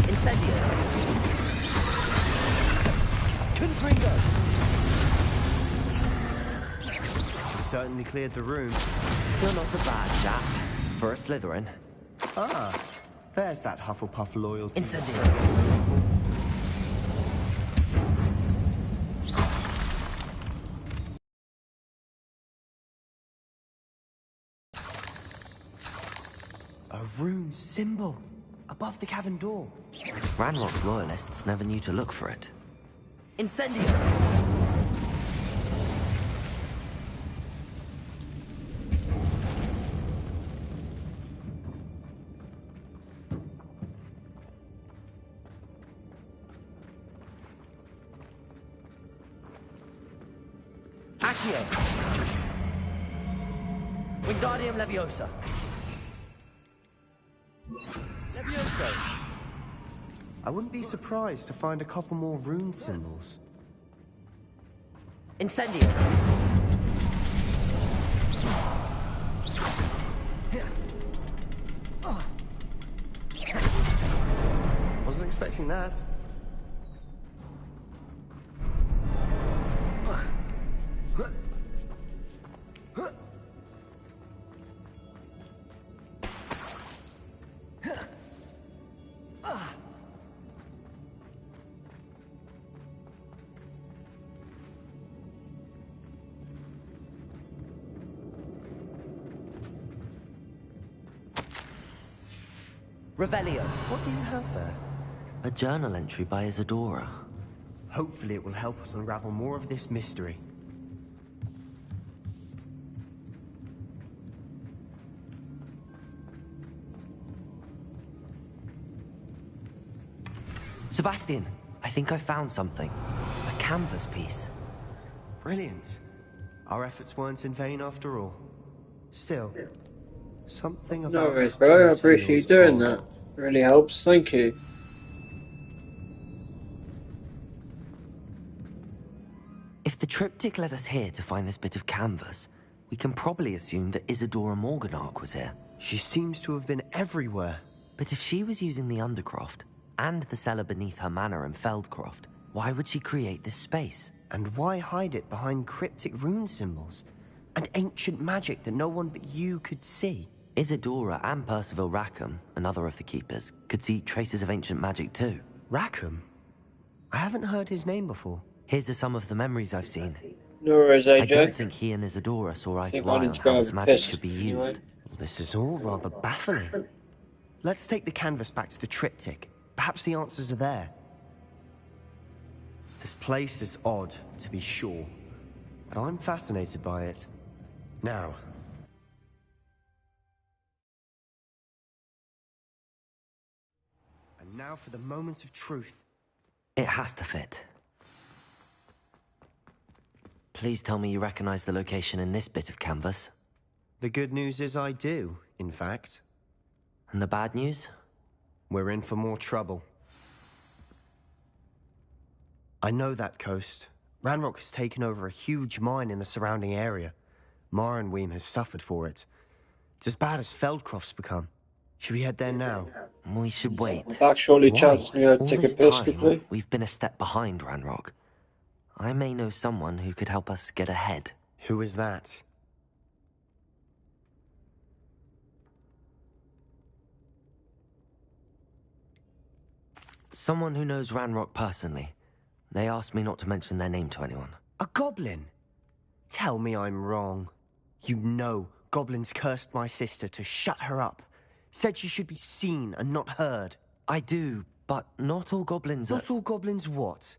Incendio! Confringo! You certainly cleared the room. You're not a bad chap. For a Slytherin. Ah, there's that Hufflepuff loyalty. Incendio! A rune symbol above the cavern door. Ranrock's loyalists never knew to look for it. Incendio! Accio! Wingardium Leviosa! Levioso! I wouldn't be surprised to find a couple more rune symbols. Incendio! Wasn't expecting that. Revelio. What do you have there? A journal entry by Isadora. Hopefully it will help us unravel more of this mystery. Sebastian, I think I found something. A canvas piece. Brilliant. Our efforts weren't in vain after all. Still, something about No worries, this bro. I place appreciate you feels doing odd. that. Really helps. Thank you. If the triptych led us here to find this bit of canvas, we can probably assume that Isadora Morganach was here. She seems to have been everywhere. But if she was using the Undercroft, and the cellar beneath her manor in Feldcroft, why would she create this space? And why hide it behind cryptic rune symbols? And ancient magic that no one but you could see? Isadora and Percival Rackham, another of the Keepers, could see traces of ancient magic too. Rackham? I haven't heard his name before. Here's some of the memories I've seen. No worries, AJ. I don't think he and Isadora saw eye think to eye on Alan's how gonna this be magic pissed should be anyway. used. This is all rather baffling. Let's take the canvas back to the triptych. Perhaps the answers are there. This place is odd, to be sure, but I'm fascinated by it. Now. And now for the moment of truth. It has to fit. Please tell me you recognize the location in this bit of canvas. The good news is I do, in fact. And the bad news? We're in for more trouble. I know that coast. Ranrock has taken over a huge mine in the surrounding area. Marrenweem has suffered for it. It's as bad as Feldcroft's become. Should we head there now? We should wait. Back surely Why? chance to All take a this piss time, quickly. we've been a step behind Ranrock. I may know someone who could help us get ahead. Who is that? Someone who knows Ranrock personally. They asked me not to mention their name to anyone. A goblin? Tell me I'm wrong. You know goblins cursed my sister to shut her up. Said she should be seen and not heard. I do, but not all goblins Not all goblins what?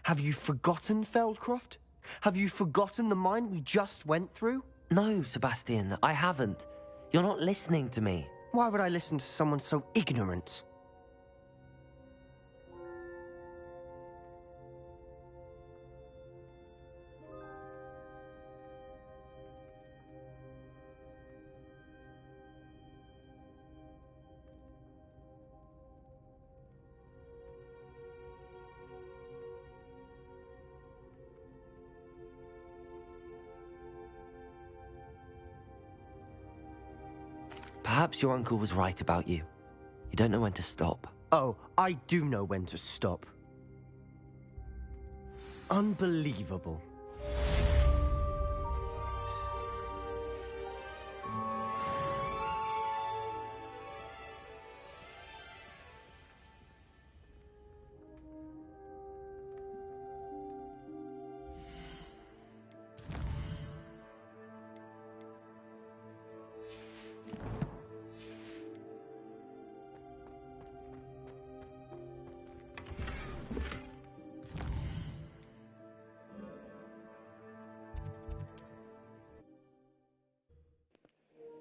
Have you forgotten Feldcroft? Have you forgotten the mine we just went through? No, Sebastian, I haven't. You're not listening to me. Why would I listen to someone so ignorant? Perhaps your uncle was right about you. You don't know when to stop. Oh, I do know when to stop. Unbelievable.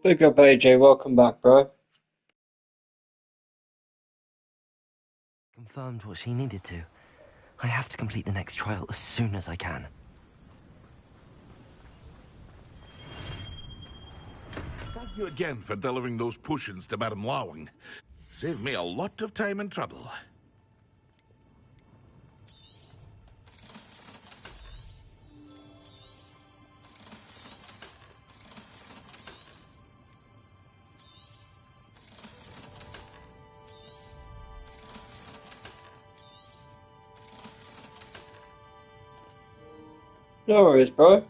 Big up AJ, welcome back, bro. Confirmed what she needed to. I have to complete the next trial as soon as I can. Thank you again for delivering those potions to Madame Lawing. Saved me a lot of time and trouble. No worries, bro.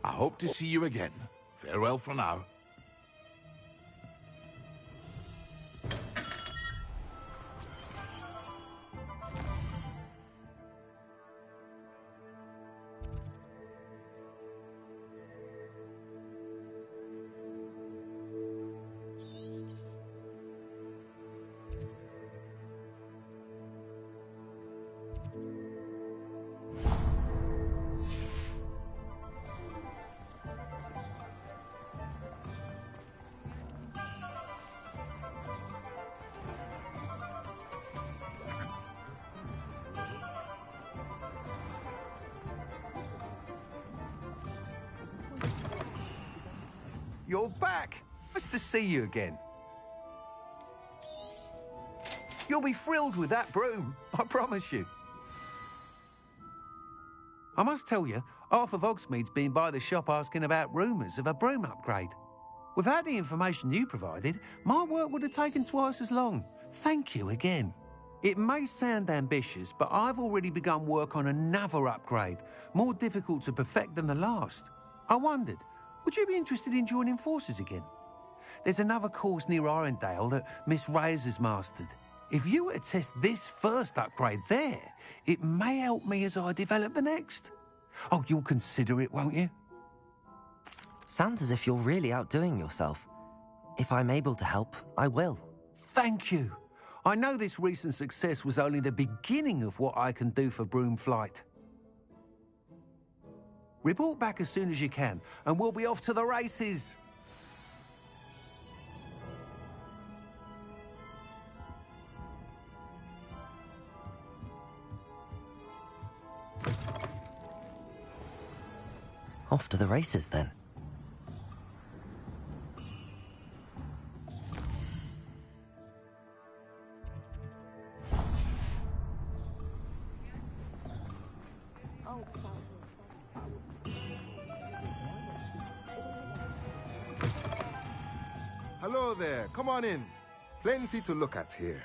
I hope to see you again. Farewell for now. You're back! Nice to see you again. You'll be thrilled with that broom, I promise you. I must tell you, half of Hogsmeade's been by the shop asking about rumours of a broom upgrade. Without the information you provided, my work would have taken twice as long. Thank you again. It may sound ambitious, but I've already begun work on another upgrade, more difficult to perfect than the last. I wondered, would you be interested in joining forces again? There's another course near Arendelle that Miss Reyes has mastered. If you were to test this first upgrade there, it may help me as I develop the next. Oh, you'll consider it, won't you? Sounds as if you're really outdoing yourself. If I'm able to help, I will. Thank you. I know this recent success was only the beginning of what I can do for Broomflight. Report back as soon as you can, and we'll be off to the races. Off to the races, then. Hello there, come on in. Plenty to look at here.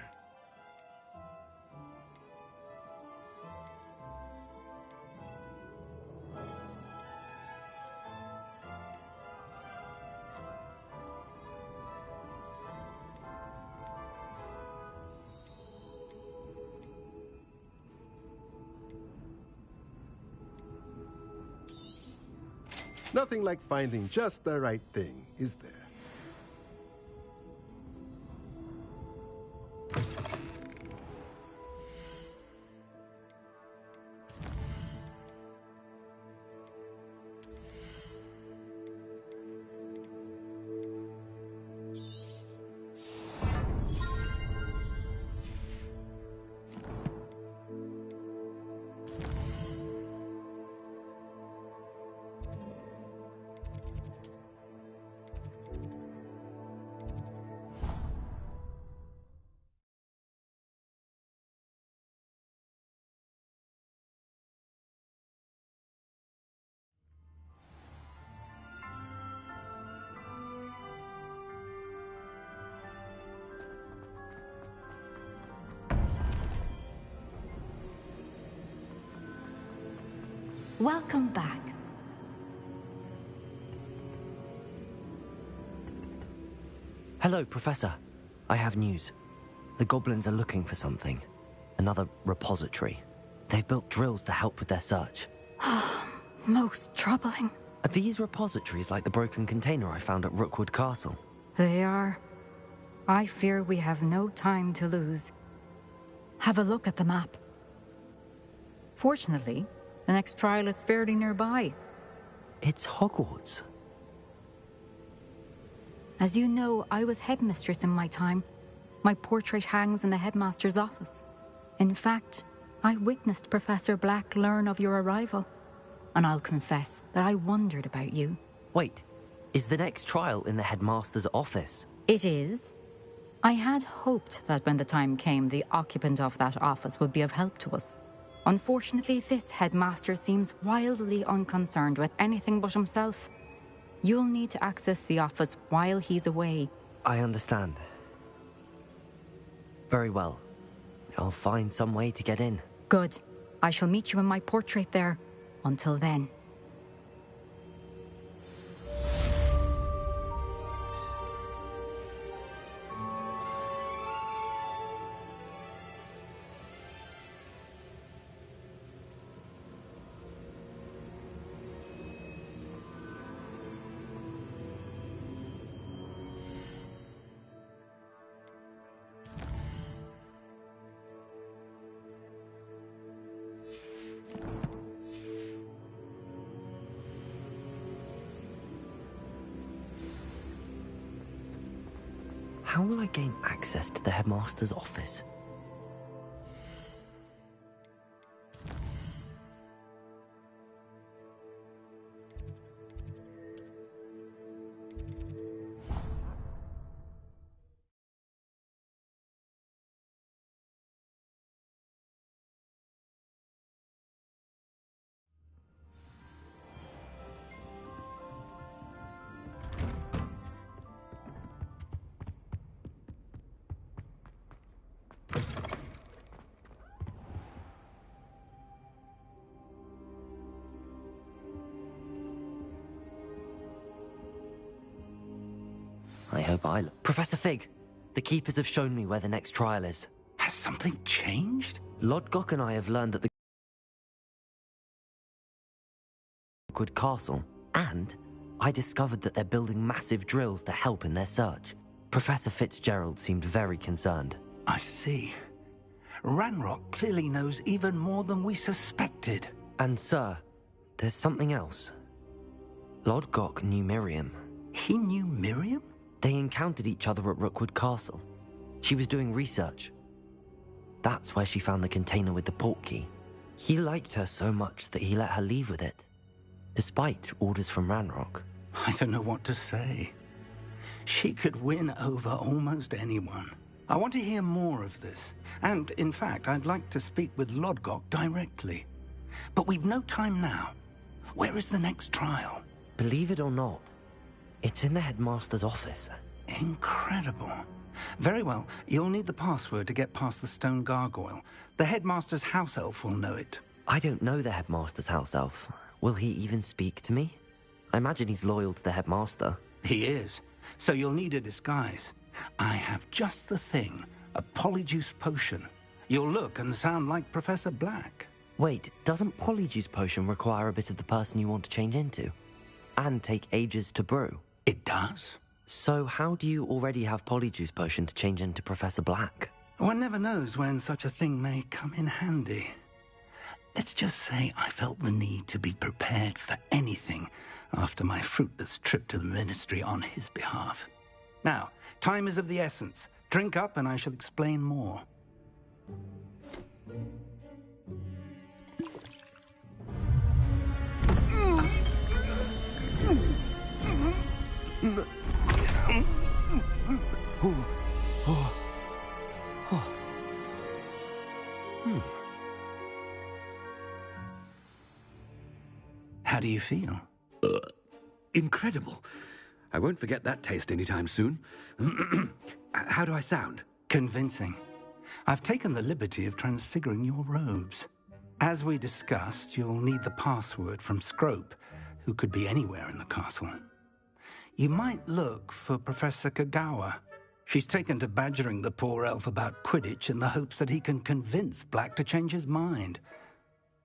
Nothing like finding just the right thing, is there? Welcome back. Hello, Professor. I have news. The goblins are looking for something. Another repository. They've built drills to help with their search. Most troubling. Are these repositories like the broken container I found at Rookwood Castle? They are. I fear we have no time to lose. Have a look at the map. Fortunately, the next trial is fairly nearby. It's Hogwarts. As you know, I was headmistress in my time. My portrait hangs in the headmaster's office. In fact, I witnessed Professor Black learn of your arrival. And I'll confess that I wondered about you. Wait, is the next trial in the headmaster's office? It is. I had hoped that when the time came, the occupant of that office would be of help to us. Unfortunately, this headmaster seems wildly unconcerned with anything but himself. You'll need to access the office while he's away. I understand. Very well. I'll find some way to get in. Good. I shall meet you in my portrait there. Until then. How will I gain access to the headmaster's office? I hope I... Professor Fig, the Keepers have shown me where the next trial is. Has something changed? Lodgok and I have learned that the Rookwood Castle, and I discovered that they're building massive drills to help in their search. Professor Fitzgerald seemed very concerned. I see. Ranrock clearly knows even more than we suspected. And sir, there's something else. Lodgok knew Miriam. He knew Miriam? They encountered each other at Rookwood Castle. She was doing research. That's where she found the container with the port key. He liked her so much that he let her leave with it, despite orders from Ranrock. I don't know what to say. She could win over almost anyone. I want to hear more of this. And, in fact, I'd like to speak with Lodgok directly. But we've no time now. Where is the next trial? Believe it or not, it's in the headmaster's office. Incredible. Very well. You'll need the password to get past the stone gargoyle. The headmaster's house elf will know it. I don't know the headmaster's house elf. Will he even speak to me? I imagine he's loyal to the headmaster. He is. So you'll need a disguise. I have just the thing. A polyjuice potion. You'll look and sound like Professor Black. Wait, doesn't polyjuice potion require a bit of the person you want to change into? And take ages to brew? It does. So how do you already have polyjuice potion to change into Professor Black? One never knows when such a thing may come in handy. Let's just say I felt the need to be prepared for anything after my fruitless trip to the Ministry on his behalf. Now, time is of the essence. Drink up and I shall explain more. How do you feel? Incredible. I won't forget that taste anytime soon. How do I sound? Convincing. I've taken the liberty of transfiguring your robes. As we discussed, you'll need the password from Scrope, who could be anywhere in the castle. You might look for Professor Kagawa. She's taken to badgering the poor elf about Quidditch in the hopes that he can convince Black to change his mind.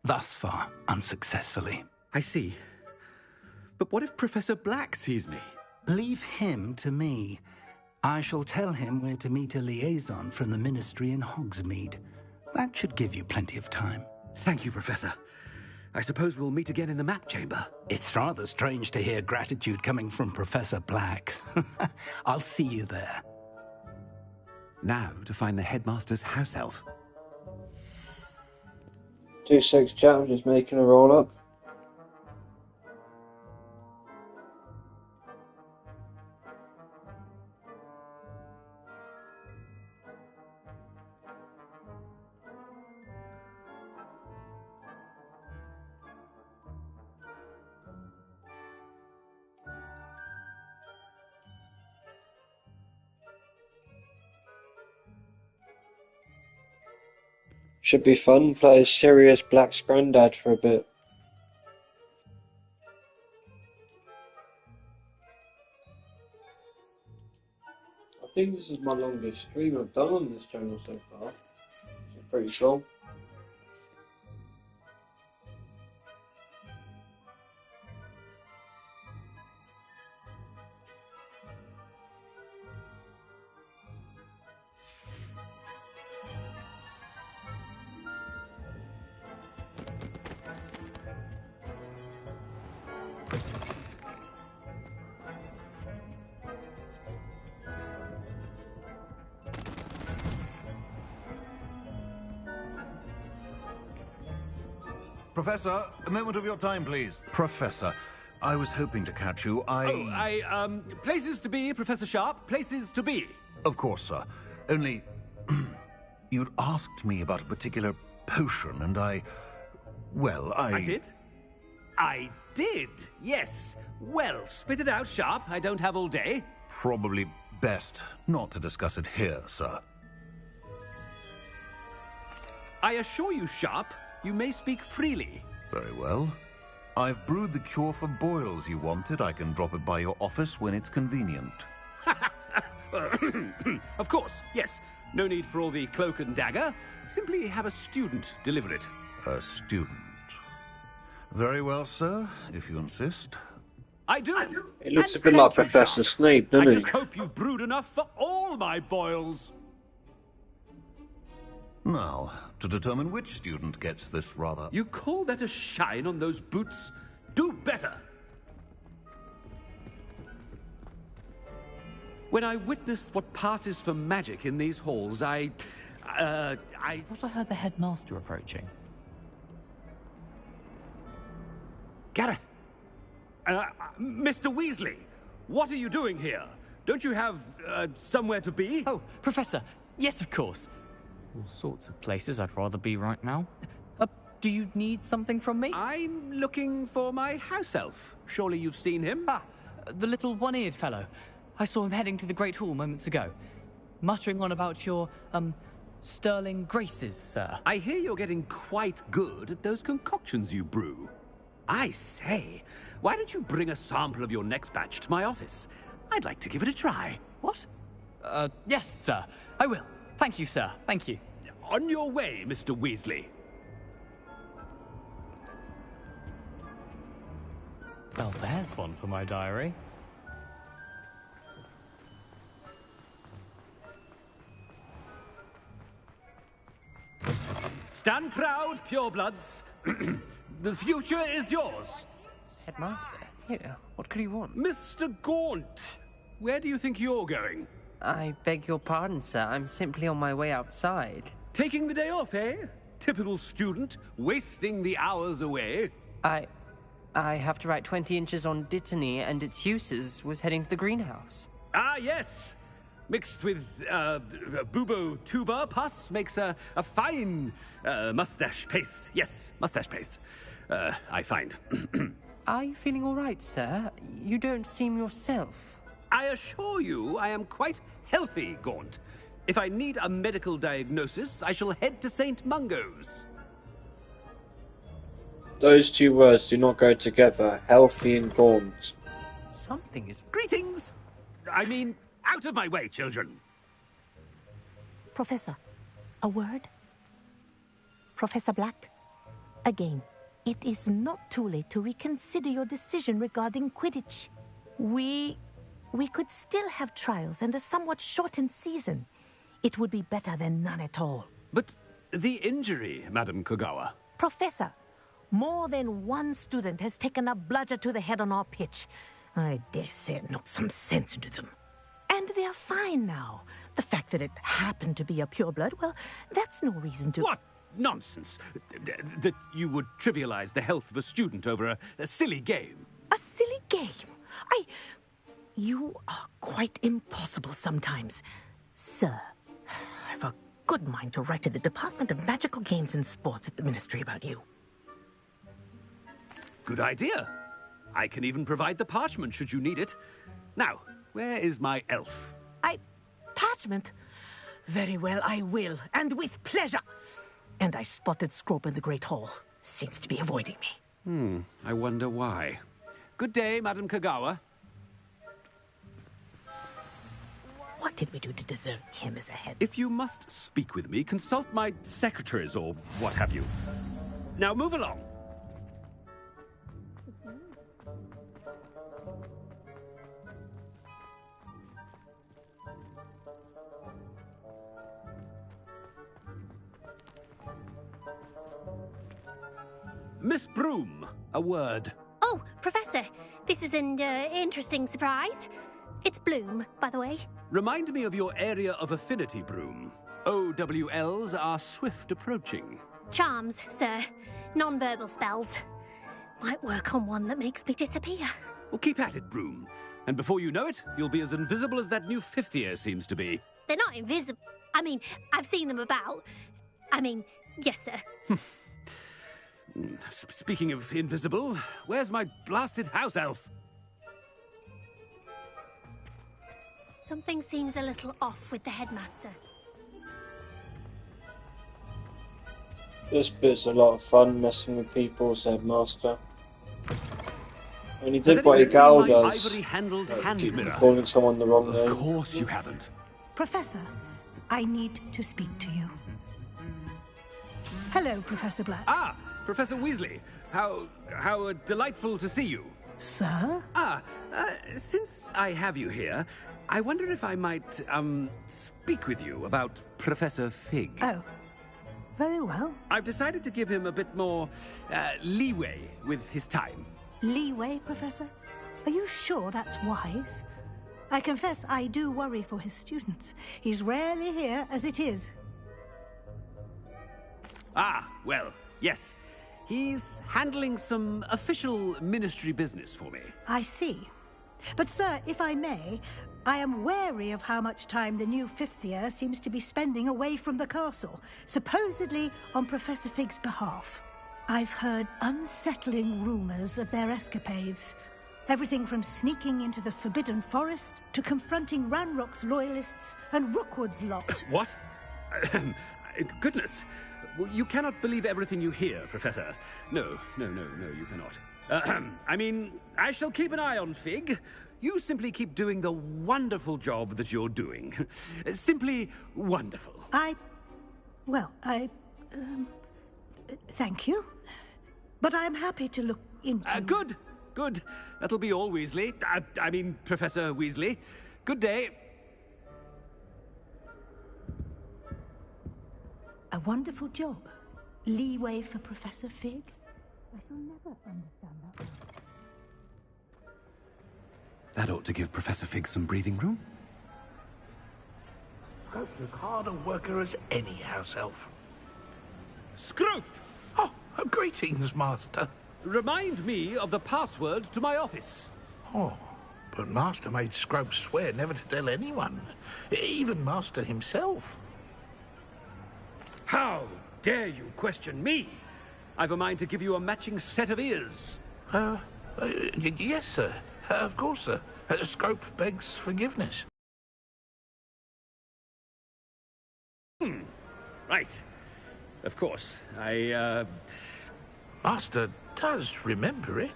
Thus far, unsuccessfully. I see. But what if Professor Black sees me? Leave him to me. I shall tell him where to meet a liaison from the Ministry in Hogsmeade. That should give you plenty of time. Thank you, Professor. I suppose we'll meet again in the map chamber. It's rather strange to hear gratitude coming from Professor Black. I'll see you there. Now to find the headmaster's house elf. 2-6 chat, I'm just making a roll up. Should be fun, play as Sirius Black's granddad for a bit. I think this is my longest stream I've done on this channel so far. It's pretty cool. Professor, a moment of your time, please. Professor, I was hoping to catch you. Places to be, Professor Sharp. Places to be. Of course, sir. Only, you'd asked me about a particular potion, and I did? I did, yes. Well, spit it out, Sharp. I don't have all day. Probably best not to discuss it here, sir. I assure you, Sharp, you may speak freely. Very well. I've brewed the cure for boils you wanted. I can drop it by your office when it's convenient. Of course, yes. No need for all the cloak and dagger. Simply have a student deliver it. A student. Very well, sir, if you insist. I do. It looks a bit like Professor Snape, doesn't I it? just hope you've brewed enough for all my boils. Now, to determine which student gets this rather... You call that a shine on those boots? Do better! When I witnessed what passes for magic in these halls, I thought I heard the headmaster approaching. Gareth! Mr. Weasley, what are you doing here? Don't you have, somewhere to be? Oh, Professor, yes, of course. All sorts of places I'd rather be right now. Do you need something from me? I'm looking for my house elf. Surely you've seen him? Ah, the little one-eared fellow. I saw him heading to the Great Hall moments ago, muttering on about your, sterling graces, sir. I hear you're getting quite good at those concoctions you brew. I say, why don't you bring a sample of your next batch to my office? I'd like to give it a try. What? Yes, sir. I will. Thank you, sir. Thank you. On your way, Mr. Weasley. Well, there's one for my diary. Stand proud, purebloods. The future is yours. Headmaster? Here, what could he want? Mr. Gaunt, where do you think you're going? I beg your pardon, sir. I'm simply on my way outside. Taking the day off, eh? Typical student, wasting the hours away. I have to write 20 inches on Dittany and its uses. Was heading to the greenhouse. Ah, yes. Mixed with bubo tuber pus makes a fine mustache paste. Yes, mustache paste. I find. Are you feeling all right, sir? You don't seem yourself. I assure you I am quite healthy, Gaunt. If I need a medical diagnosis, I shall head to St. Mungo's. Those two words do not go together. Healthy and gaunt. Something is... Greetings! I mean, out of my way, children. Professor, a word? Professor Black? Again, it is not too late to reconsider your decision regarding Quidditch. We could still have trials and a somewhat shortened season. It would be better than none at all. But the injury, Madam Kogawa. Professor, more than one student has taken a bludger to the head on our pitch. I dare say it knocked some sense into them. And they're fine now. The fact that it happened to be a pureblood, well, that's no reason to... What nonsense! That you would trivialize the health of a student over a silly game. A silly game? You are quite impossible sometimes. Sir, I've a good mind to write to the Department of Magical Games and Sports at the Ministry about you. Good idea. I can even provide the parchment should you need it. Now, where is my elf? Parchment? Very well, I will, and with pleasure. And I spotted Scrope in the Great Hall. Seems to be avoiding me. I wonder why. Good day, Madam Kogawa. What did we do to deserve him as a head? If you must speak with me, consult my secretaries or what have you. Now move along. Miss Broom, a word. Oh, Professor, this is an interesting surprise. It's Bloom, by the way. Remind me of your area of affinity, Broom. OWLs are swift approaching. Charms, sir. Non-verbal spells. Might work on one that makes me disappear. Well, keep at it, Broom. And before you know it, you'll be as invisible as that new fifth year seems to be. They're not invisible. I mean, I've seen them about. Yes, sir. Speaking of invisible, where's my blasted house elf? Something seems a little off with the headmaster. This bit's a lot of fun, messing with people's headmaster. And he did what Egal does, ivory-handled hand keep mirror? calling someone the wrong name. Of course you haven't. Professor, I need to speak to you. Hello, Professor Black. Ah, Professor Weasley. How delightful to see you. Sir? Since I have you here, I wonder if I might, speak with you about Professor Fig. Oh, very well. I've decided to give him a bit more, leeway with his time. Leeway, Professor? Are you sure that's wise? I confess I do worry for his students. He's rarely here as it is. Well, yes. He's handling some official ministry business for me. I see. But, sir, if I may, I am wary of how much time the new fifth year seems to be spending away from the castle, supposedly on Professor Fig's behalf. I've heard unsettling rumors of their escapades. Everything from sneaking into the Forbidden Forest to confronting Ranrock's loyalists and Rookwood's lot. What? Goodness. You cannot believe everything you hear, Professor. No, you cannot. I shall keep an eye on Fig. You simply keep doing the wonderful job that you're doing. Simply wonderful. Thank you. But I'm happy to look into... Good. That'll be all, Weasley. Professor Weasley. Good day. A wonderful job. Leeway for Professor Fig? I shall never understand that one. That ought to give Professor Fig some breathing room. Scrope as hard a worker as any house elf. Scrope! Oh, greetings, Master. Remind me of the password to my office. Oh, but Master made Scrope swear never to tell anyone, even Master himself. How dare you question me? I've a mind to give you a matching set of ears. Yes, sir. Of course, sir. Scrope begs forgiveness. Right. Of course. Master does remember it.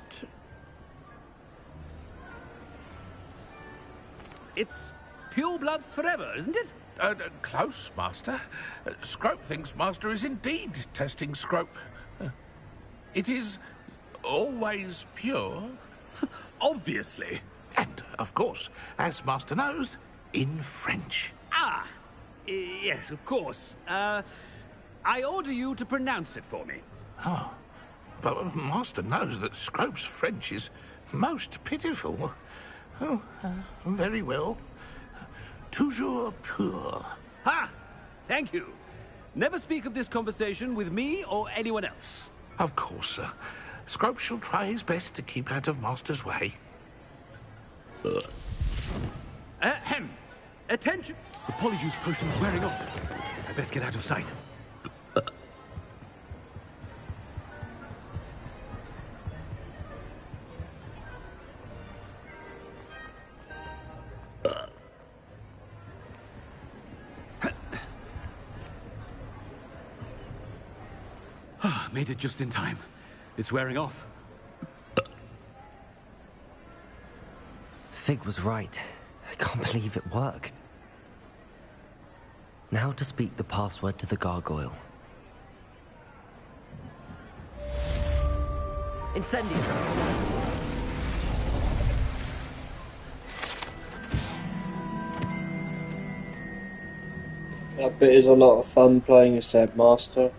It's pure bloods forever, isn't it? Close, Master. Scrope thinks Master is indeed testing Scrope. It is always pure. Obviously. And, of course, as Master knows, in French. Ah, yes, of course. I order you to pronounce it for me. Oh, but Master knows that Scrope's French is most pitiful. Oh, very well. Toujours pur. Ha! Thank you. Never speak of this conversation with me or anyone else. Of course, sir. Scrope shall try his best to keep out of Master's way. Ahem. Attention! The polyjuice potion's wearing off. I best get out of sight. Made it just in time. It's wearing off. Fig was right. I can't believe it worked. Now to speak the password to the gargoyle. Incendio! That bit is a lot of fun playing as Headmaster.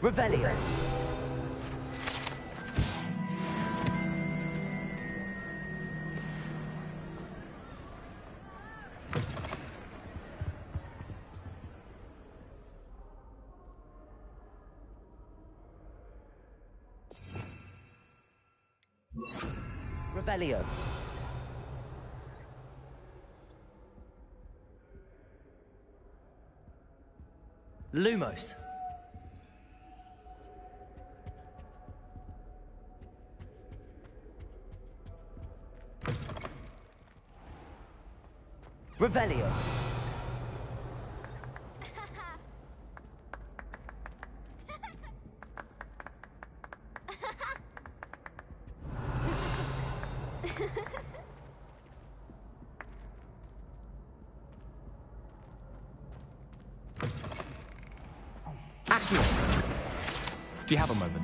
Revelio. Revelio. Lumos. Revelio. Accio. Do you have a moment?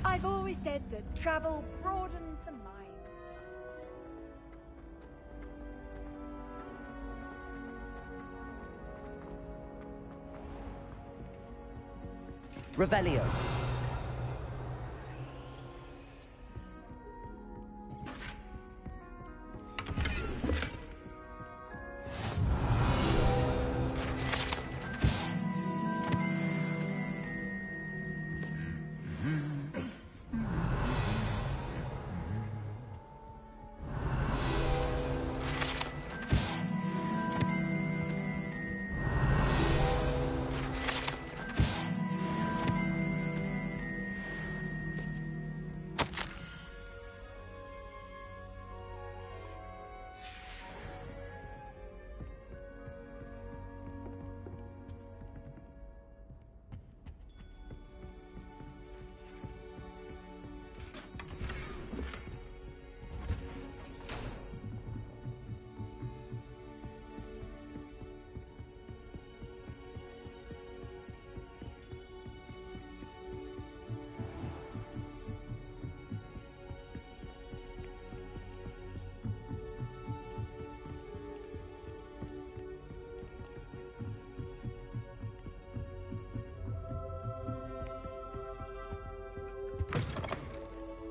I've always said that travel broadens the mind. Revelio.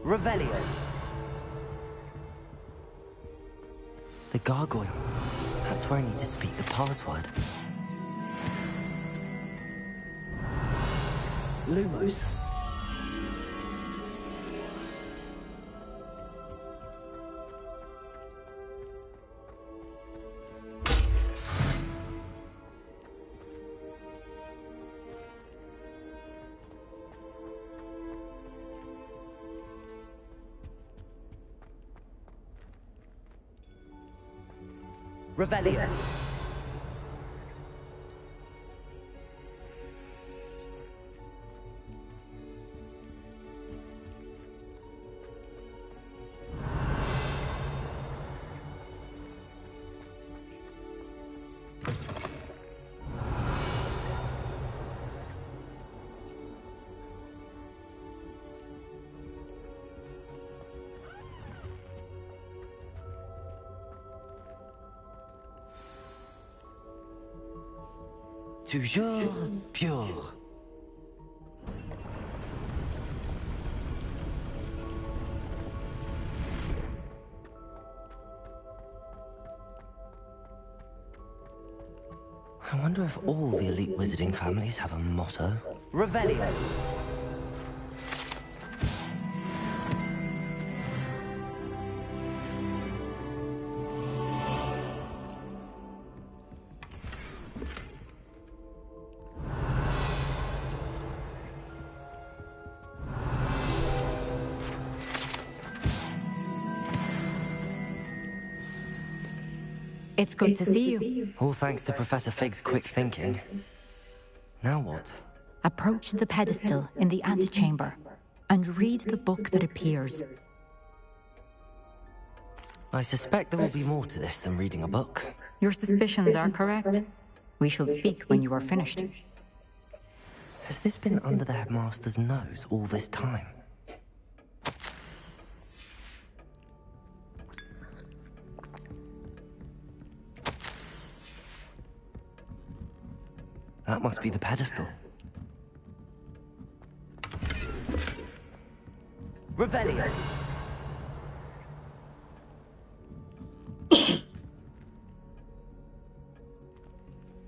Revelio. The gargoyle. That's where I need to speak the password. Lumos. Revelio. Toujours pure. I wonder if all the elite wizarding families have a motto. Revelio. It's good to see you. All thanks to Professor Fig's quick thinking. Now what? Approach the pedestal in the antechamber and read the book that appears. I suspect there will be more to this than reading a book. Your suspicions are correct. We shall speak when you are finished. Has this been under the headmaster's nose all this time? That must be the pedestal. Revelio.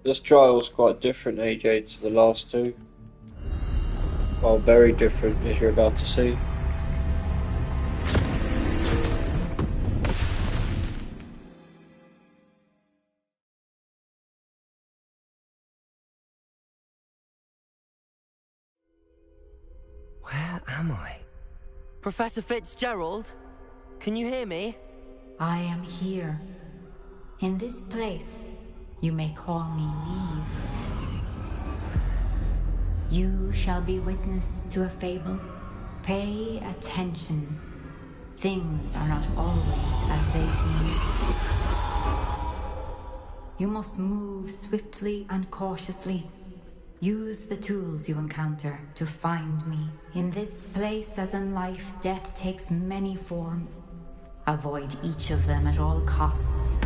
This trial was quite different, AJ, to the last two. Well, very different, as you're about to see. Where am I? Professor Fitzgerald? Can you hear me? I am here. In this place, you may call me Neve. You shall be witness to a fable. Pay attention. Things are not always as they seem. You must move swiftly and cautiously. Use the tools you encounter to find me. In this place, as in life, death takes many forms. Avoid each of them at all costs.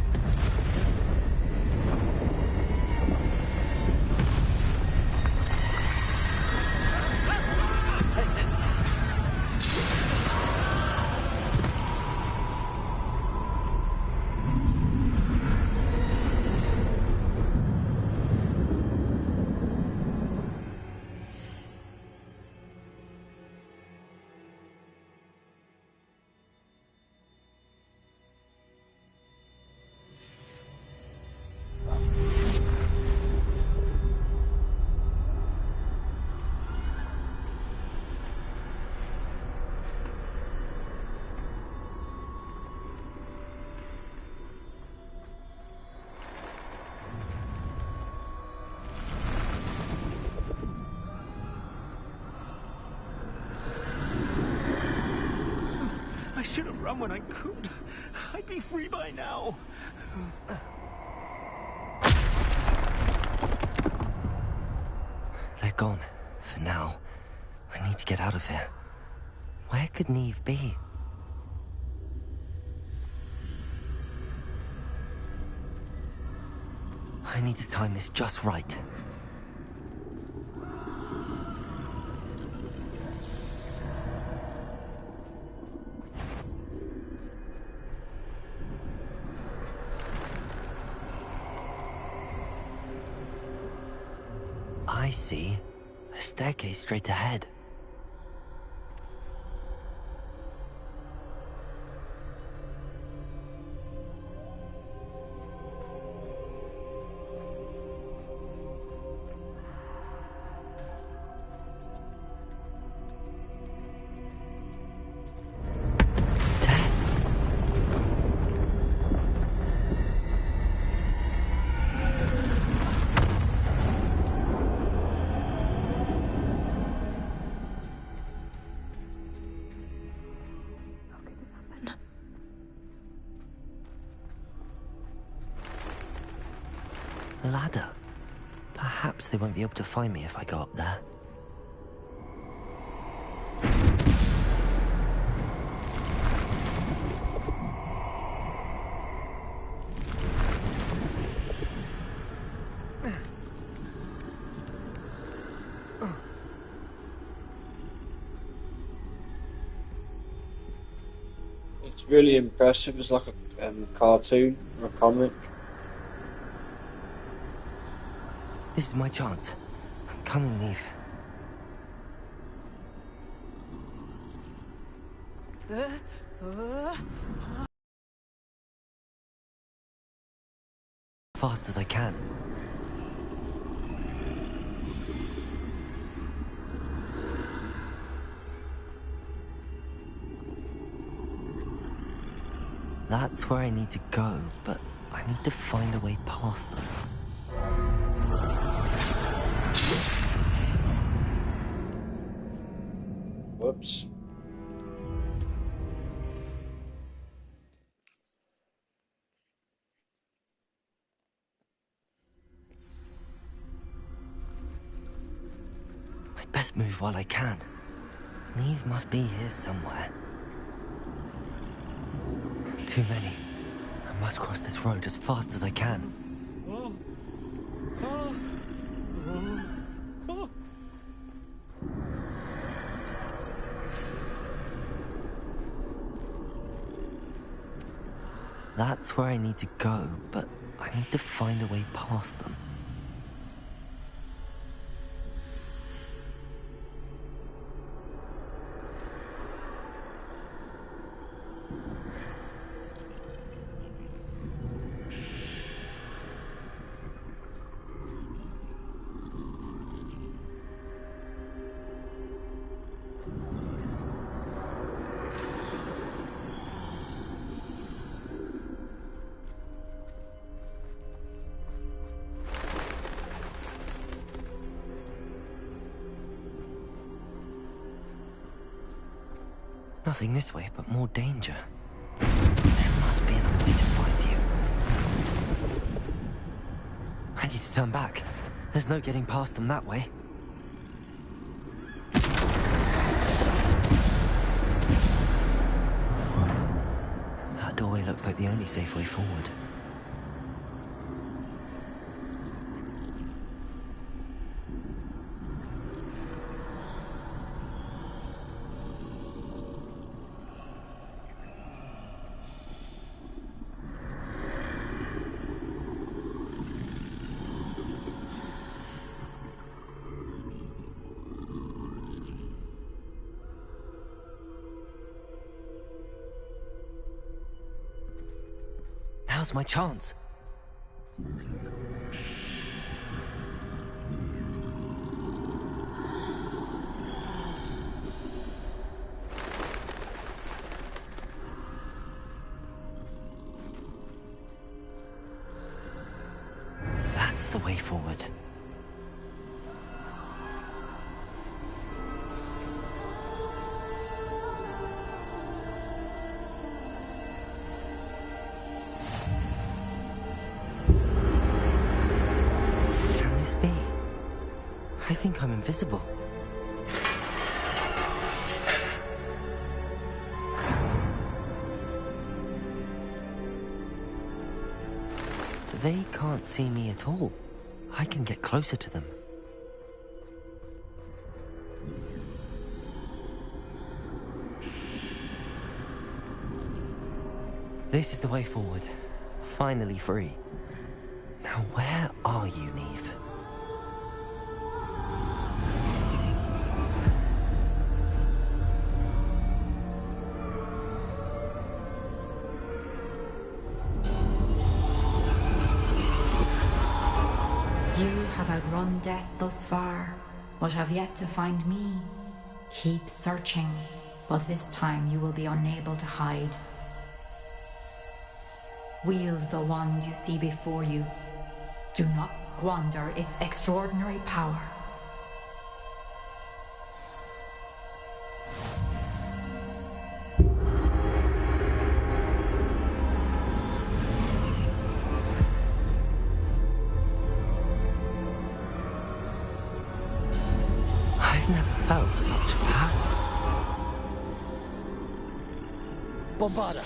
I should have run when I could. I'd be free by now. They're gone. For now. I need to get out of here. Where could Neve be? I need to time this just right. I see. A staircase straight ahead. A ladder. Perhaps they won't be able to find me if I go up there. It's really impressive. It's like a cartoon or a comic. This is my chance. Come and leave. Fast as I can. That's where I need to go, but I need to find a way past them. Whoops. I'd best move while I can. Neve must be here somewhere. Too many. I must cross this road as fast as I can. That's where I need to go, but I need to find a way past them. Nothing this way, but more danger. There must be another way to find you. I need to turn back. There's no getting past them that way. That doorway looks like the only safe way forward. Now's my chance. That's the way forward. I think I'm invisible. They can't see me at all. I can get closer to them. This is the way forward. Finally free. Now where are you, Neve? You have outrun death thus far, but have yet to find me. Keep searching, but this time you will be unable to hide. Wield the wand you see before you. Do not squander its extraordinary power. I've never felt such power. Bombarda!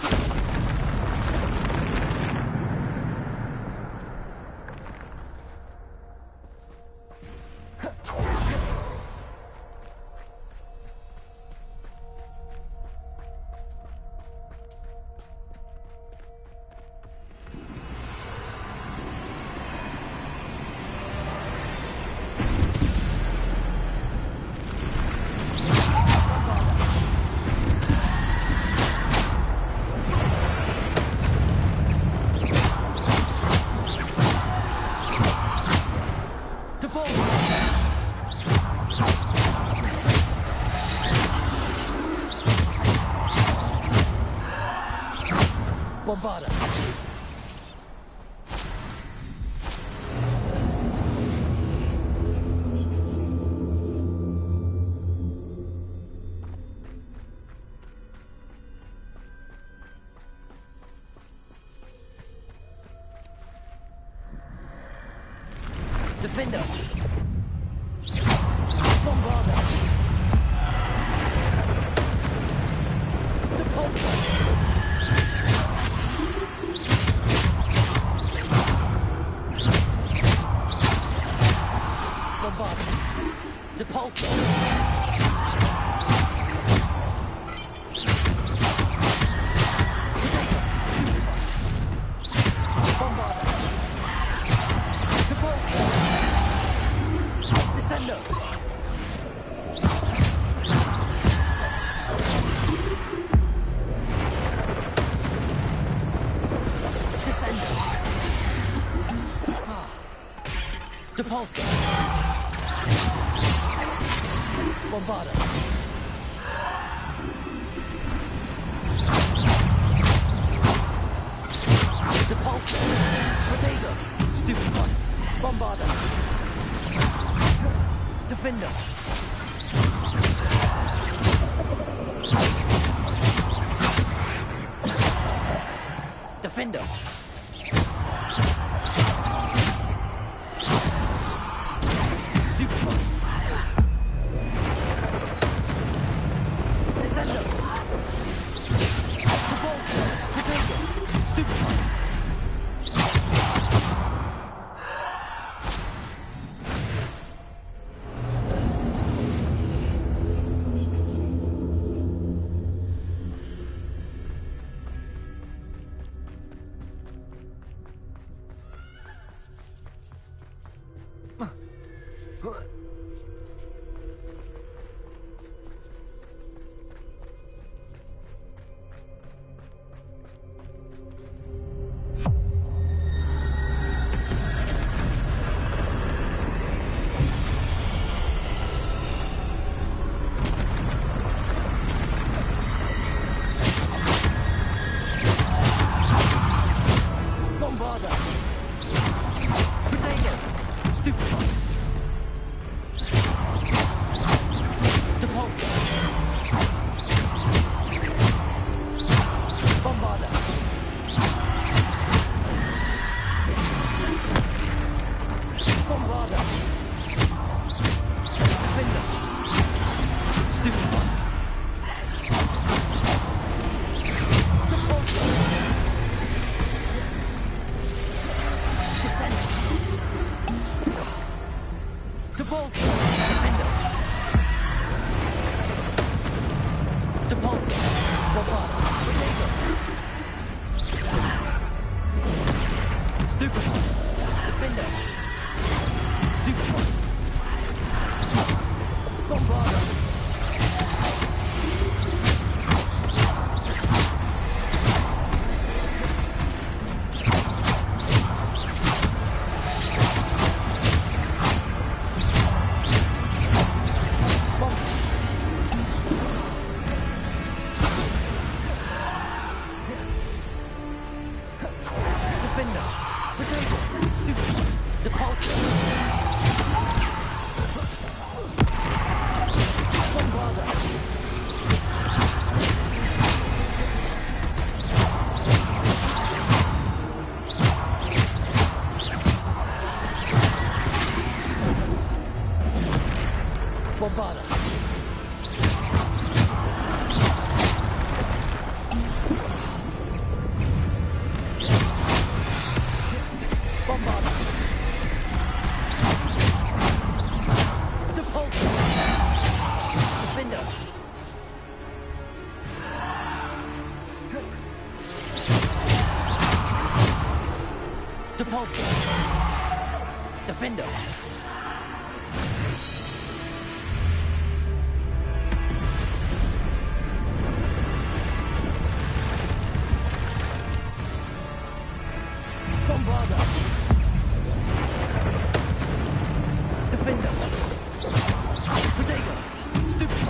Bombarda! Defender! Bombarda! Depulso! Depulso! Bombarda! Depulso! Descendo! Descendo! Depulso! Bombarda! Depulso! Protego! Stupefy! Bombarda! Defender! Defender! Stupefy! Descendo! Depulso! Protego! Stupefy! Bombarda! Protego! Stupefy! Depulso! Bombarda! Bombarda! Defender! Stupefy! Depulso! Descend! Depulso! Defender! Depulso! Bombarda! Protego! Stupefy! Defender! Stupefy! Bombarda! Defender. Bombarder. Defender. Protego. Stupid.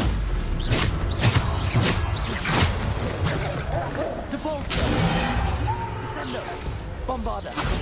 Debolster. Descender. Bombarder.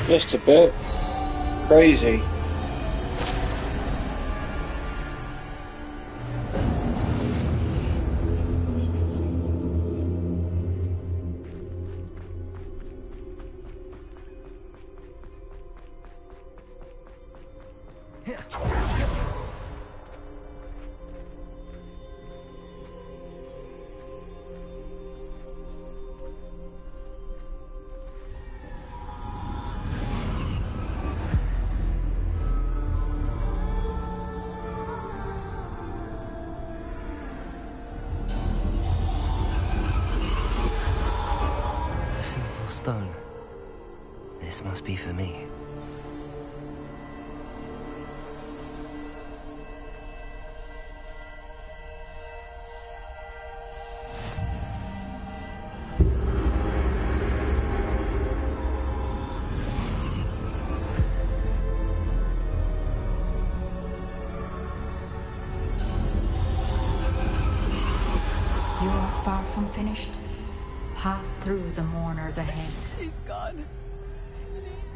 Just a bit crazy. Stone. This must be for me. finished, pass through the mourners ahead. She's gone.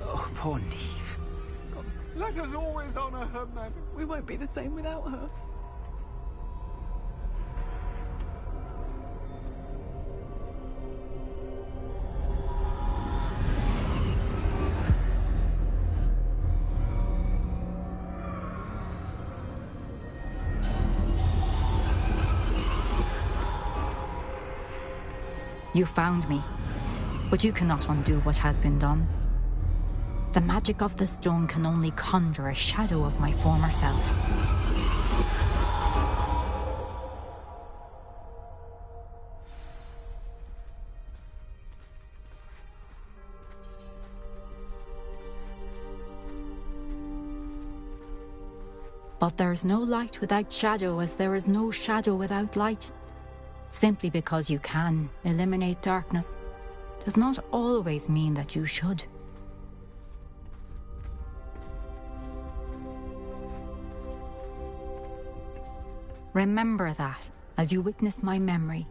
Oh, poor Neve. God, let us always honor her memory. We won't be the same without her. You found me, but you cannot undo what has been done. The magic of the stone can only conjure a shadow of my former self. But there is no light without shadow, as there is no shadow without light. Simply because you can eliminate darkness does not always mean that you should. Remember that as you witness my memory.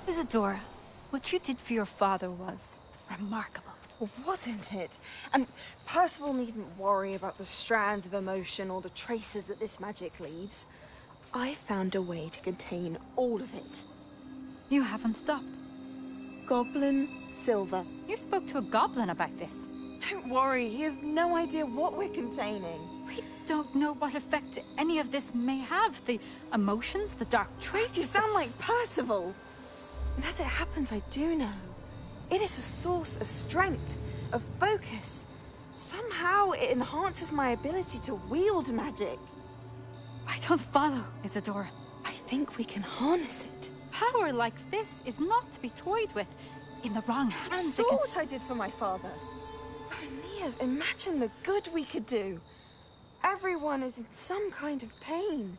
Isadora, what you did for your father was remarkable. Wasn't it? And Percival needn't worry about the strands of emotion or the traces that this magic leaves. I found a way to contain all of it. You haven't stopped. Goblin Silver. You spoke to a goblin about this. Don't worry, he has no idea what we're containing. We don't know what effect any of this may have. The emotions, the dark traits. You sound like Percival. And as it happens, I do know. It is a source of strength, of focus. Somehow it enhances my ability to wield magic. I don't follow, Isadora. I think we can harness it. Power like this is not to be toyed with. In the wrong hands, You saw what I did for my father. Oh, Neve, imagine the good we could do. Everyone is in some kind of pain.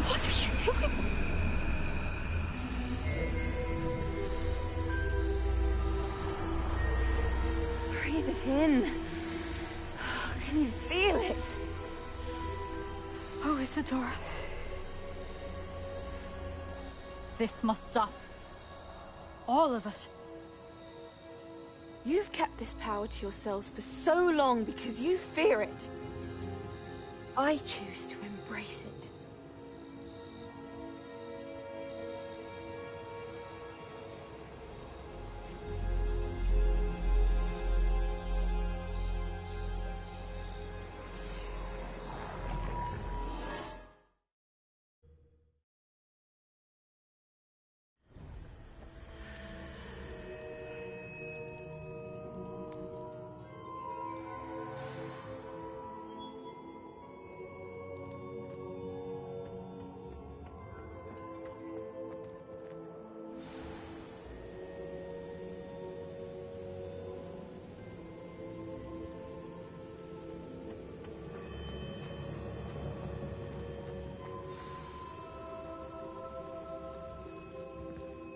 What are you doing? Breathe it in. Can you feel it? Oh, Isadora. This must stop. All of it. You've kept this power to yourselves for so long because you fear it. I choose to embrace it.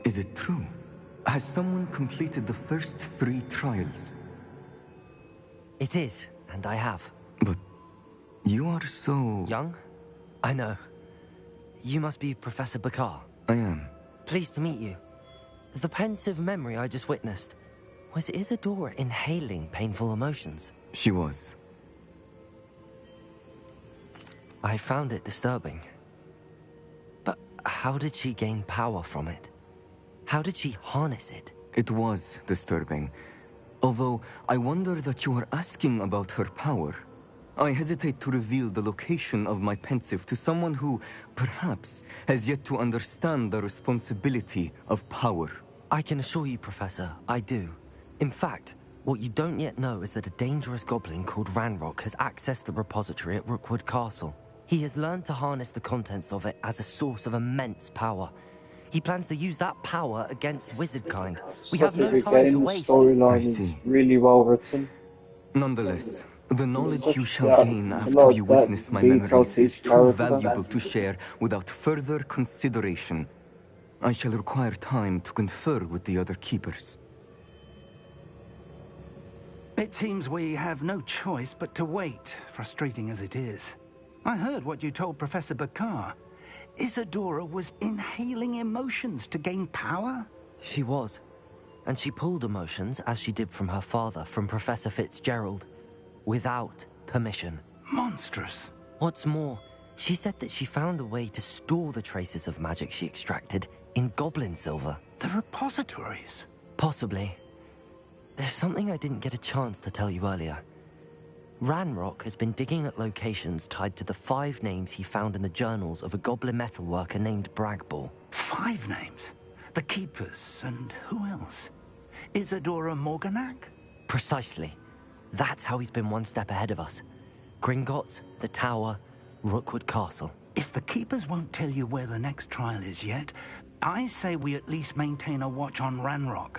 Is it true? Has someone completed the first 3 trials? It is, and I have. But you are so... Young? I know. You must be Professor Bakar. I am. Pleased to meet you. The pensive memory I just witnessed, was Isadora inhaling painful emotions? She was. I found it disturbing. But how did she gain power from it? How did she harness it? It was disturbing. Although, I wonder that you are asking about her power. I hesitate to reveal the location of my pensive to someone who, perhaps, has yet to understand the responsibility of power. I can assure you, Professor, I do. In fact, what you don't yet know is that a dangerous goblin called Ranrock has accessed the repository at Rookwood Castle. He has learned to harness the contents of it as a source of immense power. He plans to use that power against wizardkind. We have Such a no good time game. to The waste. storyline is really well written. Nonetheless, the knowledge you Such shall that, gain a after lot you of that witness my detail memories to is each too character. valuable to share without further consideration. I shall require time to confer with the other keepers. It seems we have no choice but to wait, frustrating as it is. I heard what you told Professor Bakar. Isadora was inhaling emotions to gain power? She was. And she pulled emotions, as she did from her father, from Professor Fitzgerald, without permission. Monstrous. What's more, she said that she found a way to store the traces of magic she extracted in goblin silver. The repositories? Possibly. There's something I didn't get a chance to tell you earlier. Ranrock has been digging at locations tied to the 5 names he found in the journals of a goblin metalworker named Bragball. 5 names? The Keepers, and who else? Isadora Morganac? Precisely. That's how he's been one step ahead of us. Gringotts, the Tower, Rookwood Castle. If the Keepers won't tell you where the next trial is yet, I say we at least maintain a watch on Ranrock.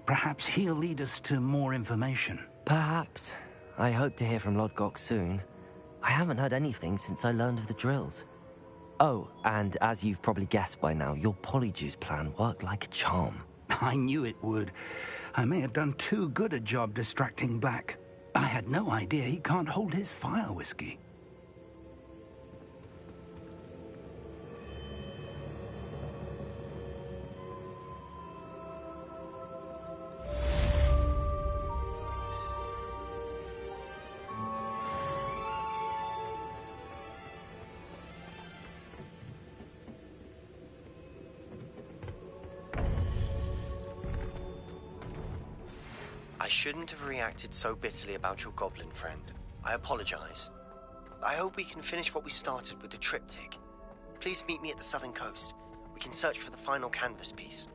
Perhaps he'll lead us to more information. Perhaps. I hope to hear from Lodgok soon. I haven't heard anything since I learned of the drills. Oh, and as you've probably guessed by now, your Polyjuice plan worked like a charm. I knew it would. I may have done too good a job distracting Black. I had no idea he can't hold his fire whiskey. I shouldn't have reacted so bitterly about your goblin friend. I apologize. I hope we can finish what we started with the triptych. Please meet me at the southern coast. We can search for the final canvas piece.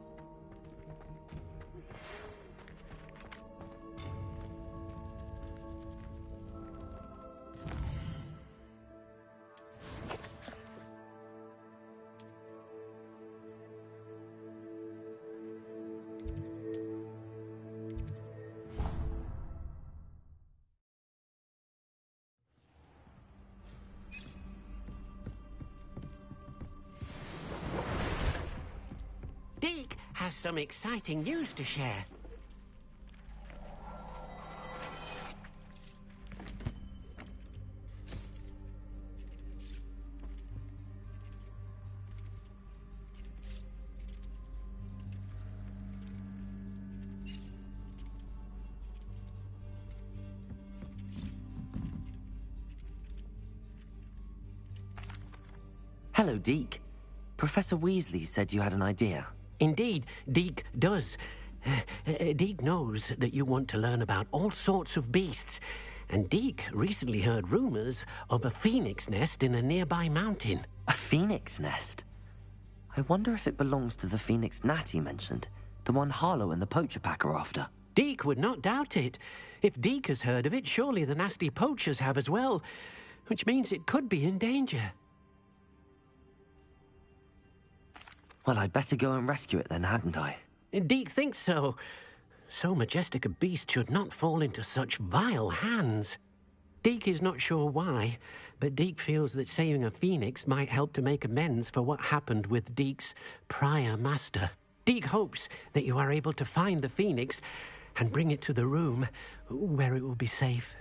Deke has some exciting news to share. Hello, Deke. Professor Weasley said you had an idea. Indeed, Deke does. Deke knows that you want to learn about all sorts of beasts, and Deke recently heard rumors of a phoenix nest in a nearby mountain. A phoenix nest? I wonder if it belongs to the phoenix gnat he mentioned, the one Harlow and the poacher pack are after. Deke would not doubt it. If Deke has heard of it, surely the nasty poachers have as well, which means it could be in danger. Well, I'd better go and rescue it then, hadn't I? Deke thinks so. So majestic a beast should not fall into such vile hands. Deke is not sure why, but Deke feels that saving a phoenix might help to make amends for what happened with Deke's prior master. Deke hopes that you are able to find the phoenix and bring it to the room where it will be safe.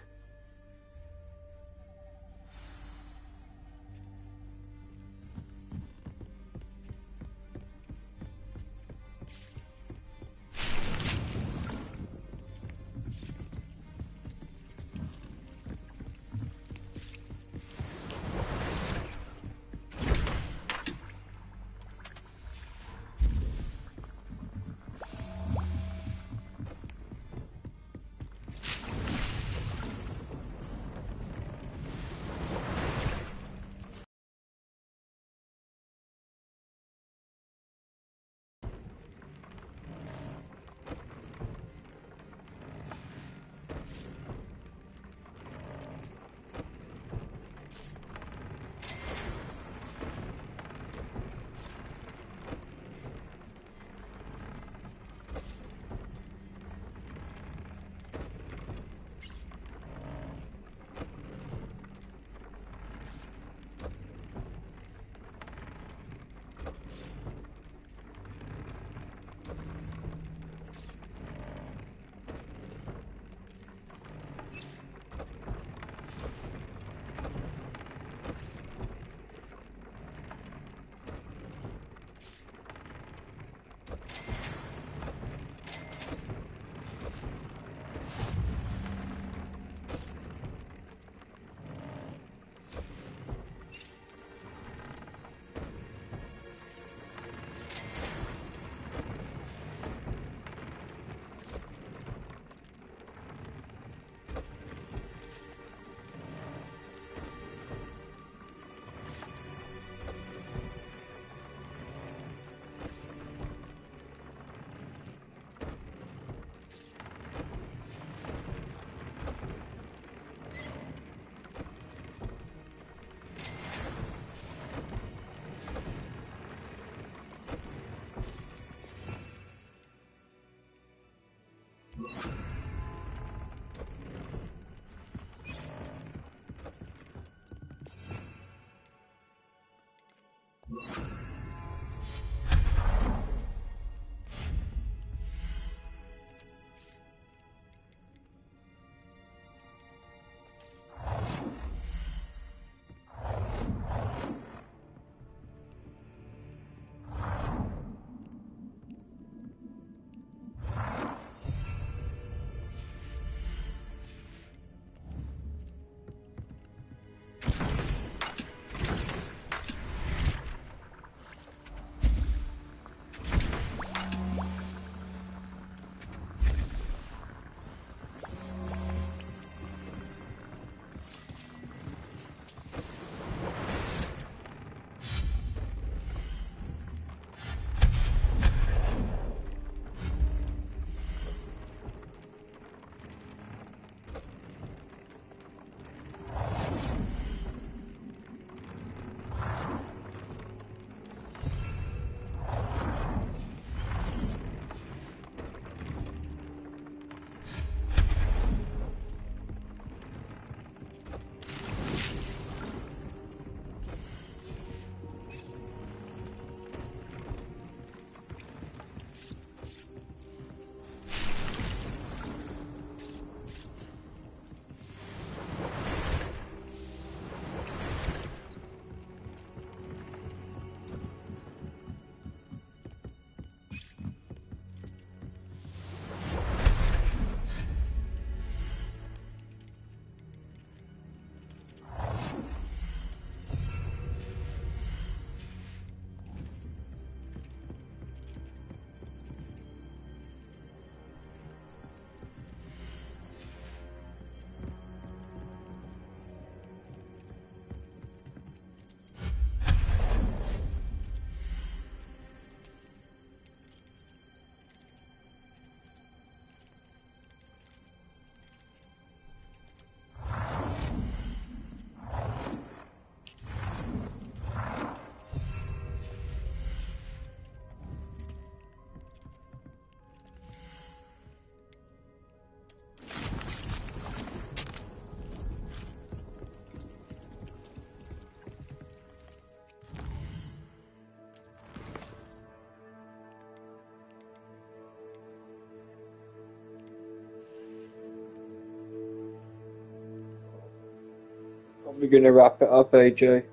Probably going to wrap it up, AJ.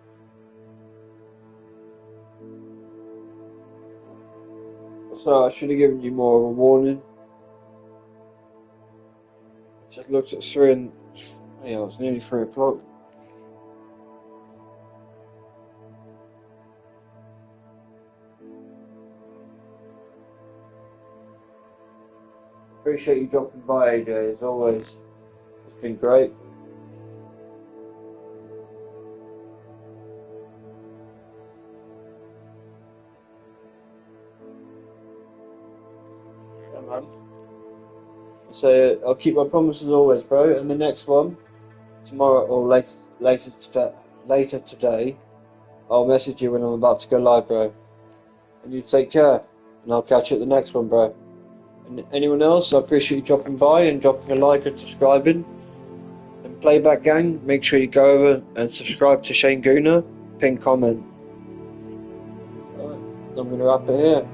So I should have given you more of a warning. Just looked at 3 and... yeah, it was nearly 3 o'clock. Appreciate you dropping by, AJ, as always. It's been great. Yeah, man. So I'll keep my promise as always, bro. And the next one, tomorrow or later today, I'll message you when I'm about to go live, bro. And you take care, and I'll catch you at the next one, bro. And anyone else, I appreciate you dropping by and dropping a like and subscribing. And Playback Gang, make sure you go over and subscribe to Shane Gooner, pin comment. Alright, I'm going to wrap it here.